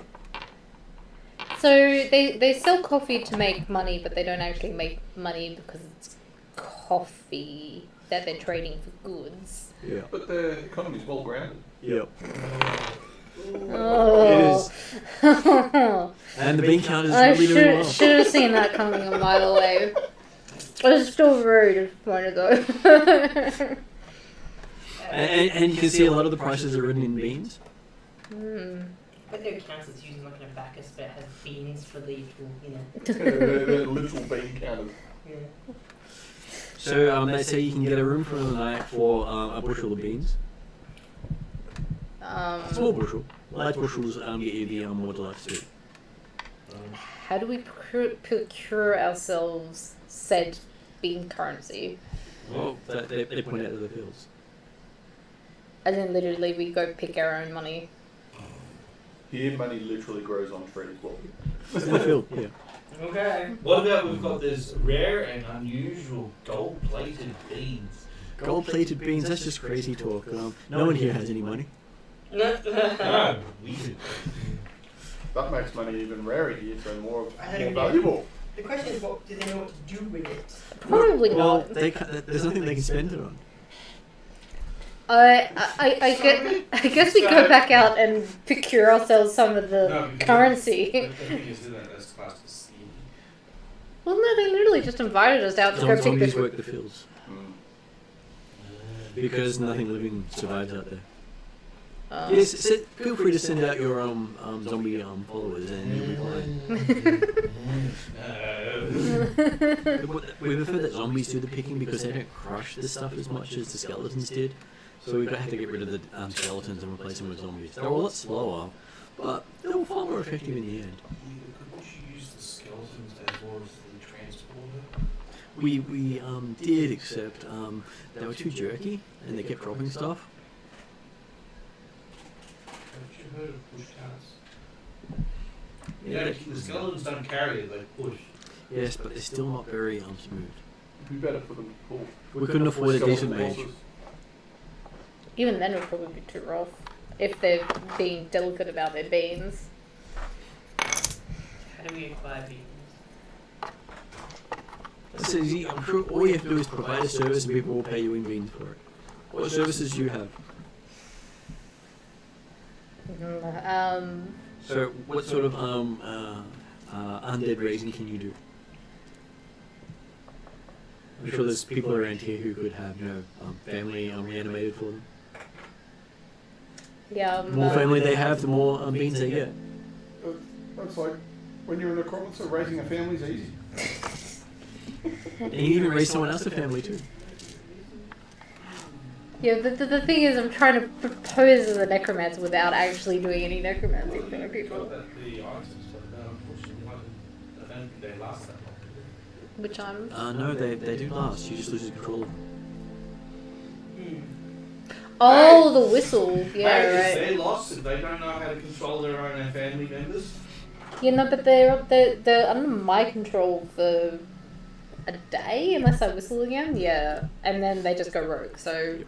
D: So they sell coffee to make money, but they don't actually make money because it's coffee that they're trading for goods.
A: Yeah.
E: But the economy's well grounded.
A: Yep.
D: Oh.
A: It is. And the bean count is
D: I
A: really doing well.
D: should have seen that coming a mile away. I was still very disappointed though.
A: And you can see a lot of the prices are written in beans.
C: But there are accounts that's using like an abacus that has beans for the actual,
E: They're literal bean counters.
C: Yeah.
A: So they say you can get a room for the night for a bushel of beans. Small bushel. Large bushels get you the more deluxe food.
D: How do we procure ourselves said bean currency?
A: Well, they point out to the fields.
D: As in literally we go pick our own money.
E: Here, money literally grows on trees. Well,
A: In the field, yeah.
F: Okay. What about we've got this rare and unusual gold-plated beans?
A: Gold-plated beans, that's just crazy talk. No one here has any money.
F: No, we do.
E: that makes money even rarer here, so more
C: I don't know.
E: valuable.
C: The question is, what do they know what to do with it?
D: Probably
A: Well,
D: not.
A: there's nothing they can spend it on.
D: I guess we go back out and procure ourselves some of the currency.
F: The thing is, that's classed as stealing.
D: Well, no, they literally just invited us out to go pick
A: Zombies
D: this.
A: work the fields. Because nothing living survives out there. Yes, feel free to send out your zombie followers and you'll be fine. We prefer that zombies do the picking because they don't crush the stuff as much as the skeletons did. So we had to get rid of the skeletons and replace them with zombies. They're a lot slower, but they were far more effective in the end.
F: Could you use the skeletons as well as the transporter?
A: We did, except they were too jerky and they kept dropping stuff.
F: Haven't you heard of push carts?
A: Yeah,
F: The skeletons don't carry it, they push.
A: yes, but they're still not very smooth.
E: It'd be better for them to pull.
A: We couldn't afford a decent
E: Skeleton
A: mage.
E: horses.
D: Even then, it would probably be too rough if they're being delicate about their beans.
C: How do we acquire beans?
A: That's easy. I'm sure all you have to do is provide a service and people will pay you in beans for it. What services do you have? So what sort of undead raising can you do? I'm sure there's people around here who could have, family reanimated for them.
D: Yeah.
A: The more family they have, the more beans they get.
E: That's like when you're in a necromancer, raising a family's easy.
A: And you can even raise someone else's family too.
D: Yeah, the thing is, I'm trying to propose as a necromancer without actually doing any necromancy for
F: You've
D: people.
F: got the items, but unfortunately, I don't think they last that long.
D: Which I'm.
A: No, they do last. You just lose control of them.
D: Oh, the whistle. Yeah,
F: Hey,
D: right.
F: They're lost if they don't know how to control their own family members.
D: Yeah, no, but they're under my control for a day unless I whistle again. Yeah, and then they just go rogue. So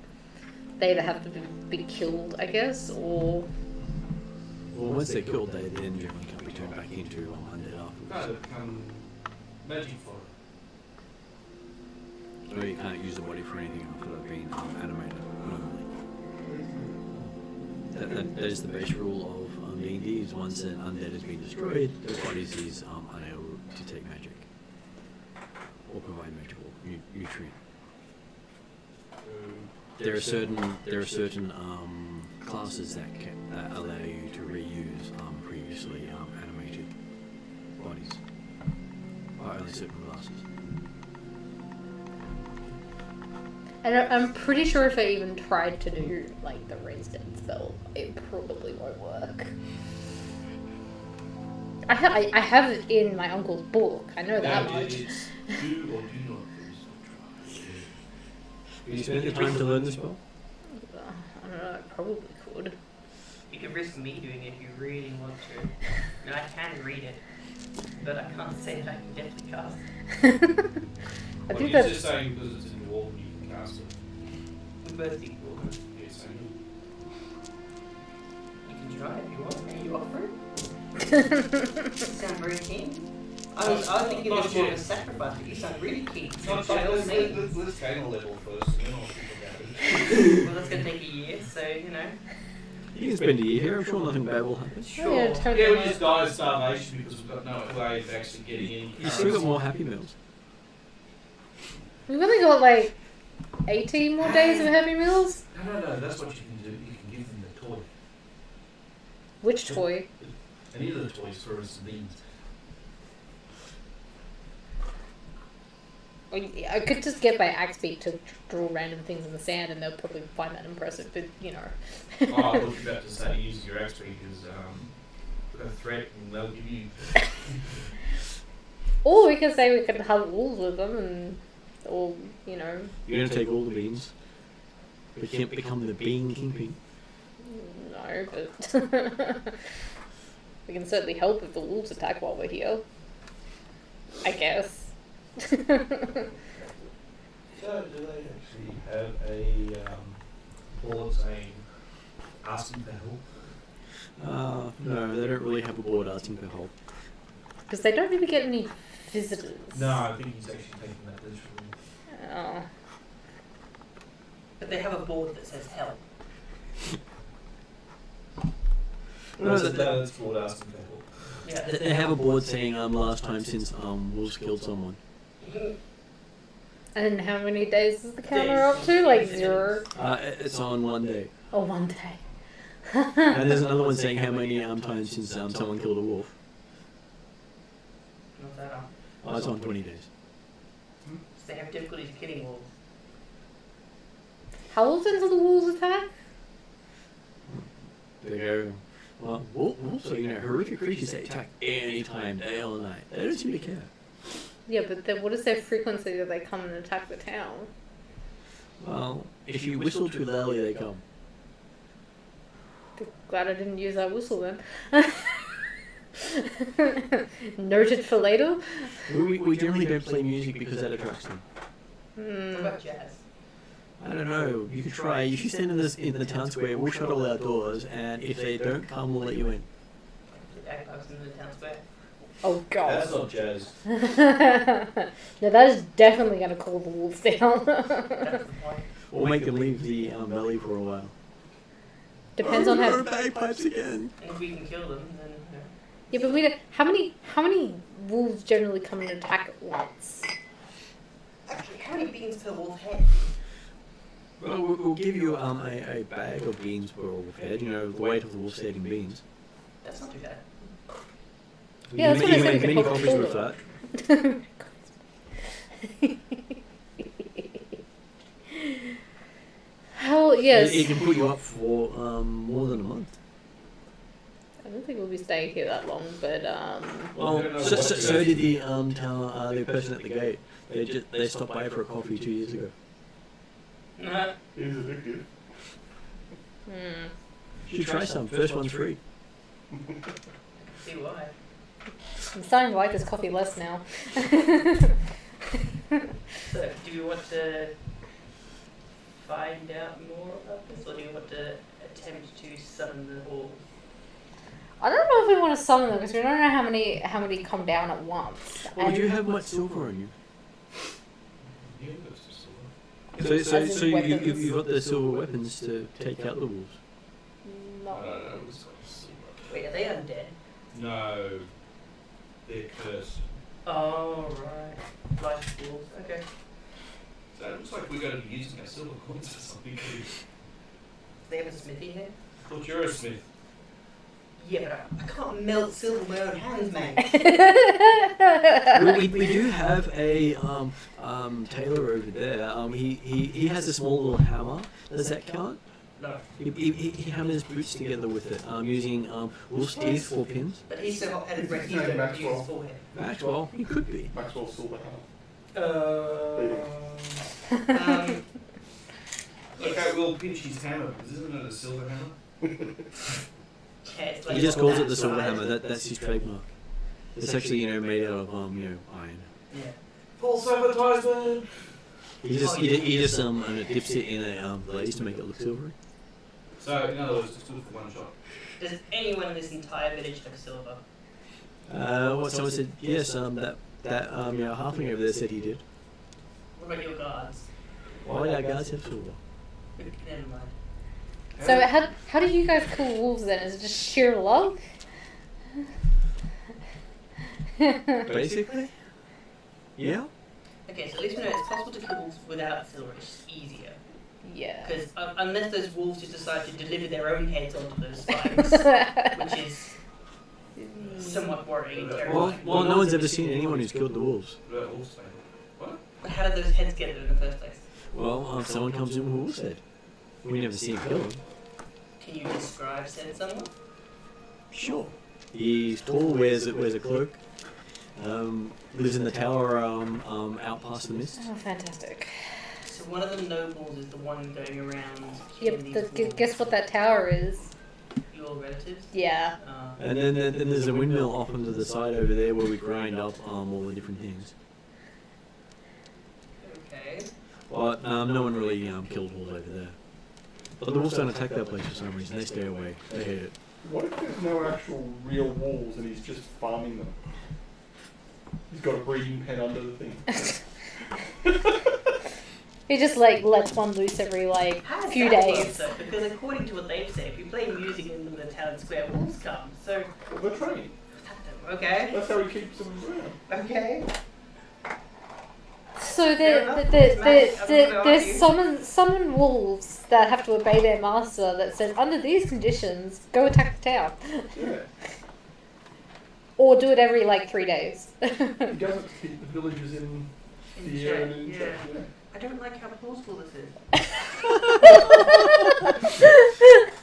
D: they either have to be killed, I guess, or.
A: Well, once they're killed, they then generally can't be turned back into undead
F: No,
A: afterwards.
F: they become magic for it.
A: So you can't use the body for anything after they've been animated normally. That is the base rule of D&D, is once an undead has been destroyed, their bodies is unable to take magic or provide magical nutrient. there are certain classes that allow you to reuse previously animated bodies. Only certain classes.
D: And I'm pretty sure if I even tried to do like the raised dead spell, it probably won't work. I have it in my uncle's book. I know that much.
F: Do or do not please try.
A: Will you spend the time to learn the spell?
D: I don't know. I probably could.
C: You could risk me doing it if you really want to. I mean, I can read it, but I can't say that I can definitely cast it.
D: I
F: Well,
D: think
F: you're
D: that's
F: just saying because it's in the wall and you can cast it.
C: We're both equal.
F: Yes, I
C: You can try it if you want. Are you offer it? You sound very keen. I was thinking it was more of a sacrifice, but you sound really keen.
F: know.
C: By all means.
F: Let's gain a level first, and then I'll think about it.
C: Well, that's going to take a year, so, you know.
A: You can spend a year here. I'm sure nothing bad will happen.
C: Sure.
D: Yeah, totally.
F: Yeah, we just die of starvation because we've got no way of actually getting any.
A: You still got more Happy Meals.
D: We've only got like 18 more days of Happy Meals.
F: No, that's what you can do. You can give them the toy.
D: Which toy?
F: Any of the toys for us beans.
D: I could just get my axe beak to draw random things in the sand, and they'll probably find that impressive. But you know.
F: Oh, I was about to say use your axe beak as a threat, and they'll give you.
D: Or we could say we could have wolves with them, and or you know.
A: You're gonna take all the beans. But you can't become the bean kingpin.
D: No, but we can certainly help if the wolves attack while we're here. I guess.
F: So, do they actually have a board saying asking for help?
A: No, they don't really have a board asking for help.
D: Because they don't really get any visitors.
F: No, I think he's actually taking that literally.
D: Oh.
C: But they have a board that says help.
A: No,
F: That's board asking for help.
C: Yeah.
A: They have a board saying last time since wolves killed someone.
D: And how many days is the counter up to? Like 0?
A: It's on one day.
D: Oh, 1 day.
A: And there's another one saying how many times since someone killed a wolf.
C: What's that on?
A: Oh, it's on 20 days.
C: So they have difficulties killing wolves.
D: How often do the wolves attack?
A: They go, well, wolves are horrific creatures that attack any time, day or night. They don't seem to care.
D: Yeah, but then what is their frequency that they come and attack the town?
A: Well, if you whistle too loudly, they come.
D: Glad I didn't use that whistle then. Noted for later.
A: We generally don't play music because that attracts them.
C: What about jazz?
A: I don't know. You could try. If you stand in the town square, we'll shut all our doors, and if they don't come, we'll let you in.
C: Bagpipes in the town square.
D: Oh god.
F: That's not jazz.
D: No, that is definitely going to cool the wolves down.
C: That's the point.
A: Or make them leave the valley for a while.
D: Depends on how.
A: Bagpipes again.
C: And if we can kill them, then
D: Yeah, but we don't. How many wolves generally come and attack at once?
C: Actually, how many beans per wolf head?
A: Well, we'll give you a bag of beans per wolf head. You know, the weight of the wolf's head in beans.
C: That's not too bad.
D: Yeah, that's what I
A: You
D: said,
A: make
D: we
A: many
D: could
A: copies
D: kill
A: with
D: them.
A: that.
D: Hell yes.
A: It can put you up for more than a month.
D: I don't think we'll be staying here that long, but
A: Well,
F: I don't know
A: so
F: what
A: did the the person at the gate. They stopped by for a coffee 2 years ago.
C: Nah.
E: He's addictive.
A: You should try some. First one's free.
C: See why.
D: I'm starting to like this coffee less now.
C: So, do you want to find out more about this, or do you want to attempt to summon the horde?
D: I don't know if we want to summon them because we don't know how many come down at once.
A: Well,
D: And
A: do you have much silver on you?
F: Yeah, that's just
A: So
D: As in weapons.
A: you've got the silver weapons to take out the wolves.
F: no.
D: no.
C: Wait, are they undead?
F: No, they're cursed.
C: Oh, right. Life wolves. Okay.
F: So it looks like we're going to be using our silver coins for something too.
C: They have a smithy here?
F: I thought you're a smith.
C: Yeah, but I can't melt silver with my own hands, mate.
A: we do have a tailor over there. He has a small little hammer. Does that count?
C: No.
A: He hammers boots together with it, using wolf's teeth for pins.
C: But he's so hot-headed,
E: His
C: he's
E: name
C: going to
E: Maxwell.
C: use his forehead.
A: Maxwell, he could be.
E: Maxwell's silver
C: Um,
F: Okay, we'll pinch his hammer, because isn't it a silver hammer?
C: yeah, it's like
A: He just calls it the
C: that
A: silver
C: size.
A: hammer. That's his trademark. It's actually made out of iron.
C: Yeah.
F: False advertisement!
A: He just dips it in a glaze to make it look silvery.
F: So, in other words, just do it for one shot.
C: Does anyone in this entire village have silver?
A: What someone said? Yes. That halfling over there said he did.
C: What about your guards?
A: Why our guards have silver?
C: Never mind.
D: So how do you guys kill wolves then? Is it just sheer luck?
A: Basically. Yeah.
C: Okay, so at least we know it's possible to kill wolves without silver. It's just easier.
D: Yeah.
C: Because unless those wolves just decide to deliver their own heads onto those spikes, which is somewhat worrying and terrifying.
A: Well, no one's ever seen anyone who's killed the wolves.
F: What about wolf's fable? What?
C: But how did those heads get there in the first place?
A: Well, someone comes in with a wolf's head. We never see him kill him.
C: Can you describe said someone?
A: Sure. He's tall, wears a cloak. Lives in the tower out past the mist.
D: Oh, fantastic.
C: So one of the nobles is the one going around
D: Yep.
C: killing these wolves.
D: Guess what that tower is?
C: Your relatives?
D: Yeah.
A: And then there's a windmill off onto the side over there where we grind up all the different things.
C: Okay.
A: But no one really killed wolves over there. But the wolves don't attack that place for some reason. They stay away. They hate it.
E: What if there's no actual real wolves and he's just farming them? He's got a breeding pen under the thing.
D: He just lets one loose every
C: How does
D: few
C: that work,
D: days.
C: though? Because according to what they've said, if you play music in the town square, wolves come. So,
E: Well, they're trained.
C: okay.
E: That's how he keeps them around.
C: Okay.
D: So
C: Fair enough. It's magic. I'm not gonna
D: there's
C: argue.
D: summon wolves that have to obey their master that says under these conditions go attack the town,
E: Yeah.
D: or do it every 3 days.
E: He doesn't keep the villagers in the air and in
C: Yeah.
E: check. Yeah.
C: I don't like how plausible this is.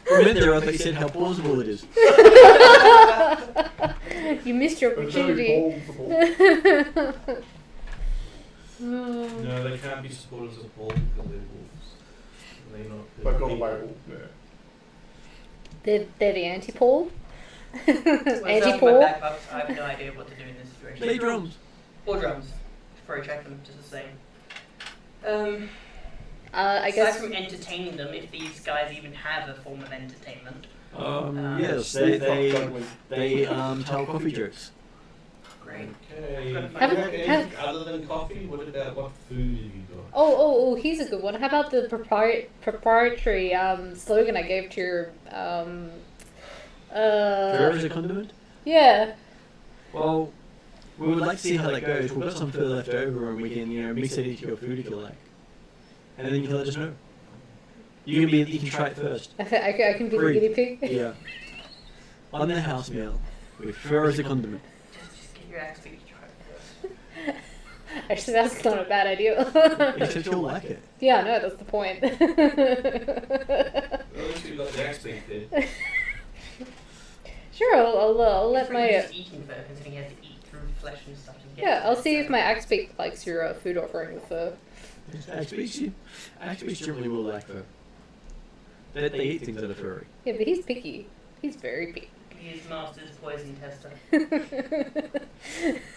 A: For a minute there, I thought you said how plausible it is.
D: You missed your
E: But it's very
D: opportunity.
E: plausible.
F: No, they can't be supporters of Paul because they're wolves. They're not.
E: They've got a label. Yeah.
D: They're the anti-Paul.
C: Well, without my
D: Anti-Paul.
C: backups, I have no idea what to do in this situation.
A: Play drums.
C: Or drums. Probably track them just the same.
D: I
C: Aside
D: guess.
C: from entertaining them, if these guys even have a form of entertainment.
A: Yes, they tell coffee jokes.
C: Great.
F: Okay.
C: Have-
F: Do you have anything other than coffee? What about what food have you got?
D: Oh, here's a good one. How about the proprietary slogan I gave to your
A: There is a condiment.
D: yeah.
A: Well, we would like to see how that goes. We've got some food left over, and we can mix it into your food if you like, and then you can let us know. You can try it first.
D: I can be the
A: Free.
D: guinea pig.
A: Yeah. On the house meal with fur as a condiment.
C: Just get your axe to try it first.
D: Actually, that's not a bad idea.
A: Except you'll like it.
D: Yeah, no, that's the point.
F: Well, at least you've got the axe beef there.
D: Sure, I'll let
C: He's
D: my
C: just eating fur, considering he has to eat through flesh and stuff to get
D: yeah.
C: to
D: I'll
C: it,
D: see
C: so-
D: if my axe beak likes your food offering with fur.
A: Axe generally will like fur. They eat things that are furry.
D: Yeah, but he's picky. He's very picky.
C: He is master's poison tester.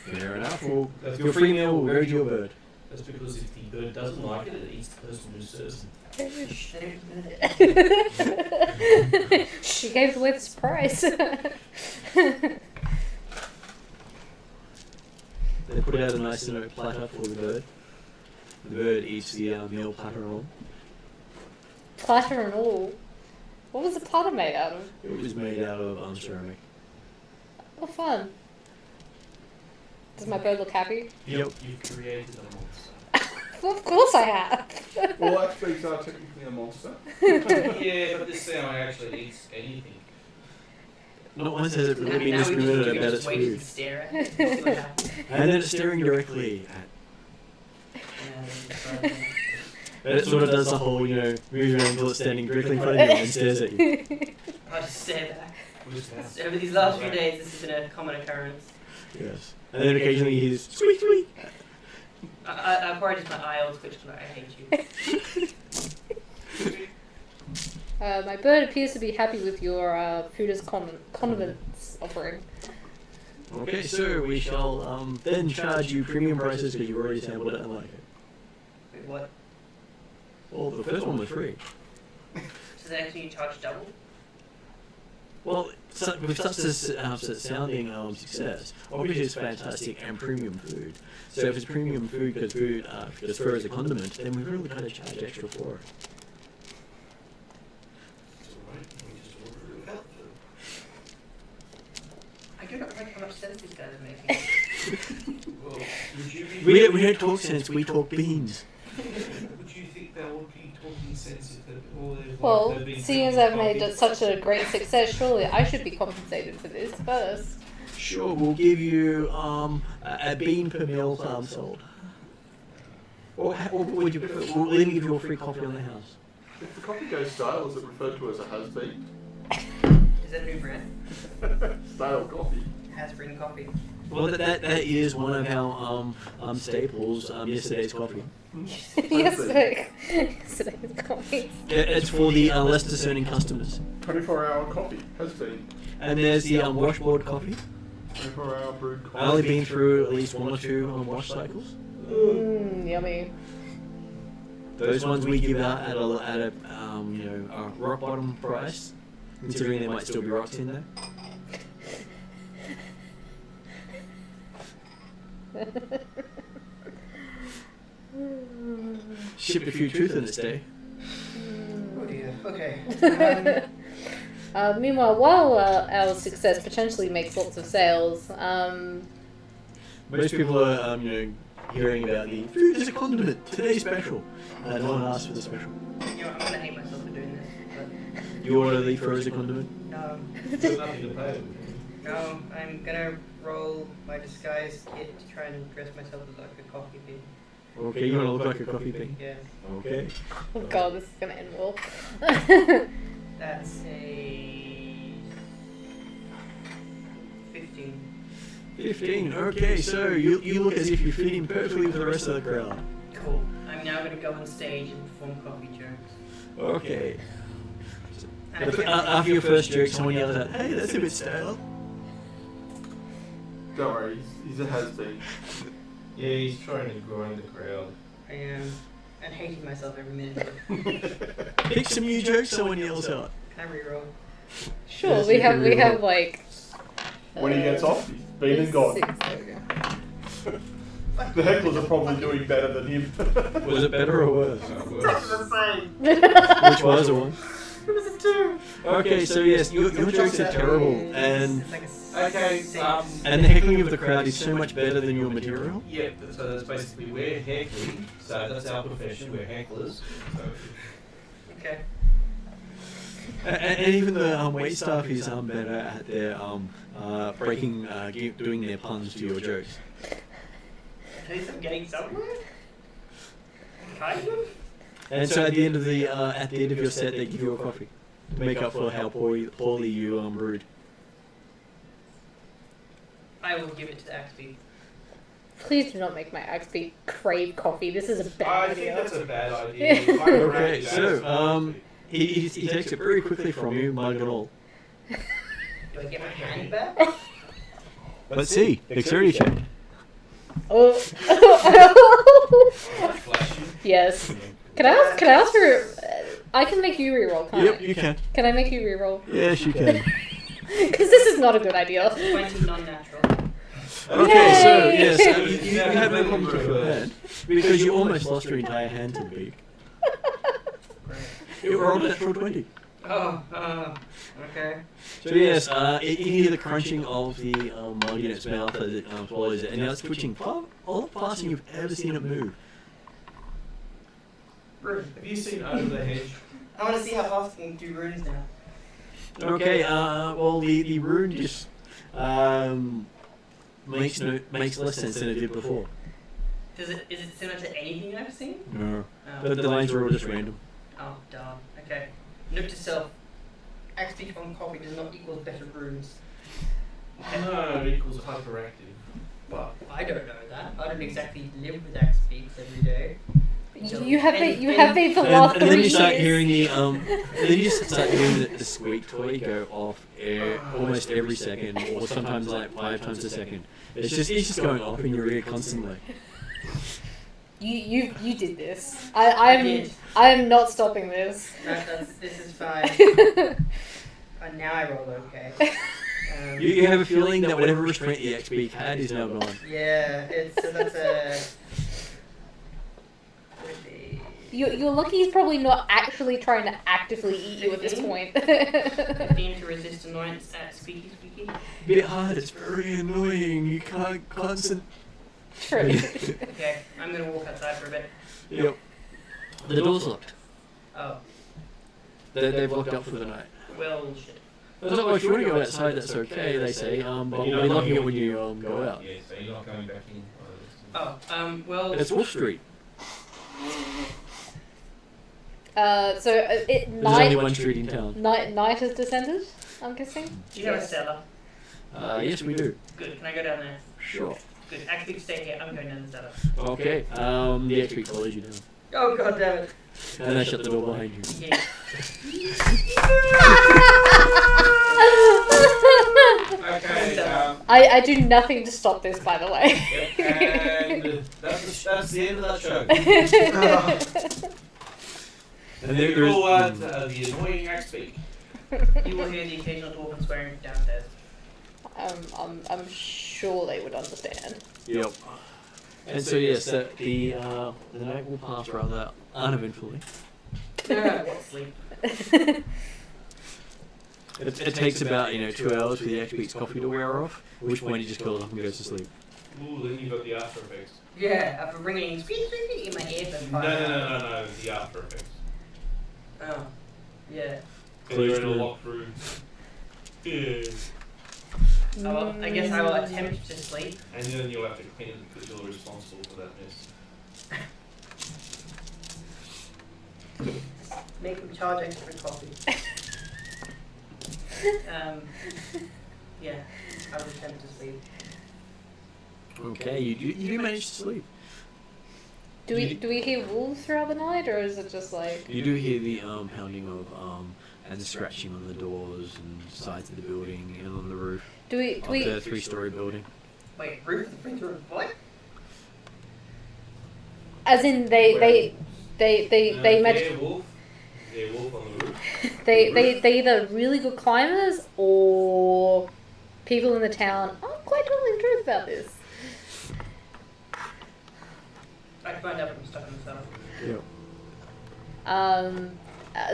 A: Fair enough. Well, your free meal will go to your bird.
F: That's because if the bird doesn't like it, it eats the person who serves it.
C: Shh, they don't admit it.
D: She gave away the surprise.
A: They put out a nice platter for the bird. The bird eats the meal platter and all.
D: Platter and all. What was the platter made out of?
A: It was made out of ceramic.
D: Oh, fun. Does my bird look happy?
A: Yep.
F: You've created a monster.
D: Of course I have.
E: Well, Axbeaks are technically a monster.
F: Yeah, but this sound actually eats anything.
A: Not once has it really been
C: Now we
A: discriminated
C: just
A: about its
C: wait and
A: food.
C: stare at it and see what happens.
A: And then it's staring directly at.
C: Yeah,
A: And it sort of does the whole, you know, move around until it's standing directly in front of you and stares at you.
C: I'll just stare back. Over these last few days, this has been a common occurrence.
A: Yes. And then occasionally he's squeak squeak.
C: I probably just my eye will twitch tonight. I hate you.
D: My bird appears to be happy with your food as condiments offering.
A: Okay, so we shall then charge you premium prices because you already sampled it and like it.
C: Wait, what?
A: Well, the first one was free.
C: Does that actually charge double?
A: Well, with such a sounding success, obviously it's fantastic and premium food. So if it's premium food because food just for as a condiment, then we really got to charge extra for it.
C: I do not like how much sense these guys are making.
F: Well, would you be...
A: We don't talk sense, we talk beans.
F: Would you think they would be talking sense if all their life
D: Well,
F: they've been
D: seeing as
F: drinking
D: I've made
F: coffee?
D: it such a great success, surely I should be compensated for this first.
A: Sure, we'll give you a bean per meal sold. Or what would you prefer? We'll even give you a free coffee on the house.
E: If the coffee goes stale, is it referred to as a has-been?
C: Is that new brand?
E: Stale coffee.
C: Has-been coffee.
A: Well, that is one of our staples. Yesterday's coffee.
D: Yesterday's coffee.
A: It's for the less discerning customers.
E: 24-hour coffee. Has-been.
A: And there's the washboard coffee.
E: 24-hour brewed coffee.
A: I've only been through at least 1 or 2 wash cycles.
D: Yummy.
A: Those ones we give out at a rock bottom price, considering there might still be rocks in there. Shipped a few truth in this day.
C: Oh dear. Okay.
D: Meanwhile, while our success potentially makes lots of sales,
A: Most people are hearing about the food as a condiment, today's special. No one asked for the special.
C: You know, I'm gonna hate myself for doing this,
A: You order the food as a condiment?
C: but no.
F: There's nothing to pay with.
C: No, I'm gonna roll my disguise kit to try and dress myself as like a coffee bean.
A: Okay, you want to look like a coffee bean?
C: Yeah.
A: Okay.
D: oh god, this is gonna end well.
C: That's a 15.
A: 15, okay, so you look as if you fit in perfectly with the rest of the crowd.
C: Cool. I'm now gonna go on stage and perform coffee jokes.
A: Okay.
C: And I think
A: After your first joke, someone yells out, "Hey, that's a bit stale."
E: Don't worry, he's a has-been.
F: Yeah, he's trying to grind the crowd.
C: I am and hating myself every minute.
A: Pick some new jokes, someone yells out.
C: Can I reroll?
D: Sure,
A: Yes,
D: we
A: you
D: have
A: can reroll.
D: like.
E: When he gets off, he's been and gone.
D: 6, there we go.
E: The hecklers are probably doing better than him.
A: Was it better or worse?
C: the same.
A: Which was a one?
C: It was a 2.
A: Okay, so yes, your jokes are terrible, and
C: It's like a
F: Okay,
C: 6.
A: and the heckling of the crowd is so much better than your material.
F: Yeah, so that's basically we're heckling, so that's our profession, we're hecklers. So
C: Okay.
A: And even the wait staff is better at their doing their puns to your jokes.
C: At least I'm getting somewhere. Kind of.
A: And so at the end of your set, they give you a coffee to make up for how poorly you brewed.
C: I will give it to Axby.
D: Please do not make my Axby crave coffee. This is a bad
F: I think
D: idea.
F: that's a bad idea.
A: Okay, so he takes it very quickly from you, mug and all.
C: Do I get my hand back?
A: Let's see, dexterity check.
D: Oh.
F: Flashy.
D: Yes. Can I ask for? I can make you reroll, can't
A: Yep,
D: I?
A: you can.
D: Can I make you reroll?
A: Yes, you can.
D: Because this is not a good idea.
C: 20 non-natural.
A: Okay, so
D: Yay!
A: yes, you have no problems with your hand because you almost lost your entire hand to the beak. You rolled a natural 20.
C: Okay.
A: So yes, you hear the crunching of the mug in its mouth as it swallows it, and now it's twitching a lot faster than you've ever seen it move.
C: Rune.
F: Have you seen Over the Hedge?
C: I want to see how fast I can do runes now.
A: Okay, well, the rune just makes less sense than it did before.
C: Is it similar to anything I've seen?
A: No.
C: Oh,
A: But the lines are all just random.
C: oh darn. Okay. Note to self. XP on coffee does not equal better runes.
F: No, it equals hyperactive.
C: Well, I don't know that. I don't exactly live with XP every day. So
D: You have
C: any-
D: been for the last
A: And then
D: 3
A: you start
D: years.
A: hearing then you start hearing the squeak toy go off almost every second, or sometimes like 5 times a second. It's just going off in your ear constantly.
D: You did this.
C: I did.
D: I am not stopping this.
C: This is fine. And now I roll okay.
A: You have a feeling that whatever restraint the XP had is now gone.
C: Yeah, that's a.
D: You're lucky he's probably not actually trying to actively eat you at this point.
C: 15 to resist annoyance at speaky.
A: Bit hard, it's very annoying. You can't concentrate.
D: True.
C: Okay, I'm gonna walk outside for a bit.
A: Yep. The door's locked.
C: Oh,
A: They've locked up for the night.
C: well, shit.
A: Well, if you want to go outside, that's okay, they say, but we'll be locking it when you go out.
F: Yeah, so you're not going back in.
C: Oh, well.
A: It's Wolf Street.
D: So
A: There's only one street in town.
D: night has descended, I'm guessing.
C: Do you have a cellar?
A: Yes, we do.
C: Good, can I go down there?
A: Sure.
C: Good, actually stay here, I'm going down the cellar.
A: Okay. The XP follows you down.
C: Oh god damn it.
A: And I shut the door behind you.
C: Yeah.
F: Okay,
D: I do nothing to stop this, by the way.
F: and that's the end of that show.
A: And
F: There
A: there is.
F: the annoying XP.
C: You will hear the occasional dwarf swearing downstairs.
D: I'm sure they would understand.
A: Yep. And so yes, the night will pass rather uneventfully.
C: What sleep?
A: It takes about 2 hours for the XP's coffee to wear off, at which point he just curls up and goes to sleep.
F: Ooh, then you've got the after effects.
C: Yeah, after ringing squeak in my ear for 5
F: No,
C: hours.
F: the after effects.
C: Oh, yeah.
F: Because you're in a locked room. Yeah.
C: I guess I will attempt to sleep.
F: And then you'll have to clean it because you're responsible for that mess.
C: Make them charge extra for coffee. Yeah, I will attempt to sleep.
A: Okay, you do manage to sleep.
D: Do we hear wolves throughout the night, or is it just like?
A: You do hear the pounding of and the scratching on the doors and sides of the building and on the roof
D: Do we?
A: of the 3-story building.
C: Wait, roof the printer of what?
D: As in they manage.
F: Wolf. Yeah, wolf on the roof.
D: They either really good climbers or people in the town aren't quite telling the truth about this.
C: I find out if I'm stuck in the cellar.
A: Yep.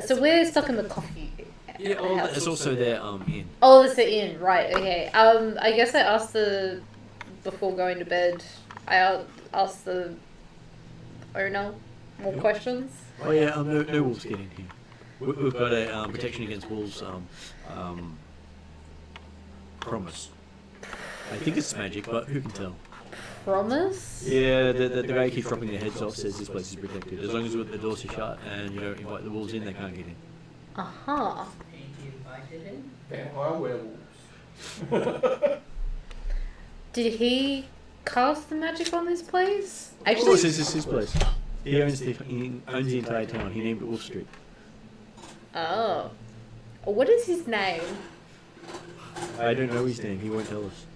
D: So we're stuck in the coffee.
A: Yeah,
D: house.
A: it's also their inn.
D: Oh, that's the inn, right? Okay. I guess I asked before going to bed. I asked the owner more questions.
A: Oh yeah, no wolves get in here. We've got a protection against wolves promise. I think it's magic, but who can tell?
D: Promise?
A: Yeah, the guy who keeps dropping their heads off says this place is protected. As long as the doors are shut and you don't invite the wolves in, they can't get in.
D: Uh-huh.
C: Ain't you invited in?
E: Vampire werewolves.
D: Did he cast the magic on this place?
A: Of course, this is his place. He owns the entire town. He named it Wolf Street.
D: Oh. What is his name?
A: I don't know his name. He won't tell us.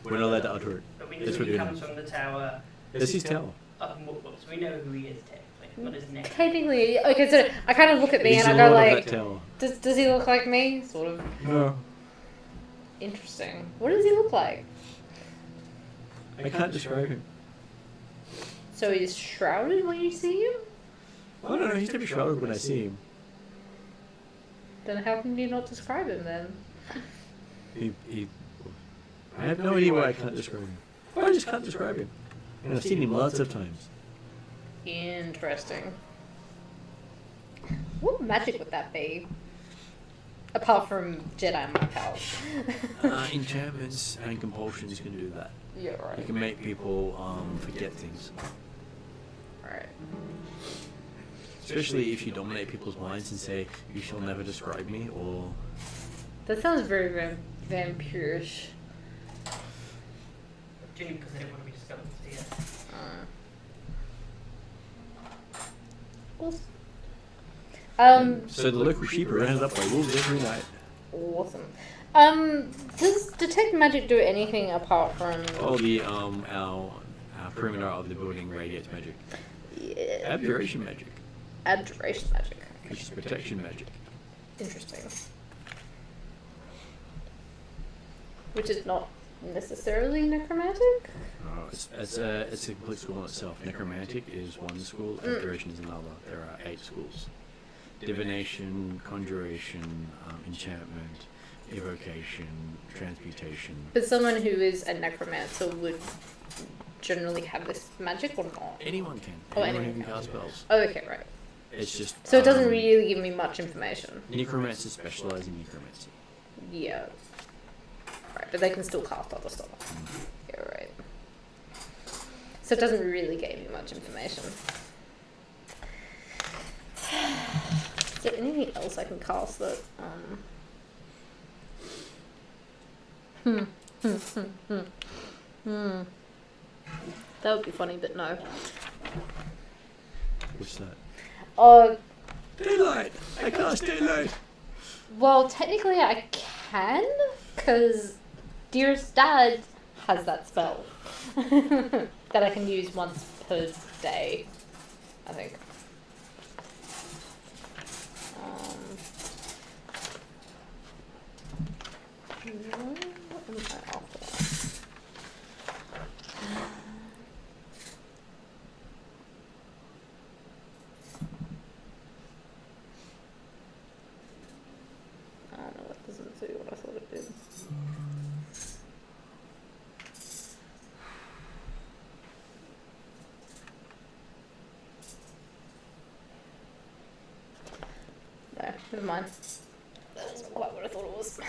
A: We're not allowed to utter it.
C: But we
A: That's
C: know
A: what
C: he
A: it
C: comes
A: is.
C: from the tower
A: That's his tower.
C: up in Woodward, so we know who he is technically. What his name?
D: Technically, okay, so I kind of look at me
A: He's
D: and
A: the
D: I go
A: lord of
D: like,
A: that tower.
D: does he look like me? Sort of.
A: No.
D: Interesting. What does he look like?
A: I can't describe him.
D: So he's shrouded when you see him?
A: I don't know. He's never shrouded when I see him.
D: Then how can you not describe him then?
A: I have no idea why I can't describe him. I just can't describe him. And I've seen him lots of times.
D: Interesting. What magic would that be? Apart from Jedi mind powers.
A: Enchantments and compulsions can do that.
D: Yeah, right.
A: You can make people forget things.
D: Right.
A: Especially if you dominate people's minds and say, "You shall never describe me," or...
D: That sounds very vampirish.
C: Junior, because they didn't want to be discovered. So yeah.
A: So the local sheep are rounded up by wolves every night.
D: Awesome. Does detect magic do anything apart from?
A: Oh, our perimeter of the building radiates magic.
D: Yeah.
A: Abjuration magic,
D: Abjuration magic.
A: which is protection magic.
D: Interesting. Which is not necessarily necromantic.
A: It's a complete school in itself. Necromantic is one school, abjuration is another. There are 8 schools: divination, conjuration, enchantment, evocation, transmutation.
D: But someone who is a necromancer would generally have this magic or not?
A: Anyone can.
D: Oh,
A: Anyone
D: anyone
A: who can cast spells.
D: Oh, okay, right.
A: It's just.
D: So it doesn't really give me much information.
A: Necromancers specialize in necromancy.
D: Yeah. Right, but they can still cast other stuff. Yeah, right. So it doesn't really give me much information. Is there anything else I can cast that, That would be funny, but no.
A: What's that? Daylight! I cast daylight!
D: Well, technically I can, because Dear Strahd has that spell that I can use once per day, I think. What am I after? I don't know, that doesn't do what I thought it did. No, never mind. That wasn't quite what I thought it was.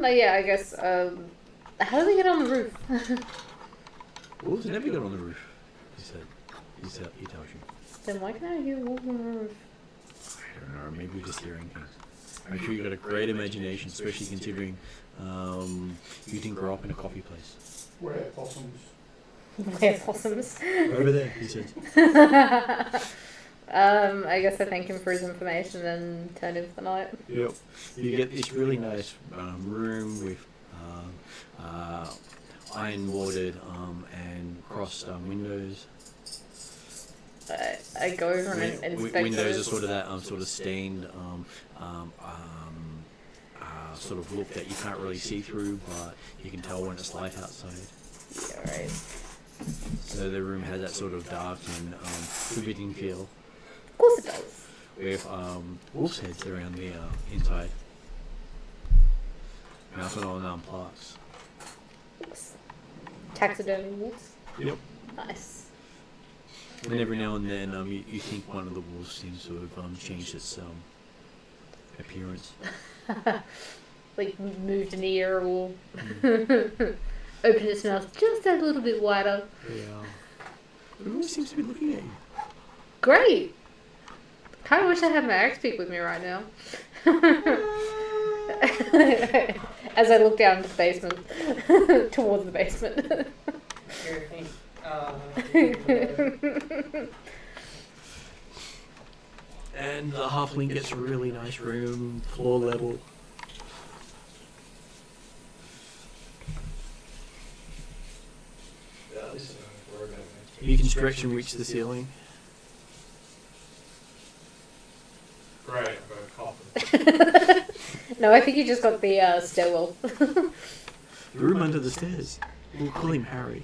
D: But yeah, I guess, how do they get on the roof?
A: Wolves never got on the roof, he said. He tells you.
D: Then why can't I hear wolves on the roof?
A: I don't know, maybe we're just hearing things. I'm sure you've got a great imagination, especially considering you didn't grow up in a coffee place.
E: Where possums?
D: Where possums?
A: Over there, he says.
D: I guess I thank him for his information and turn in for the night.
A: Yep. You get this really nice room with iron warded and crossed windows.
D: I go over and inspect
A: windows are
D: those.
A: sort of that sort of stained sort of look that you can't really see through, but you can tell when it's light outside.
D: Yeah, right.
A: So the room has that sort of dark and forbidding feel.
D: Of course it does.
A: With wolf's heads around the inside. Mounted on plaques.
D: Yes. Taxidermy wolves.
A: Yep.
D: Nice.
A: And every now and then you think one of the wolves seems to have changed its appearance.
D: Like moved an ear or opened its mouth just a little bit wider.
A: Yeah. It always seems to be looking at you.
D: Great! Kind of wish I had my axe pick with me right now. As I look down into the basement, towards the basement.
C: Everything.
A: And the halfling gets a really nice room, floor level. You can stretch and reach the ceiling.
E: Great, I've got a coffin.
D: No, I think you just got the stairwell.
A: The room under the stairs. We'll call him Harry.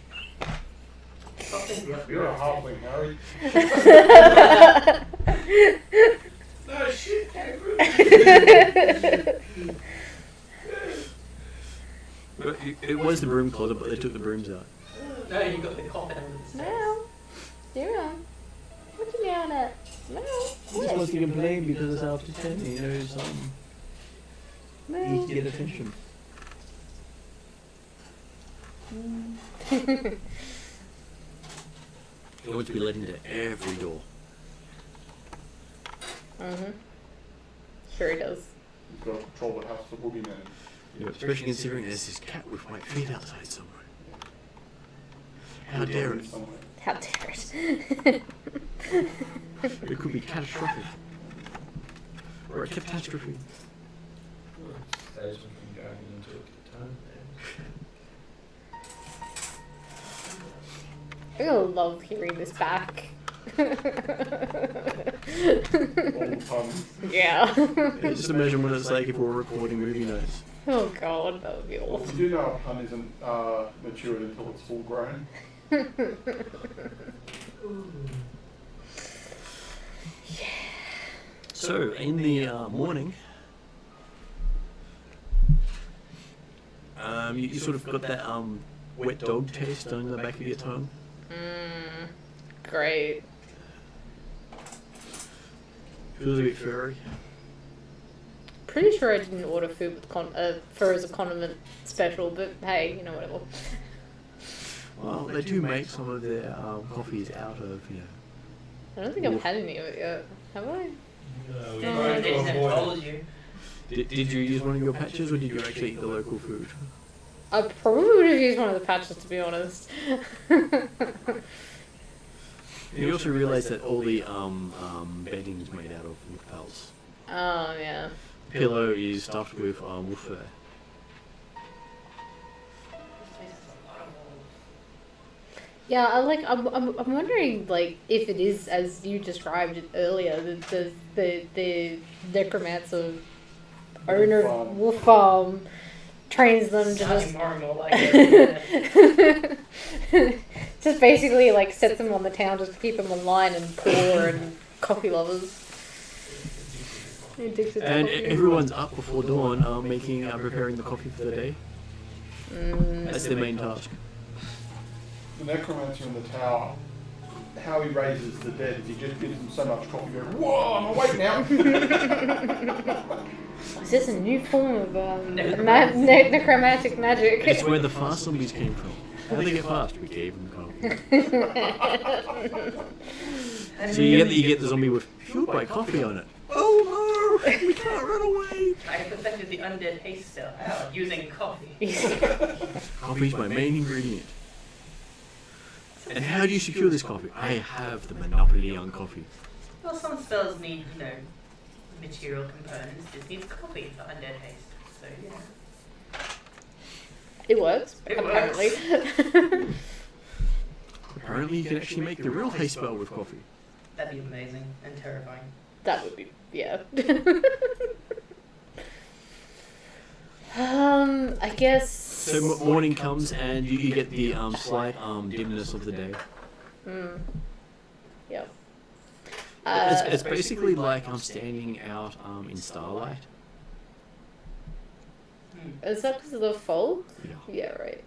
E: You're a halfling, Harry.
B: No shit,
A: It was the broom closet, but they took the brooms out.
C: No, you got the coffin under the stairs.
D: No. You're on. What you down at? No.
A: He just wants to complain because it's after 10. He knows he
D: Well,
A: can get attention. He wants to be let into every door.
D: Sure he does.
E: You've got to control the house for boogeyman.
A: Yeah, especially considering there's this cat with white feet outside somewhere. How dare it?
E: Somewhere.
D: How dare it?
A: It could be catastrophic. Or a catastrophe.
F: Saves me from going into a time
D: I'm gonna love hearing this back.
E: All the puns.
D: Yeah.
A: Yeah, just imagine what it's like if we were recording movie notes.
D: Oh god, that would be
E: Well,
D: awful.
E: you do know a pun isn't matured until it's full grown.
A: So, in the morning, you sort of got that wet dog taste on the back of your tongue.
D: Great.
A: Feels a bit furry.
D: Pretty sure I didn't order food with fur as a condiment special, but hey, you know, whatever.
A: Well, they do make some of their coffees out of,
D: I don't think I've had any of it yet. Have I?
F: No, we
C: They
F: tried to
C: just never
F: avoid it.
C: told you.
A: Did you use one of your patches or did you actually eat the local food?
D: I probably would have used one of the patches, to be honest.
A: You also realise that all the bedding is made out of wolf pelts.
D: Oh, yeah.
A: Pillow is stuffed with wolf fur.
D: Yeah, I'm wondering, like, if it is, as you described it earlier, the necromancer owner of Wolf Farm trains them to
C: Sounding
D: just...
C: more and more like it.
D: just basically, like, sets them on the town just to keep them online and poor and coffee lovers. Addicted to
A: And
D: coffee.
A: everyone's up before dawn preparing the coffee for the day. That's their main task.
E: The necromancer in the tower, how he raises the dead is he just gives them so much coffee, go, whoa, I'm awake now.
D: Is this a new form of necromantic magic?
A: It's where the fast zombies came from. How did they get fast? We gave them coffee. So you get the zombie with fueled by coffee on it. Oh no! We can't run away!
C: I perfected the undead haste cell out using coffee.
A: Coffee's my main ingredient. And how do you secure this coffee? I have the monopoly on coffee.
C: Well, some spells need, material components. This needs coffee for undead haste. So, yeah.
D: It works,
C: It
D: apparently.
A: Apparently you can actually make the real haste spell with coffee.
C: That'd be amazing and terrifying.
D: That would be, yeah. I guess.
A: So morning comes and you get the slight dimness of the day.
D: Yep.
A: It's basically like I'm standing out in starlight.
D: Is that because of the fog?
A: Yeah.
D: Yeah, right.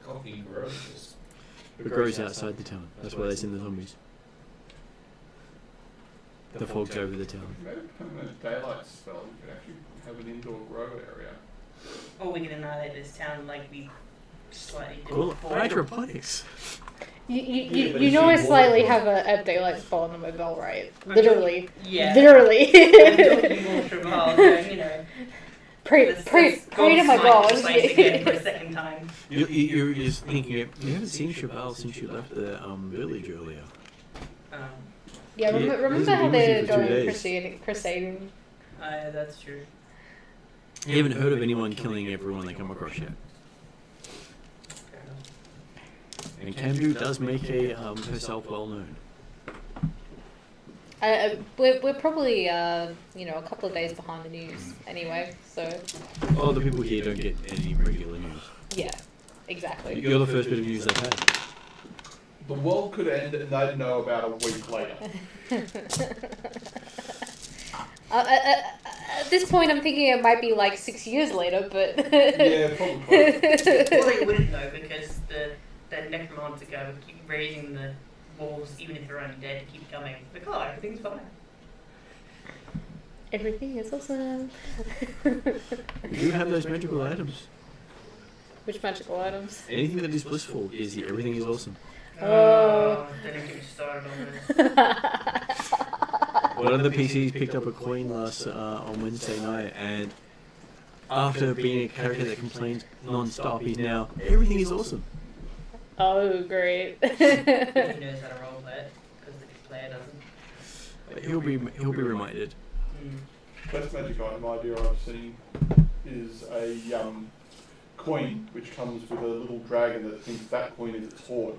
F: Coffee grows.
A: It grows outside the town. That's why they send the zombies. The fog's over the town.
E: If you made a permanent daylight spell, you could actually have an indoor grow area.
C: Or we can annihilate this town like we slightly did
A: Call it
C: before.
A: hydroponics.
D: You know I slightly have a daylight spell under my belt, right? Literally.
C: Yeah.
D: Literally. Pray
C: Let's
D: to
C: go
D: my
C: smite
D: god.
C: the place again for a second time.
A: You're just thinking, you haven't seen Cheval since you left the village earlier.
D: Yeah,
A: Yeah,
D: remember
A: hasn't
D: how
A: been with
D: they're
A: you for 2
D: going
A: days.
D: crusading?
C: That's true.
A: You haven't heard of anyone killing everyone they come across yet.
C: Fair enough.
A: And Kamdu does make herself well known.
D: We're probably a couple of days behind the news anyway, so
A: All the people here don't get any regular news.
D: yeah, exactly.
A: You're the first bit of news they've had.
E: The world could end and they'd know about a week later.
D: At this point, I'm thinking it might be like 6 years later, but
E: Yeah, probably.
C: Well, they wouldn't know because the necromancer guy would keep raising the wolves, even if they're undead, keep coming. Like, oh, everything's fine.
D: Everything is awesome.
A: You do have those magical items.
D: Which magical items?
A: Anything that is blissful is the everything is awesome.
D: Oh.
C: Don't even get me started on this.
A: One of the PCs picked up a coin on Wednesday night, and after being a character that complains non-stop, he's now everything is awesome.
D: Oh, great.
C: He knows how to roleplay it, because the player doesn't.
A: But he'll be reminded.
E: Best magic item idea I've seen is a coin which comes with a little dragon that thinks that coin is its hoard.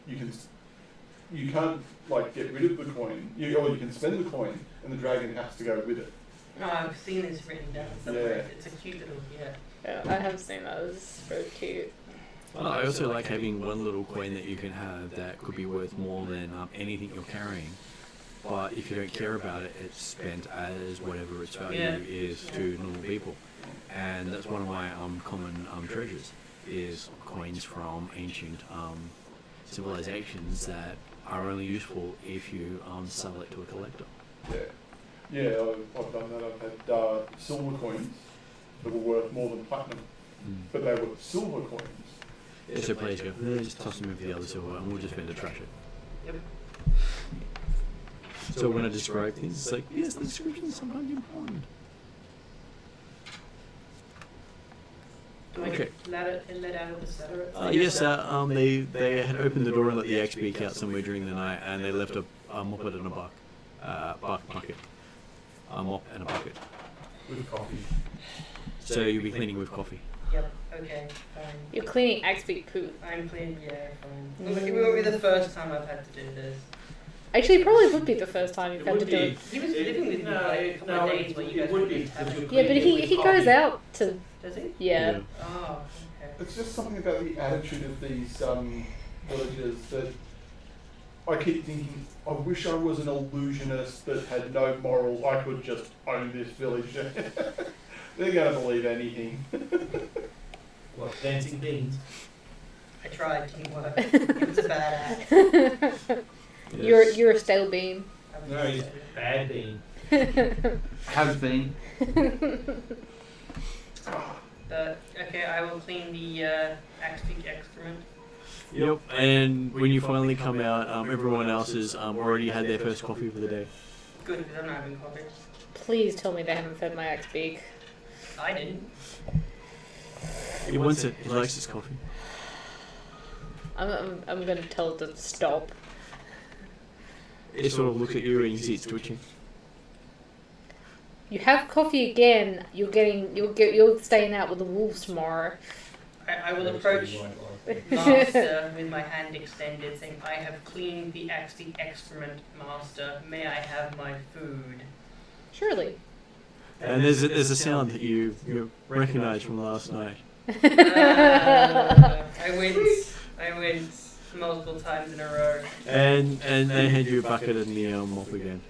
E: You can't like get rid of the coin, or you can spend the coin, and the dragon has to go with it.
C: No, I've seen this written down somewhere.
E: Yeah.
C: It's a cute little,
D: Yeah, I have seen those. Very cute.
A: Well, I also like having one little coin that you can have that could be worth more than anything you're carrying. But if you don't care about it, it's spent as whatever its value is to normal people. And that's one of my common treasures, is coins from ancient civilizations that are only useful if you sell it to a collector.
E: Yeah, I've done that. I've had silver coins that were worth more than platinum, but they were silver coins.
A: Yeah, so players go, just toss them in for the other silver and we'll just spend to trash it.
C: Yep.
A: So when I describe things, it's like, yes, the description is sometimes important. Okay.
C: Let out of the cellar.
A: Yes, they had opened the door and let the axe beak out somewhere during the night, and they left a moppet and a bucket. A mop and a bucket.
E: With coffee.
A: So you'll be cleaning with coffee.
C: Yep, okay, fine.
D: You're cleaning Axbeak poop.
C: I'm clean, yeah, fine. It will be the first time I've had to do this.
D: Actually, it probably would be the first time you've
F: It
D: had to
F: would
D: do
F: be.
D: it.
C: He was living with me for like a couple of days where you guys
F: would be.
C: wouldn't have it.
D: Yeah, but he goes out to...
C: Does he?
D: Yeah.
C: Oh, okay.
E: It's just something about the attitude of these villagers that I keep thinking, I wish I was an illusionist that had no morals. I could just own this village. They're going to believe anything.
F: What, dancing beans?
C: I tried, didn't work. It was a bad act.
D: You're a stale bean.
F: No, he's bad bean.
B: Has been.
C: But, okay, I will clean the Axbeak excrement.
A: Yep, and when you finally come out, everyone else has already had their first coffee for the day.
C: Good, because I'm not having coffee.
D: Please tell me they haven't fed my Axbeak.
C: I didn't.
A: He wants it, he likes his coffee.
D: I'm going to tell it to stop.
A: It sort of looks at you and you see it's twitching.
D: You have coffee again. You're staying out with the wolves tomorrow.
C: I will approach Master with my hand extended, saying, I have cleaned the Axbeak excrement, Master. May I have my food?
D: Surely.
A: And there's a sound that you recognise from last night.
C: I went multiple times in a row.
A: And they hand you a bucket and the mop again.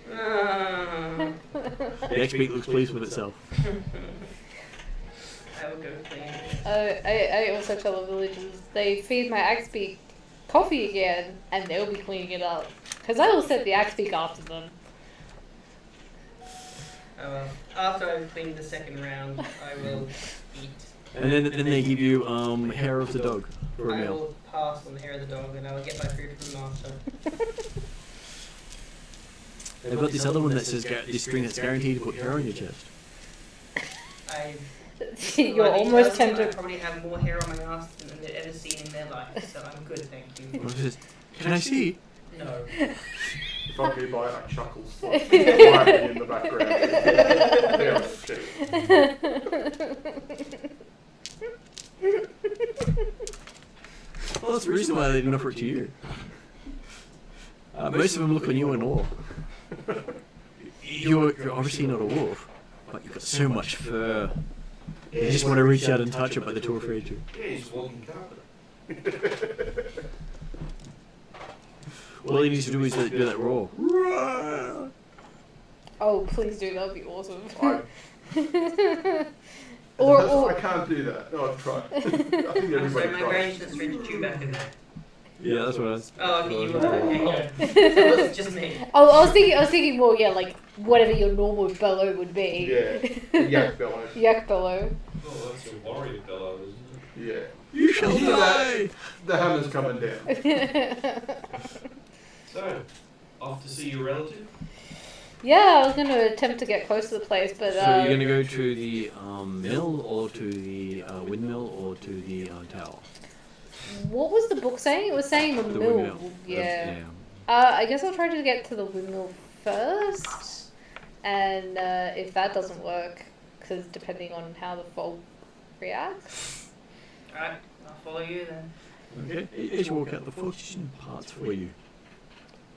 A: The X-Beak looks pleased with itself.
C: I will go clean.
D: I also tell the villagers they feed my Axbeak coffee again, and they'll be cleaning it up. Because I will set the Axbeak after them.
C: Oh well. After I've cleaned the second round, I will eat.
A: And then they give you hair of the dog for a
C: I
A: meal.
C: will pass on the hair of the dog, and I will get my food from Master.
A: They've got this other one that says this string that's guaranteed to put hair on your chest.
D: You're
C: Well,
D: almost
C: I
D: tempted.
C: probably have more hair on my ass than they've ever seen in their life, so I'm good, thank you.
A: Can I see?
C: No.
E: If I could buy like chuckles quietly in the background. They're all cheap.
A: Well, that's the reason why they didn't offer it to you. Most of them look on you in awe. You're obviously not a wolf, but you've got so much fur. You just want to reach out and touch it, but they're too afraid to.
B: Yeah, he's walking carpet.
A: All he needs to do is do that roar.
D: Oh, please do. That would be awesome.
E: I can't do that. No, I've tried. I think
C: I'm sorry,
E: everybody
C: my
E: tries.
C: brain's just ready to chew back in there.
A: Yeah, that's what I was.
C: Oh, okay, you were. Okay, good. So it wasn't just me.
D: Oh, I was thinking more, yeah, like whatever your normal bellow would be.
E: Yeah, yak bellow.
D: Yak bellow.
F: Oh, that's your warrior bellow, isn't it?
E: Yeah.
A: You shall
E: Hear
A: die!
E: The hammer's coming down.
F: So, off to see your relative?
D: Yeah, I was going to attempt to get close to the place, but
A: So you're gonna go to the mill, or to the windmill, or to the tower?
D: what was the book saying? It was saying the mill.
A: windmill.
D: Yeah. I guess I'll try to get to the windmill first, and if that doesn't work, because depending on how the fog reacts.
C: Alright, I'll follow you then.
A: Okay. As you walk out, the fortune parts for you.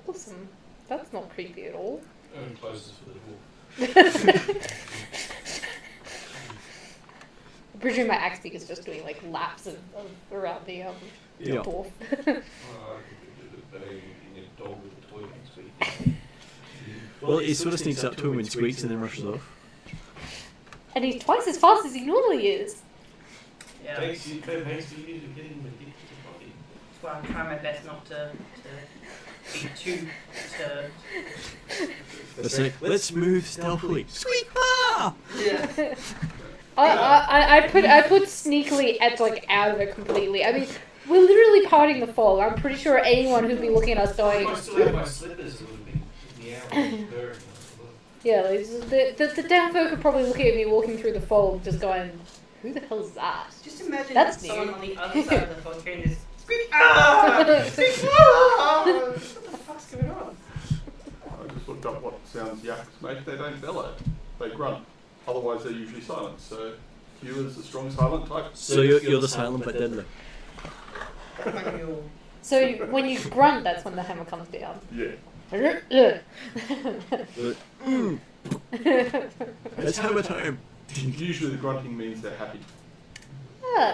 D: Awesome. That's not creepy at all.
F: Closest for the dwarf.
D: I presume my axe beak is just doing like laps of around the
A: Yeah.
D: dwarf.
F: I think it did better than a dog with a toy can squeak.
A: Well, he sort of sneaks up to him and squeaks and then rushes off.
D: And he's twice as fast as he normally is.
C: Yeah.
F: Thanks to you for getting addicted to body.
C: That's why I'm trying my best not to be too to
A: Let's say, let's move stealthily. Squeak! Ah!
C: yeah.
D: I put sneakily at like out of it completely. I mean, we're literally parting the fog. I'm pretty sure anyone who'd be looking at us going,
F: I still have my slippers, it would be meowing.
D: yeah, like, the damn folk are probably looking at me walking through the fog, just going, who the hell's that?
C: Just imagine
D: That's
C: someone
D: new.
C: on the other side of the phone hearing this squeak ah! Squeak ah! What the fuck's going on?
E: I just looked up what sounds yaks make. They don't bellow. They grunt. Otherwise, they're usually silent. So, Q is a strong silent type.
A: So you're the silent but deadly.
D: So when you grunt, that's when the hammer comes down.
E: Yeah.
A: It's hammer time.
E: Usually, the grunting means they're happy.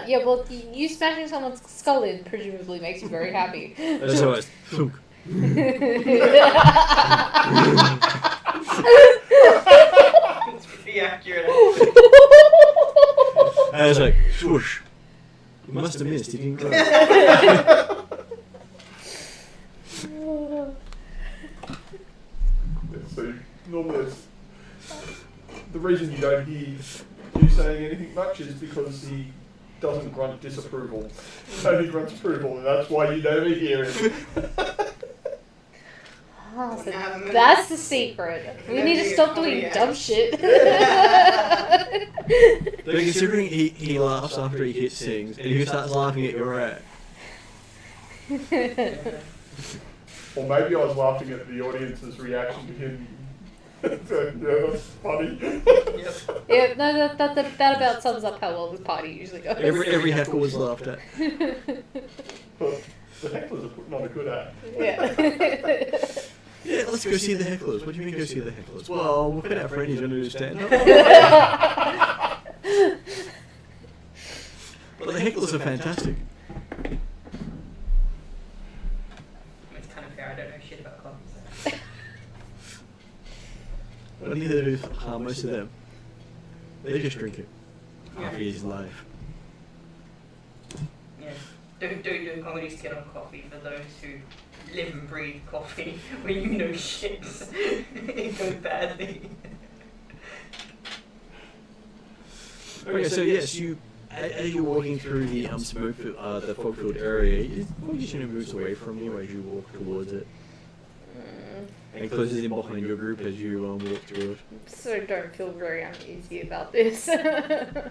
D: Yeah, well, you smashing someone's skull in presumably makes you very happy.
A: That's how it's thunk.
C: It's pretty accurate.
A: And it's like, swoosh. You must have missed, you didn't go.
E: So, normally, the reason you don't hear you saying anything much is because he doesn't grunt disapproval. So he grunts approval, and that's why you never hear him.
D: Ah, so that's the secret. We need to stop doing dumb shit.
A: But considering he laughs after he sings, and he starts laughing at your rat.
E: Or maybe I was laughing at the audience's reaction to him. So, yeah, that's funny.
C: Yep.
D: Yeah, no, that about sums up how well this party usually goes.
A: Every heckle was laughed at.
E: But the hecklers are putting on a good act.
D: Yeah.
A: Yeah, let's go see the hecklers. What do you mean go see the hecklers? Well, we'll put our friend, he's going to do stand up. But the hecklers are fantastic.
C: It's kind of fair, I don't know shit about clubs.
A: But neither do most of them. They just drink it.
C: Yeah.
A: Coffee is life.
C: Yeah. Don't do comedies to get on coffee for those who live and breathe coffee when you know shit's it goes badly.
A: Okay, so yes, you as you're walking through the smoke, the fog-filled area, it just moves away from you as you walk towards it, and closes in behind your group as you walk through it.
D: So don't feel very uneasy about this. At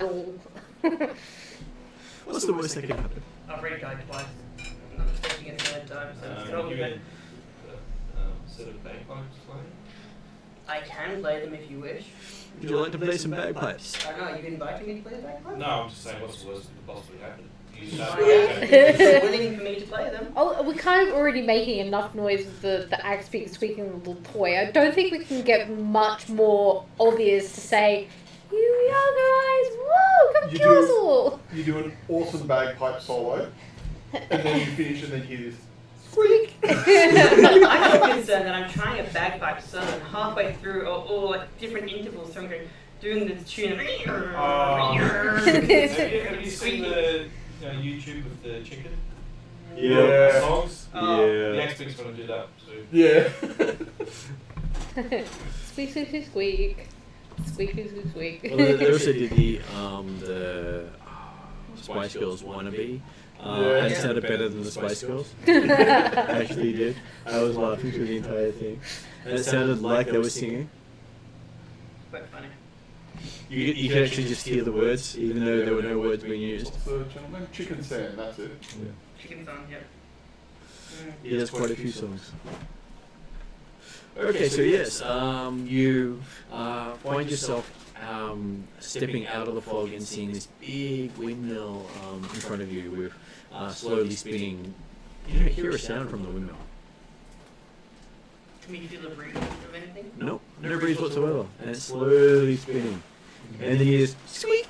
D: all.
A: What's the worst that can happen?
C: I've already died twice. I'm not expecting a third time, so it's
F: You
C: okay.
F: had set of bagpipes playing?
C: I can play them if you wish.
A: Would you like to play some bagpipes?
C: I don't know, you've invited me to play the bagpipes?
F: No, I'm just saying what's the worst that could possibly happen? You start
C: If you're willing for me to play them.
D: Oh, we're kind of already making enough noise with the axe beak squeaking the little toy. I don't think we can get much more obvious to say, you young guys, whoa, come
E: You
D: kill
E: do-
D: us all.
E: You do an awesome bagpipe solo, and then you finish and then you hear this squeak.
C: I have a concern that I'm trying a bagpipe solo and halfway through are all like different intervals, so I'm doing the tune.
F: Have you seen the YouTube with the chicken
E: Yeah.
F: songs.
A: Yeah.
F: The X-Wing's gonna do that too.
E: Yeah.
D: Squeak, squeak, squeak, squeak. Squeak, squeak, squeak, squeak.
A: Well, they also did the Spice Girls wannabe. And it sounded better than the Spice Girls. Actually did. I was laughing through the entire thing. And it sounded like they were singing.
C: Quite funny.
A: You could actually just hear the words, even though there were no words being used.
E: What's the channel name? Chicken Sand, that's it.
C: Chicken song, yep.
A: He has quite a few songs. Okay, so yes, you find yourself stepping out of the fog and seeing this big windmill in front of you with slowly spinning. You don't hear a sound from the windmill.
C: Can we feel a breeze of anything?
A: Nope, no breeze whatsoever. And it's slowly spinning. And then you just squeak!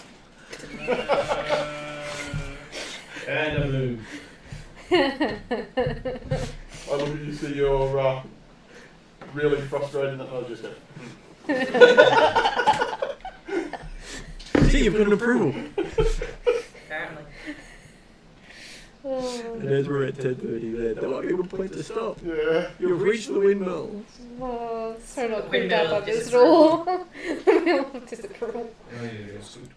F: And a move.
E: I look at you, see you're really frustrated, and I'll just go.
A: See, you've got an approval.
C: Apparently.
A: And as we're at 10:30 there, there might be a good point to stop.
E: Yeah.
A: You've reached the windmill.
D: Oh, so not
C: Windmill
D: cleaned up
C: of
D: on this at
C: disapproval.
D: all. Windmill of disapproval.
F: Oh, yeah, sweet.